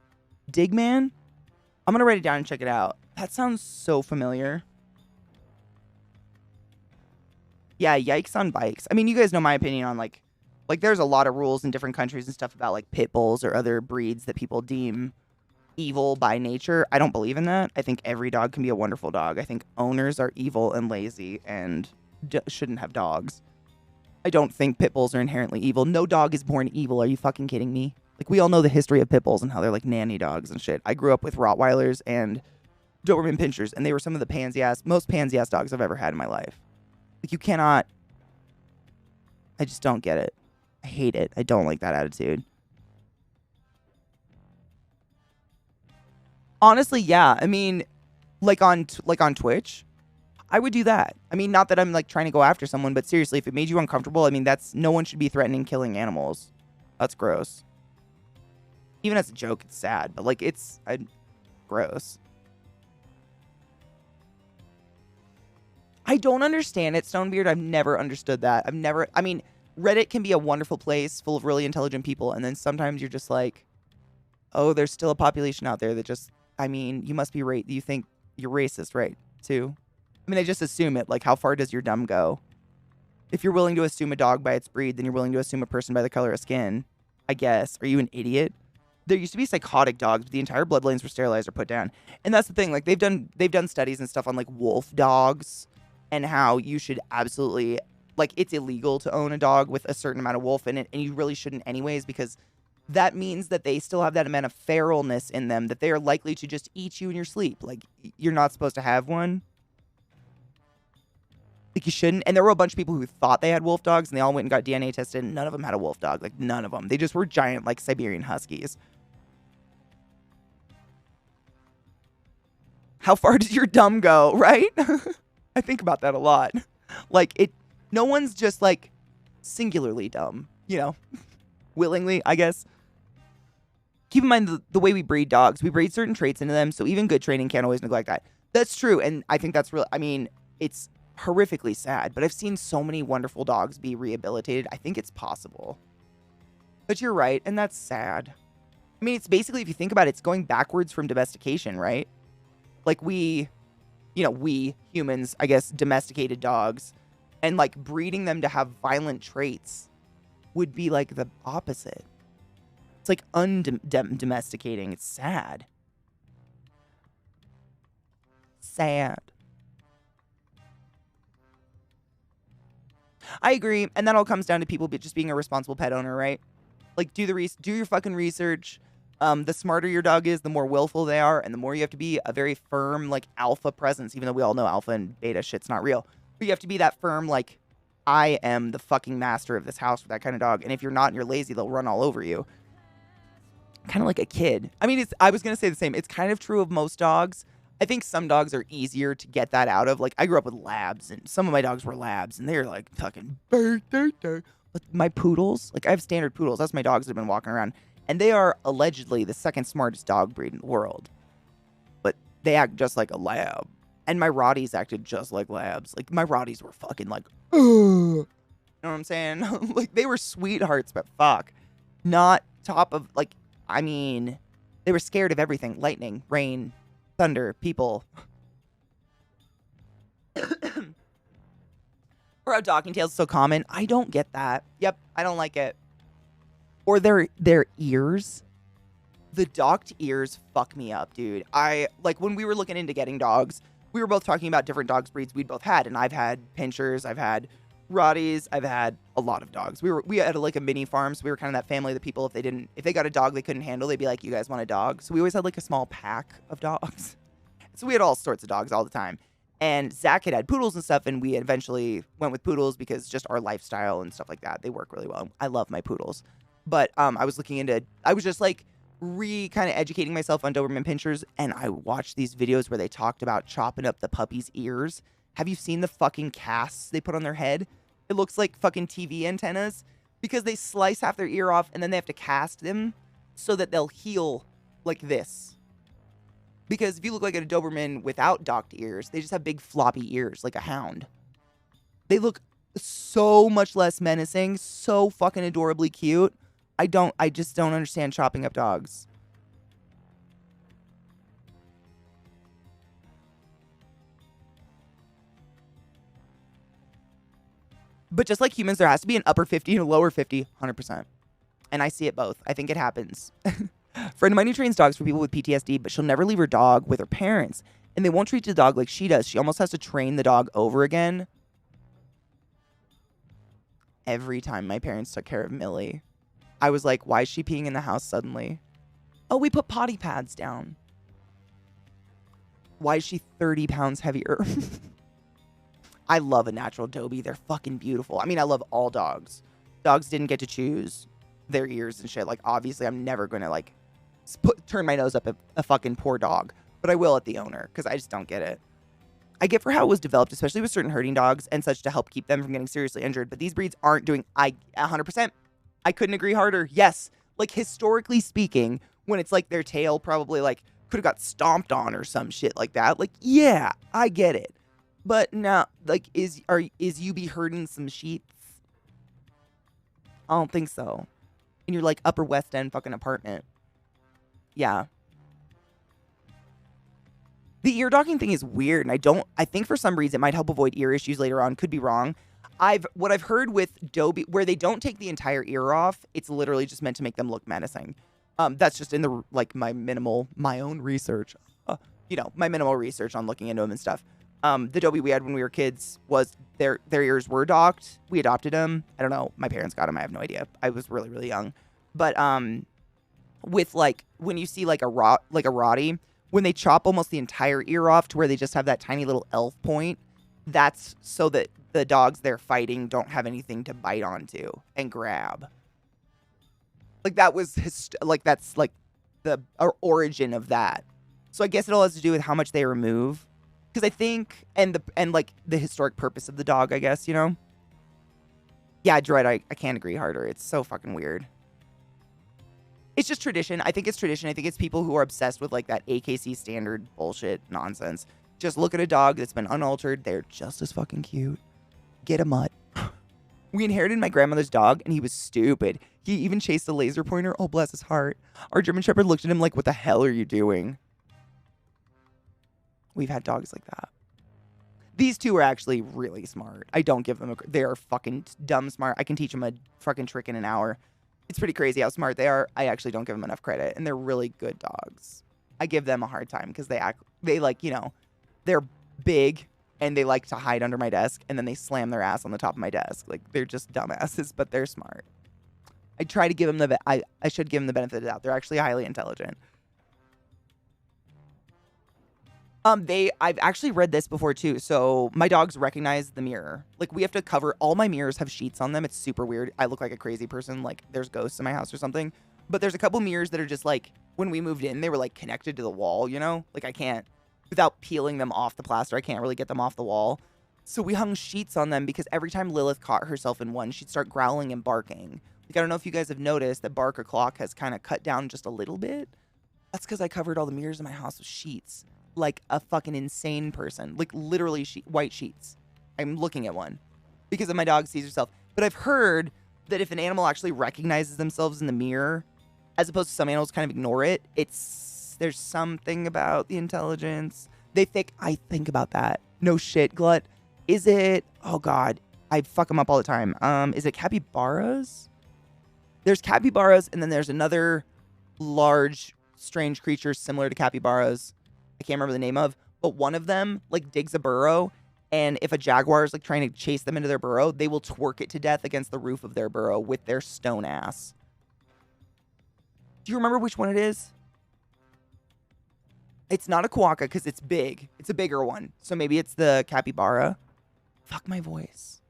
Digman? I'm going to write it down and check it out. That sounds so familiar. Yeah, yikes on bikes. I mean, you guys know my opinion on, like there's a lot of rules in different countries and stuff about, like, pit bulls or other breeds that people deem evil by nature. I don't believe in that. I think every dog can be a wonderful dog. I think owners are evil and lazy and shouldn't have dogs. I don't think pit bulls are inherently evil. No dog is born evil. Are you fucking kidding me? Like, we all know the history of pit bulls and how they're like nanny dogs and shit. I grew up with Rottweilers and Doberman Pinschers, and they were some of the most pansy-ass dogs I've ever had in my life. Like, you cannot... I just don't get it. I hate it. I don't like that attitude. Honestly, yeah. I mean, like on Twitch... I would do that. I mean, not that I'm, like, trying to go after someone, but seriously, if it made you uncomfortable, I mean, no one should be threatening killing animals. That's gross. Even as a joke, it's sad, but, like, it's gross. I don't understand it, Stonebeard. I've never understood that. I mean, Reddit can be a wonderful place full of really intelligent people, and then sometimes you're just like, oh, there's still a population out there that just, I mean, you must be you think you're racist, right, too? I mean, I just assume it. Like, how far does your dumb go? If you're willing to assume a dog by its breed, then you're willing to assume a person by the color of skin, I guess. Are you an idiot? there used to be psychotic dogs, but the entire bloodlines were sterilized or put down. And that's the thing. Like they've done studies and stuff on like wolf dogs and how you should absolutely like it's illegal to own a dog with a certain amount of wolf in it, and you really shouldn't anyways because that means that they still have that amount of feralness in them that they are likely to just eat you in your sleep. Like you're not supposed to have one. Like you shouldn't. And there were a bunch of people who thought they had wolf dogs and they all went and got DNA tested and none of them had a wolf dog. Like none of them. They just were giant like Siberian Huskies. How far does your dumb go, right? I think about that a lot. Like no one's just like singularly dumb, you know, willingly, I guess. Keep in mind the way we breed dogs. We breed certain traits into them, so even good training can't always neglect that. That's true, and I think that's real. I mean, it's horrifically sad, but I've seen so many wonderful dogs be rehabilitated. I think it's possible. But you're right, and that's sad. I mean, it's basically, if you think about it, it's going backwards from domestication, right? Like we humans, I guess, domesticated dogs, and like breeding them to have violent traits would be like the opposite. It's like undomesticating. It's sad. Sad. I agree, and that all comes down to people just being a responsible pet owner, right? Like, do your fucking research. The smarter your dog is, the more willful they are, and the more you have to be a very firm, like, alpha presence, even though we all know alpha and beta shit's not real. But you have to be that firm, like, I am the fucking master of this house for that kind of dog, and if you're not and you're lazy, they'll run all over you. Kind of like a kid. I mean, I was going to say the same. It's kind of true of most dogs. I think some dogs are easier to get that out of. Like, I grew up with labs, and some of my dogs were labs, and they're like fucking... But my poodles, like, I have standard poodles. That's my dogs that have been walking around. And they are allegedly the second smartest dog breed in the world. But they act just like a lab. And my Rotties acted just like labs. Like, my Rotties were fucking like... Ugh. You know what I'm saying? Like, they were sweethearts, but fuck. Not top of, like... I mean, they were scared of everything. Lightning, rain, thunder, people. Or how docking tails is so common. I don't get that. Yep, I don't like it. Or their ears. The docked ears fuck me up, dude. Like, when we were looking into getting dogs, we were both talking about different dogs breeds we'd both had. And I've had pinchers, I've had Rotties, I've had a lot of dogs. We had like a mini farm, so we were kind of that family of the people, if they got a dog they couldn't handle, they'd be like, you guys want a dog? So we always had like a small pack of dogs. So we had all sorts of dogs all the time. And Zach had poodles and stuff, and we eventually went with poodles because just our lifestyle and stuff like that. They work really well. I love my poodles. But I was just like kind of educating myself on Doberman pinchers, and I watched these videos where they talked about chopping up the puppy's ears. Have you seen the fucking casts they put on their head? It looks like fucking TV antennas because they slice half their ear off and then they have to cast them so that they'll heal like this. Because if you look like a Doberman without docked ears, they just have big floppy ears like a hound. They look so much less menacing, so fucking adorably cute. I just don't understand chopping up dogs. But just like humans, there has to be an upper 50 and a lower 50, 100%. And I see it both. I think it happens. Friend of mine who trains dogs for people with PTSD, but she'll never leave her dog with her parents. And they won't treat the dog like she does. She almost has to train the dog over again. Every time my parents took care of Millie, I was like, why is she peeing in the house suddenly? Oh, we put potty pads down. Why is she 30 pounds heavier? I love a natural Dobie. They're fucking beautiful. I mean, I love all dogs. Dogs didn't get to choose their ears and shit. Like, obviously, I'm never going to, like, turn my nose up at a fucking poor dog. But I will at the owner, because I just don't get it. I get for how it was developed, especially with certain herding dogs and such to help keep them from getting seriously injured. But these breeds aren't doing... 100%. I couldn't agree harder. Yes. Like, historically speaking, when it's like their tail probably, like, could have got stomped on or some shit like that. Like, yeah, I get it. But now, like, is you be herding some sheep? I don't think so. In your, like, Upper West End fucking apartment. Yeah. The ear docking thing is weird, and I think for some reason it might help avoid ear issues later on. Could be wrong. What I've heard with Dobie, where they don't take the entire ear off, it's literally just meant to make them look menacing. That's just in the like my own research. My minimal research on looking into them and stuff. The Dobie we had when we were kids was their ears were docked. We adopted them. I don't know. My parents got them. I have no idea. I was really, really young. But with like when you see like a Rottie, when they chop almost the entire ear off to where they just have that tiny little elf point, that's so that the dogs they're fighting don't have anything to bite onto and grab. Like that was that's like the origin of that. So I guess it all has to do with how much they remove. Because I think, and like the historic purpose of the dog, I guess, Yeah, Dread, I can't agree harder. It's so fucking weird. It's just tradition. I think it's tradition. I think it's people who are obsessed with like that AKC standard bullshit nonsense. Just look at a dog that's been unaltered. They're just as fucking cute. Get a mutt. We inherited my grandmother's dog, and he was stupid. He even chased a laser pointer. Oh, bless his heart. Our German Shepherd looked at him like, what the hell are you doing? We've had dogs like that. These two are actually really smart. I don't give them they are fucking dumb smart. I can teach them a fucking trick in an hour. It's pretty crazy how smart they are. I actually don't give them enough credit, and they're really good dogs. I give them a hard time because they like, they're big and they like to hide under my desk, and then they slam their ass on the top of my desk. Like, they're just dumbasses, but they're smart. I try to give them I should give them the benefit of the doubt. They're actually highly intelligent. I've actually read this before too. So my dogs recognize the mirror. Like, we have to cover, all my mirrors have sheets on them. It's super weird. I look like a crazy person. Like, there's ghosts in my house or something. But there's a couple mirrors that are just like, when we moved in, they were like connected to the wall, Like, I can't, without peeling them off the plaster, I can't really get them off the wall. So we hung sheets on them because every time Lilith caught herself in one, she'd start growling and barking. Like, I don't know if you guys have noticed that Bark O'Clock has kind of cut down just a little bit. That's because I covered all the mirrors in my house with sheets. Like a fucking insane person. Like, literally white sheets. I'm looking at one because my dog sees herself. But I've heard that if an animal actually recognizes themselves in the mirror, as opposed to some animals kind of ignore it, there's something about the intelligence. I think about that. No shit, Glut. Is it, oh God, I fuck them up all the time. Is it capybaras? There's capybaras, and then there's another large, strange creature similar to capybaras I can't remember the name of, but one of them like digs a burrow, and if a jaguar is like trying to chase them into their burrow, they will twerk it to death against the roof of their burrow with their stone ass. Do you remember which one it is? It's not a quokka because it's big. It's a bigger one. So maybe it's the capybara. Fuck my voice.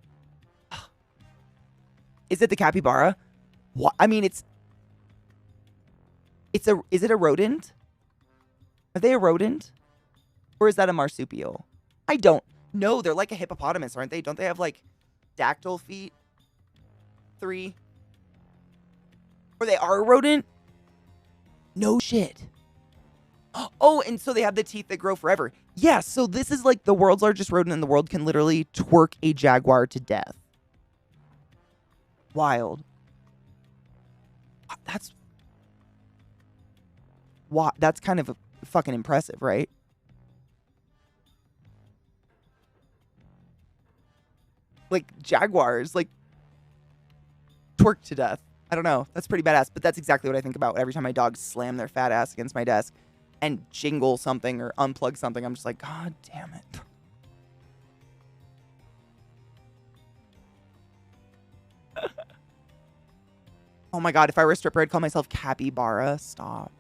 Is it the capybara? What? I mean, is it a rodent? Are they a rodent? Or is that a marsupial? I don't know. They're like a hippopotamus, aren't they? Don't they have like dactyl feet? 3. Or they are a rodent? No shit. Oh, and so they have the teeth that grow forever. Yeah, so this is like the world's largest rodent in the world can literally twerk a jaguar to death. Wild. That's kind of fucking impressive, right? Like, jaguars, like, twerk to death. I don't know. That's pretty badass, but that's exactly what I think about every time my dogs slam their fat ass against my desk and jingle something or unplug something. I'm just like, God damn it. Oh my God, if I were a stripper, I'd call myself Capybara. Stop.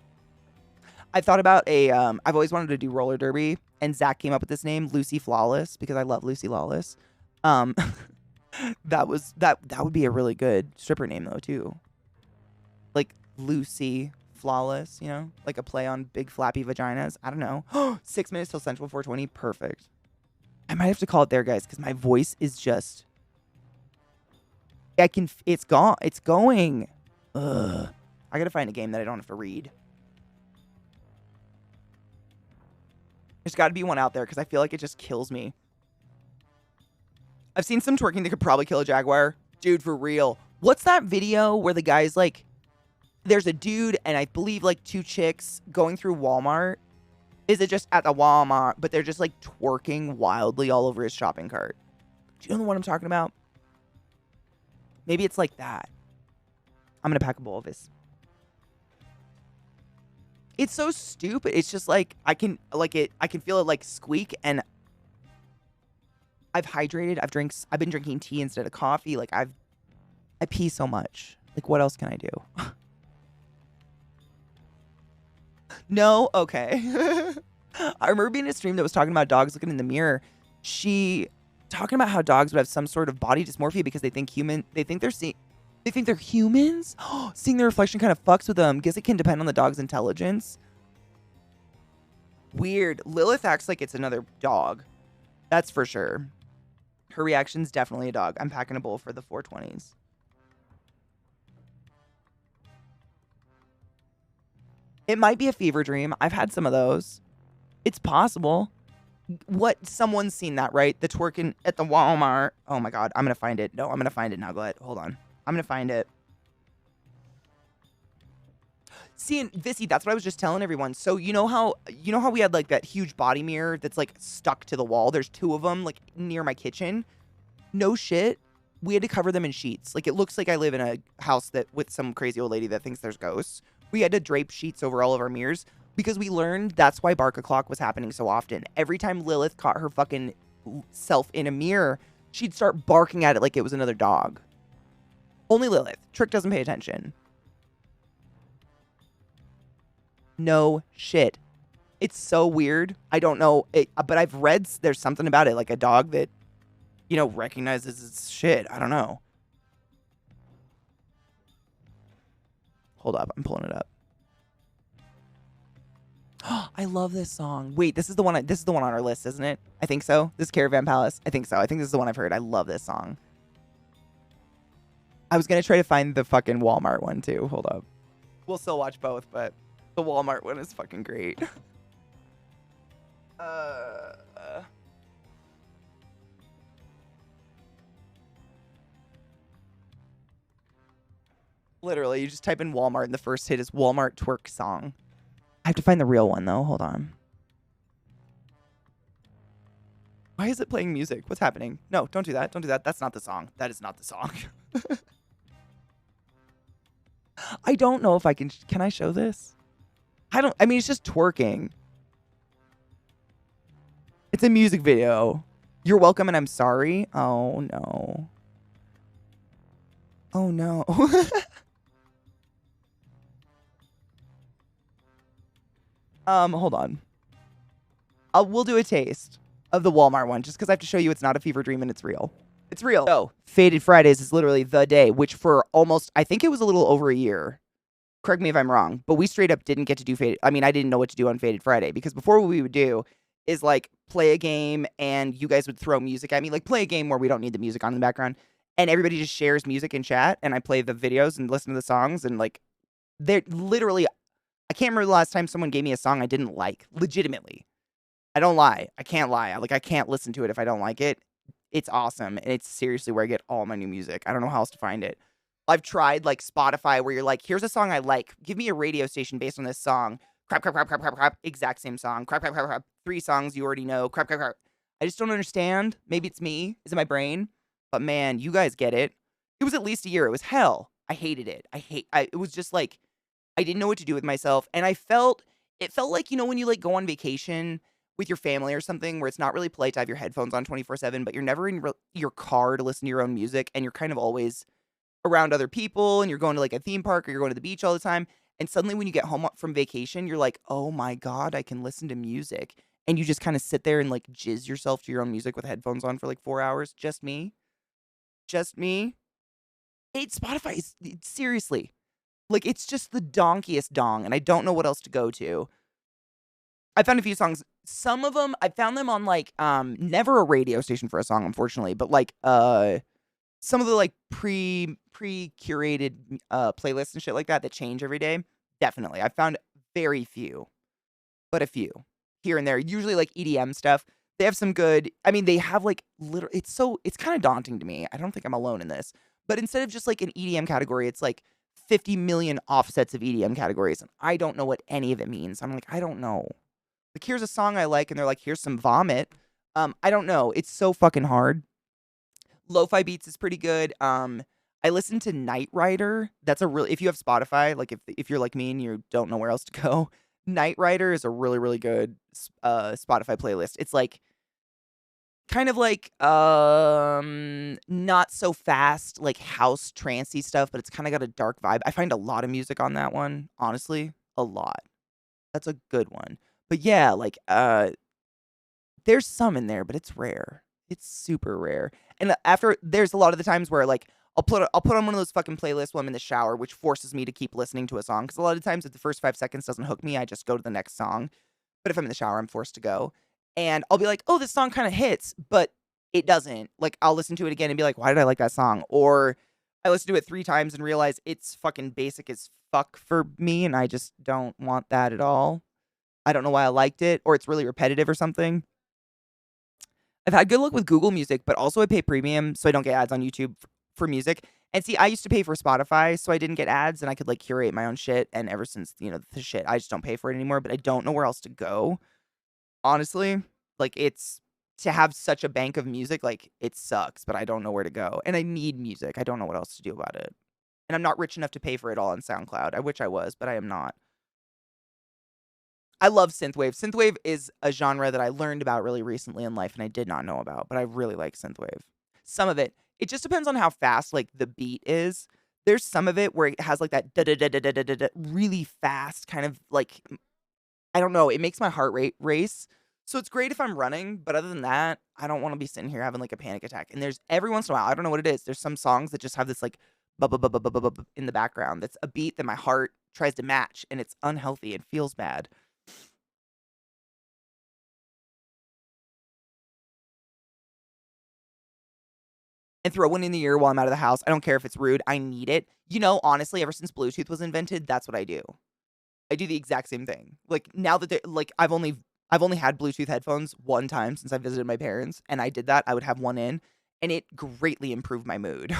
I thought about I've always wanted to do roller derby, and Zach came up with this name, Lucy Flawless, because I love Lucy Lawless. That would be a really good stripper name though too. Like Lucy Flawless, like a play on big flappy vaginas. I don't know. 6 minutes till Central 420. Perfect. I might have to call it there, guys, because my voice is just. It's gone. It's going. Ugh. I gotta find a game that I don't have to read. There's got to be one out there because I feel like it just kills me. I've seen some twerking that could probably kill a jaguar. Dude, for real. What's that video where the guy's like, there's a dude and I believe like 2 chicks going through Walmart. Is it just at the Walmart? But they're just like twerking wildly all over his shopping cart. Do you know what I'm talking about? Maybe it's like that. I'm going to pack a bowl of this. It's so stupid. It's just like I can feel it like squeak, and I've hydrated. I've been drinking tea instead of coffee. Like I pee so much. Like what else can I do? No? Okay. I remember being in a stream that was talking about dogs looking in the mirror. She talking about how dogs would have some sort of body dysmorphia because they think they're humans. Seeing their reflection kind of fucks with them. Guess it can depend on the dog's intelligence. Weird. Lilith acts like it's another dog. That's for sure. Her reaction's definitely a dog. I'm packing a bowl for the 420s. It might be a fever dream. I've had some of those. It's possible. Someone's seen that, right? The twerking at the Walmart. Oh my God. I'm going to find it. No, I'm going to find it now. Go ahead. Hold on. I'm going to find it. See, and Vissy, that's what I was just telling everyone. So you know how we had like that huge body mirror that's like stuck to the wall? There's 2 of them like near my kitchen. No shit. We had to cover them in sheets. Like it looks like I live in a house that with some crazy old lady that thinks there's ghosts. We had to drape sheets over all of our mirrors because we learned that's why Bark O'Clock was happening so often. Every time Lilith caught her fucking self in a mirror, she'd start barking at it like it was another dog. Only Lilith. Trick doesn't pay attention. No shit. It's so weird. I don't know. But I've read there's something about it, like a dog that, recognizes its shit. I don't know. Hold up. I'm pulling it up. I love this song. Wait, this is the one on our list, isn't it? I think so. This Caravan Palace. I think so. I think this is the one I've heard. I love this song. I was going to try to find the fucking Walmart one too. Hold up. We'll still watch both, but the Walmart one is fucking great. Literally, you just type in Walmart and the first hit is Walmart twerk song. I have to find the real one though. Hold on. Why is it playing music? What's happening? No, don't do that. Don't do that. That's not the song. That is not the song. I don't know if I can I show this? I mean, it's just twerking. It's a music video. You're welcome and I'm sorry. Oh no. Oh no. Hold on. We'll do a taste of the Walmart one just because I have to show you it's not a fever dream and it's real. It's real. So, Faded Fridays is literally the day, which for almost, I think it was a little over a year. Correct me if I'm wrong, but we straight up didn't get to do Faded. I mean, I didn't know what to do on Faded Friday because before what we would do is like play a game and you guys would throw music at me. Like play a game where we don't need the music on in the background and everybody just shares music in chat and I play the videos and listen to the songs and like they're literally, I can't remember the last time someone gave me a song I didn't like. Legitimately. I don't lie. I can't lie. I can't listen to it if I don't like it. It's awesome. And it's seriously where I get all my new music. I don't know how else to find it. I've tried like Spotify where you're like, here's a song I like. Give me a radio station based on this song. Crap, crap, crap, crap, crap, crap. Exact same song. Crap, crap, crap, crap. 3 songs you already know. Crap, crap, crap. I just don't understand. Maybe it's me. Is it my brain? But man, you guys get it. It was at least a year. It was hell. I hated it. It was just like, I didn't know what to do with myself. And it felt like, when you like go on vacation with your family or something where it's not really polite to have your headphones on 24/7, but you're never in your car to listen to your own music and you're kind of always around other people and you're going to like a theme park or you're going to the beach all the time. And suddenly when you get home from vacation, you're like, oh my God, I can listen to music. And you just kind of sit there and like jizz yourself to your own music with headphones on for like 4 hours. Just me. Just me. Spotify is seriously like, it's just the donkiest dong. And I don't know what else to go to. I found a few songs. Some of them, I found them on like, never a radio station for a song, unfortunately, but like, some of the like pre-curated playlists and shit like that change every day. Definitely. I found very few, but a few here and there, usually like EDM stuff. They have some good, I mean, they have like it's kind of daunting to me. I don't think I'm alone in this, but instead of just like an EDM category, it's like 50 million offsets of EDM categories. And I don't know what any of it means. I'm like, I don't know. Like, here's a song I like. And they're like, here's some vomit. I don't know. It's so fucking hard. Lo-fi beats is pretty good. I listened to Night Rider. That's if you have Spotify, like if you're like me and you don't know where else to go, Knight Rider is a really, really good Spotify playlist. It's like kind of like not so fast, like house trancey stuff, but it's kind of got a dark vibe. I find a lot of music on that one, honestly, a lot. That's a good one. But yeah, like there's some in there, but it's rare. It's super rare. And after there's a lot of the times where like I'll put on one of those fucking playlists while I'm in the shower, which forces me to keep listening to a song. Because a lot of times, if the first 5 seconds doesn't hook me, I just go to the next song. But if I'm in the shower, I'm forced to go, and I'll be like, "Oh, this song kind of hits," but it doesn't. Like I'll listen to it again and be like, "Why did I like that song?" Or I listen to it 3 times and realize it's fucking basic as fuck for me, and I just don't want that at all. I don't know why I liked it, or it's really repetitive or something. I've had good luck with Google Music, but also I pay premium so I don't get ads on YouTube for music. And see, I used to pay for Spotify so I didn't get ads and I could like curate my own shit. And ever since, the shit, I just don't pay for it anymore, but I don't know where else to go. Honestly, like it's to have such a bank of music, like it sucks, but I don't know where to go. And I need music. I don't know what else to do about it. And I'm not rich enough to pay for it all on SoundCloud. I wish I was, but I am not. I love synthwave. Synthwave is a genre that I learned about really recently in life and I did not know about, but I really like synthwave. Some of it. It just depends on how fast like the beat is. There's some of it where it has like that da da da da da da da really fast kind of like I don't know, it makes my heart rate race. So it's great if I'm running, but other than that, I don't want to be sitting here having like a panic attack. And there's every once in a while, I don't know what it is. There's some songs that just have this like in the background. That's a beat that my heart tries to match and it's unhealthy and feels bad. And throw one in the ear while I'm out of the house. I don't care if it's rude. I need it. Honestly, ever since Bluetooth was invented, that's what I do. I do the exact same thing. Like now that like I've only had Bluetooth headphones one time since I visited my parents, and I did that. I would have one in, and it greatly improved my mood.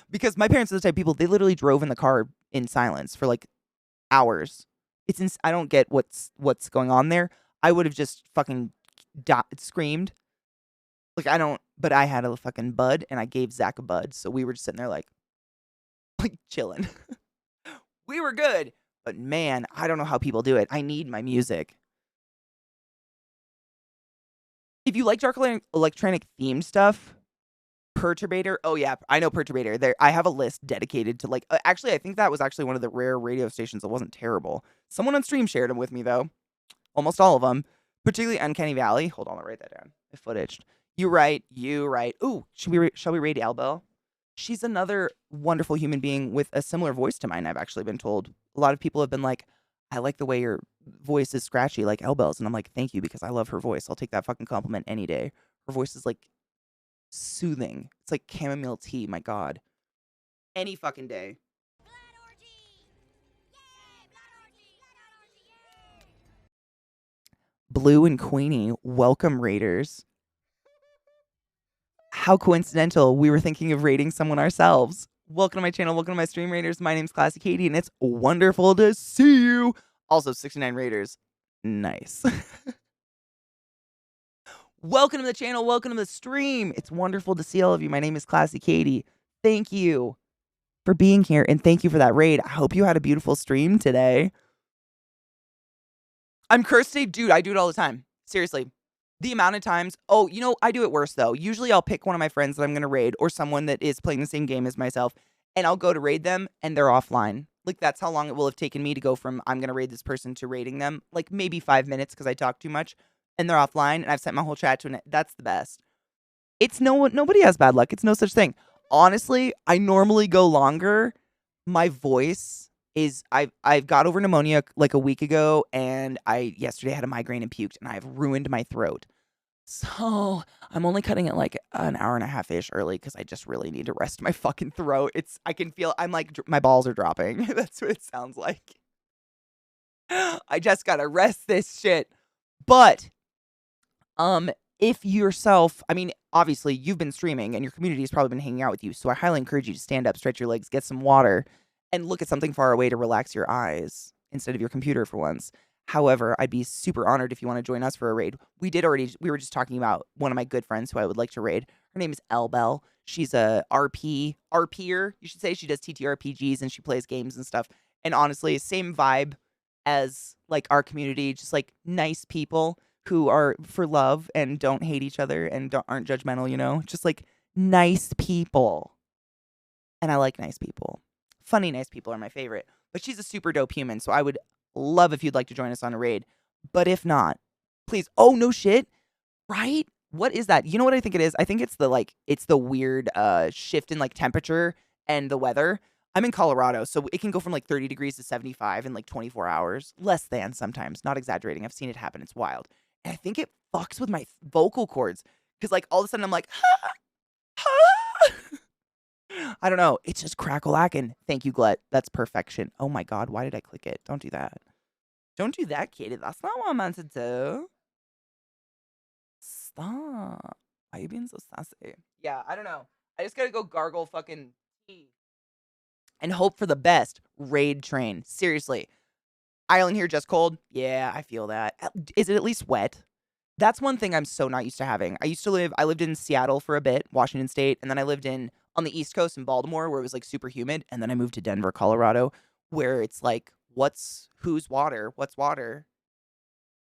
Because my parents are the type of people, they literally drove in the car in silence for like hours. I don't get what's going on there. I would have just fucking screamed. Like but I had a fucking bud and I gave Zach a bud. So we were just sitting there like chilling. We were good. But man, I don't know how people do it. I need my music. If you like dark electronic themed stuff, Perturbator. Oh yeah, I know Perturbator. There, I have a list dedicated to like. Actually, I think that was actually one of the rare radio stations that wasn't terrible. Someone on stream shared them with me though. Almost all of them, particularly Uncanny Valley. Hold on, I'll write that down. I footaged. You right. Ooh, shall we raid Albel? She's another wonderful human being with a similar voice to mine. I've actually been told. A lot of people have been like, I like the way your voice is scratchy like Albel's. And I'm like, thank you, because I love her voice. I'll take that fucking compliment any day. Her voice is like soothing. It's like chamomile tea, my God. Any fucking day. Blue and Queenie, welcome raiders. How coincidental, we were thinking of raiding someone ourselves. Welcome to my channel, welcome to my stream raiders. My name's ClassyKatie, and it's wonderful to see you. Also, 69 raiders. Nice. Welcome to the channel, welcome to the stream. It's wonderful to see all of you. My name is ClassyKatie. Thank you for being here, and thank you for that raid. I hope you had a beautiful stream today. I'm cursed today. Dude, I do it all the time. Seriously. The amount of times, I do it worse though. Usually I'll pick one of my friends that I'm going to raid or someone that is playing the same game as myself and I'll go to raid them and they're offline. Like that's how long it will have taken me to go from I'm going to raid this person to raiding them. Like maybe 5 minutes because I talk too much and they're offline and I've sent my whole chat to that's the best. Nobody has bad luck. It's no such thing. Honestly, I normally go longer. My voice is I've got over pneumonia like a week ago and I yesterday had a migraine and puked and I've ruined my throat. So I'm only cutting it like an hour and a half-ish early because I just really need to rest my fucking throat. I can feel I'm like my balls are dropping. That's what it sounds like. I just gotta rest this shit. But if yourself, I mean, obviously you've been streaming and your community has probably been hanging out with you. So I highly encourage you to stand up, stretch your legs, get some water, and look at something far away to relax your eyes instead of your computer for once. However, I'd be super honored if you want to join us for a raid. We were just talking about one of my good friends who I would like to raid. Her name is Albel. She's a RPer, you should say. She does TTRPGs and she plays games and stuff. And honestly, same vibe as like our community, just like nice people who are for love and don't hate each other and aren't judgmental, you know? Just like nice people. And I like nice people. Funny nice people are my favorite. But she's a super dope human, so I would love if you'd like to join us on a raid. But if not, please. Oh, no shit. Right? What is that? You know what I think it is? I think it's the weird shift in like temperature and the weather. I'm in Colorado, so it can go from like 30 degrees to 75 in like 24 hours. Less than sometimes. Not exaggerating. I've seen it happen. It's wild. And I think it fucks with my vocal cords. Because like all of a sudden I'm like, ha, ha. I don't know. It's just crackle-lacking. Thank you, Glut. That's perfection. Oh my God. Why did I click it? Don't do that. Don't do that, Katie. That's not what I meant to do. Stop. Why are you being so sassy? Yeah, I don't know. I just gotta go gargle fucking tea. And hope for the best. Raid train. Seriously. Island here just cold? Yeah, I feel that. Is it at least wet? That's one thing I'm so not used to having. I lived in Seattle for a bit, Washington State, and then I lived on the East Coast in Baltimore where it was like super humid, and then I moved to Denver, Colorado, where it's like, who's water? What's water?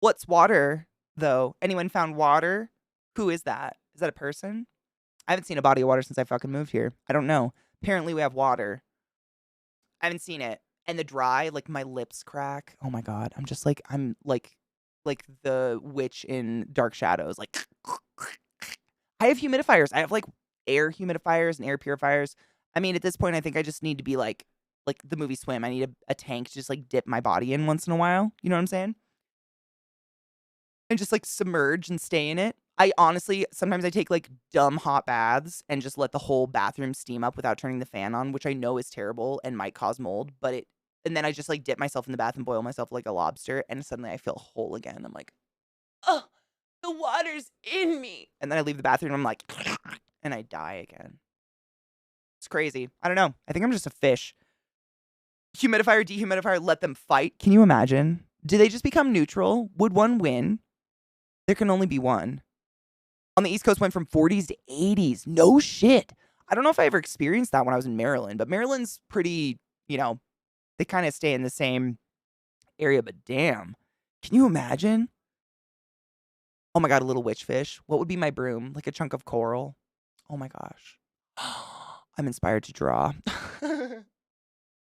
What's water, though? Anyone found water? Who is that? Is that a person? I haven't seen a body of water since I fucking moved here. I don't know. Apparently we have water. I haven't seen it. And the dry, like my lips crack. Oh my God. I'm like the witch in Dark Shadows. Like I have humidifiers. I have like air humidifiers and air purifiers. I mean, at this point, I think I just need to be like the movie Swim. I need a tank to just like dip my body in once in a while. You know what I'm saying? And just like submerge and stay in it. I honestly, sometimes I take like dumb hot baths and just let the whole bathroom steam up without turning the fan on, which I know is terrible and might cause mold, and then I just like dip myself in the bath and boil myself like a lobster, and suddenly I feel whole again. I'm like, oh, the water's in me. And then I leave the bathroom and I'm like, and I die again. It's crazy. I don't know. I think I'm just a fish. Humidifier, dehumidifier, let them fight. Can you imagine? Do they just become neutral? Would one win? There can only be one. On the East Coast went from 40s to 80s. No shit. I don't know if I ever experienced that when I was in Maryland, but Maryland's pretty, they kind of stay in the same area, but damn. Can you imagine? Oh my God, a little witch fish. What would be my broom? Like a chunk of coral? Oh my gosh. I'm inspired to draw.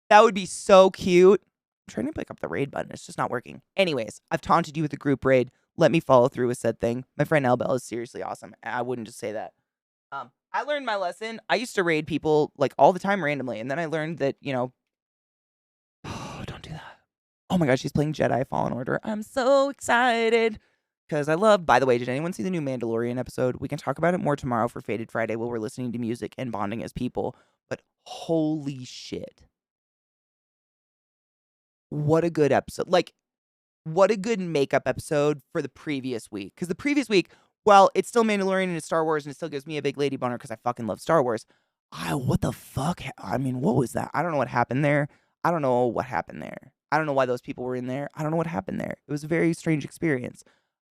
That would be so cute. I'm trying to pick up the raid button. It's just not working. Anyways, I've taunted you with a group raid. Let me follow through with said thing. My friend Elbel is seriously awesome. I wouldn't just say that. I learned my lesson. I used to raid people like all the time randomly. And then I learned that, don't do that. Oh my gosh, she's playing Jedi Fallen Order. I'm so excited. Because by the way, did anyone see the new Mandalorian episode? We can talk about it more tomorrow for Faded Friday while we're listening to music and bonding as people. But holy shit. What a good episode. Like, what a good makeup episode for the previous week. Because the previous week, well, it's still Mandalorian and it's Star Wars and it still gives me a big lady boner because I fucking love Star Wars. What the fuck? I mean, what was that? I don't know what happened there. I don't know what happened there. I don't know why those people were in there. I don't know what happened there. It was a very strange experience.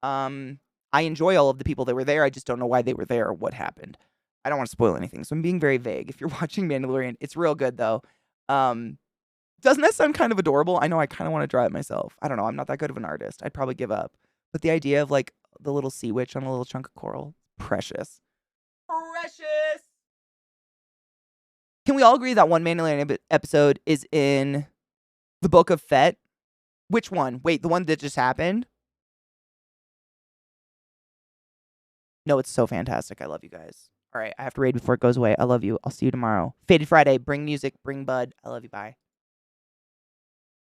I enjoy all of the people that were there. I just don't know why they were there or what happened. I don't want to spoil anything, so I'm being very vague. If you're watching Mandalorian, it's real good though. Doesn't that sound kind of adorable? I know I kind of want to draw it myself. I don't know. I'm not that good of an artist. I'd probably give up. But the idea of like the little sea witch on a little chunk of coral, precious. Precious. Can we all agree that one Mandalorian episode is in the Book of Fett? Which one? Wait, the one that just happened? No, it's so fantastic. I love you guys. All right, I have to raid before it goes away. I love you. I'll see you tomorrow. Faded Friday. Bring music. Bring bud. I love you. Bye.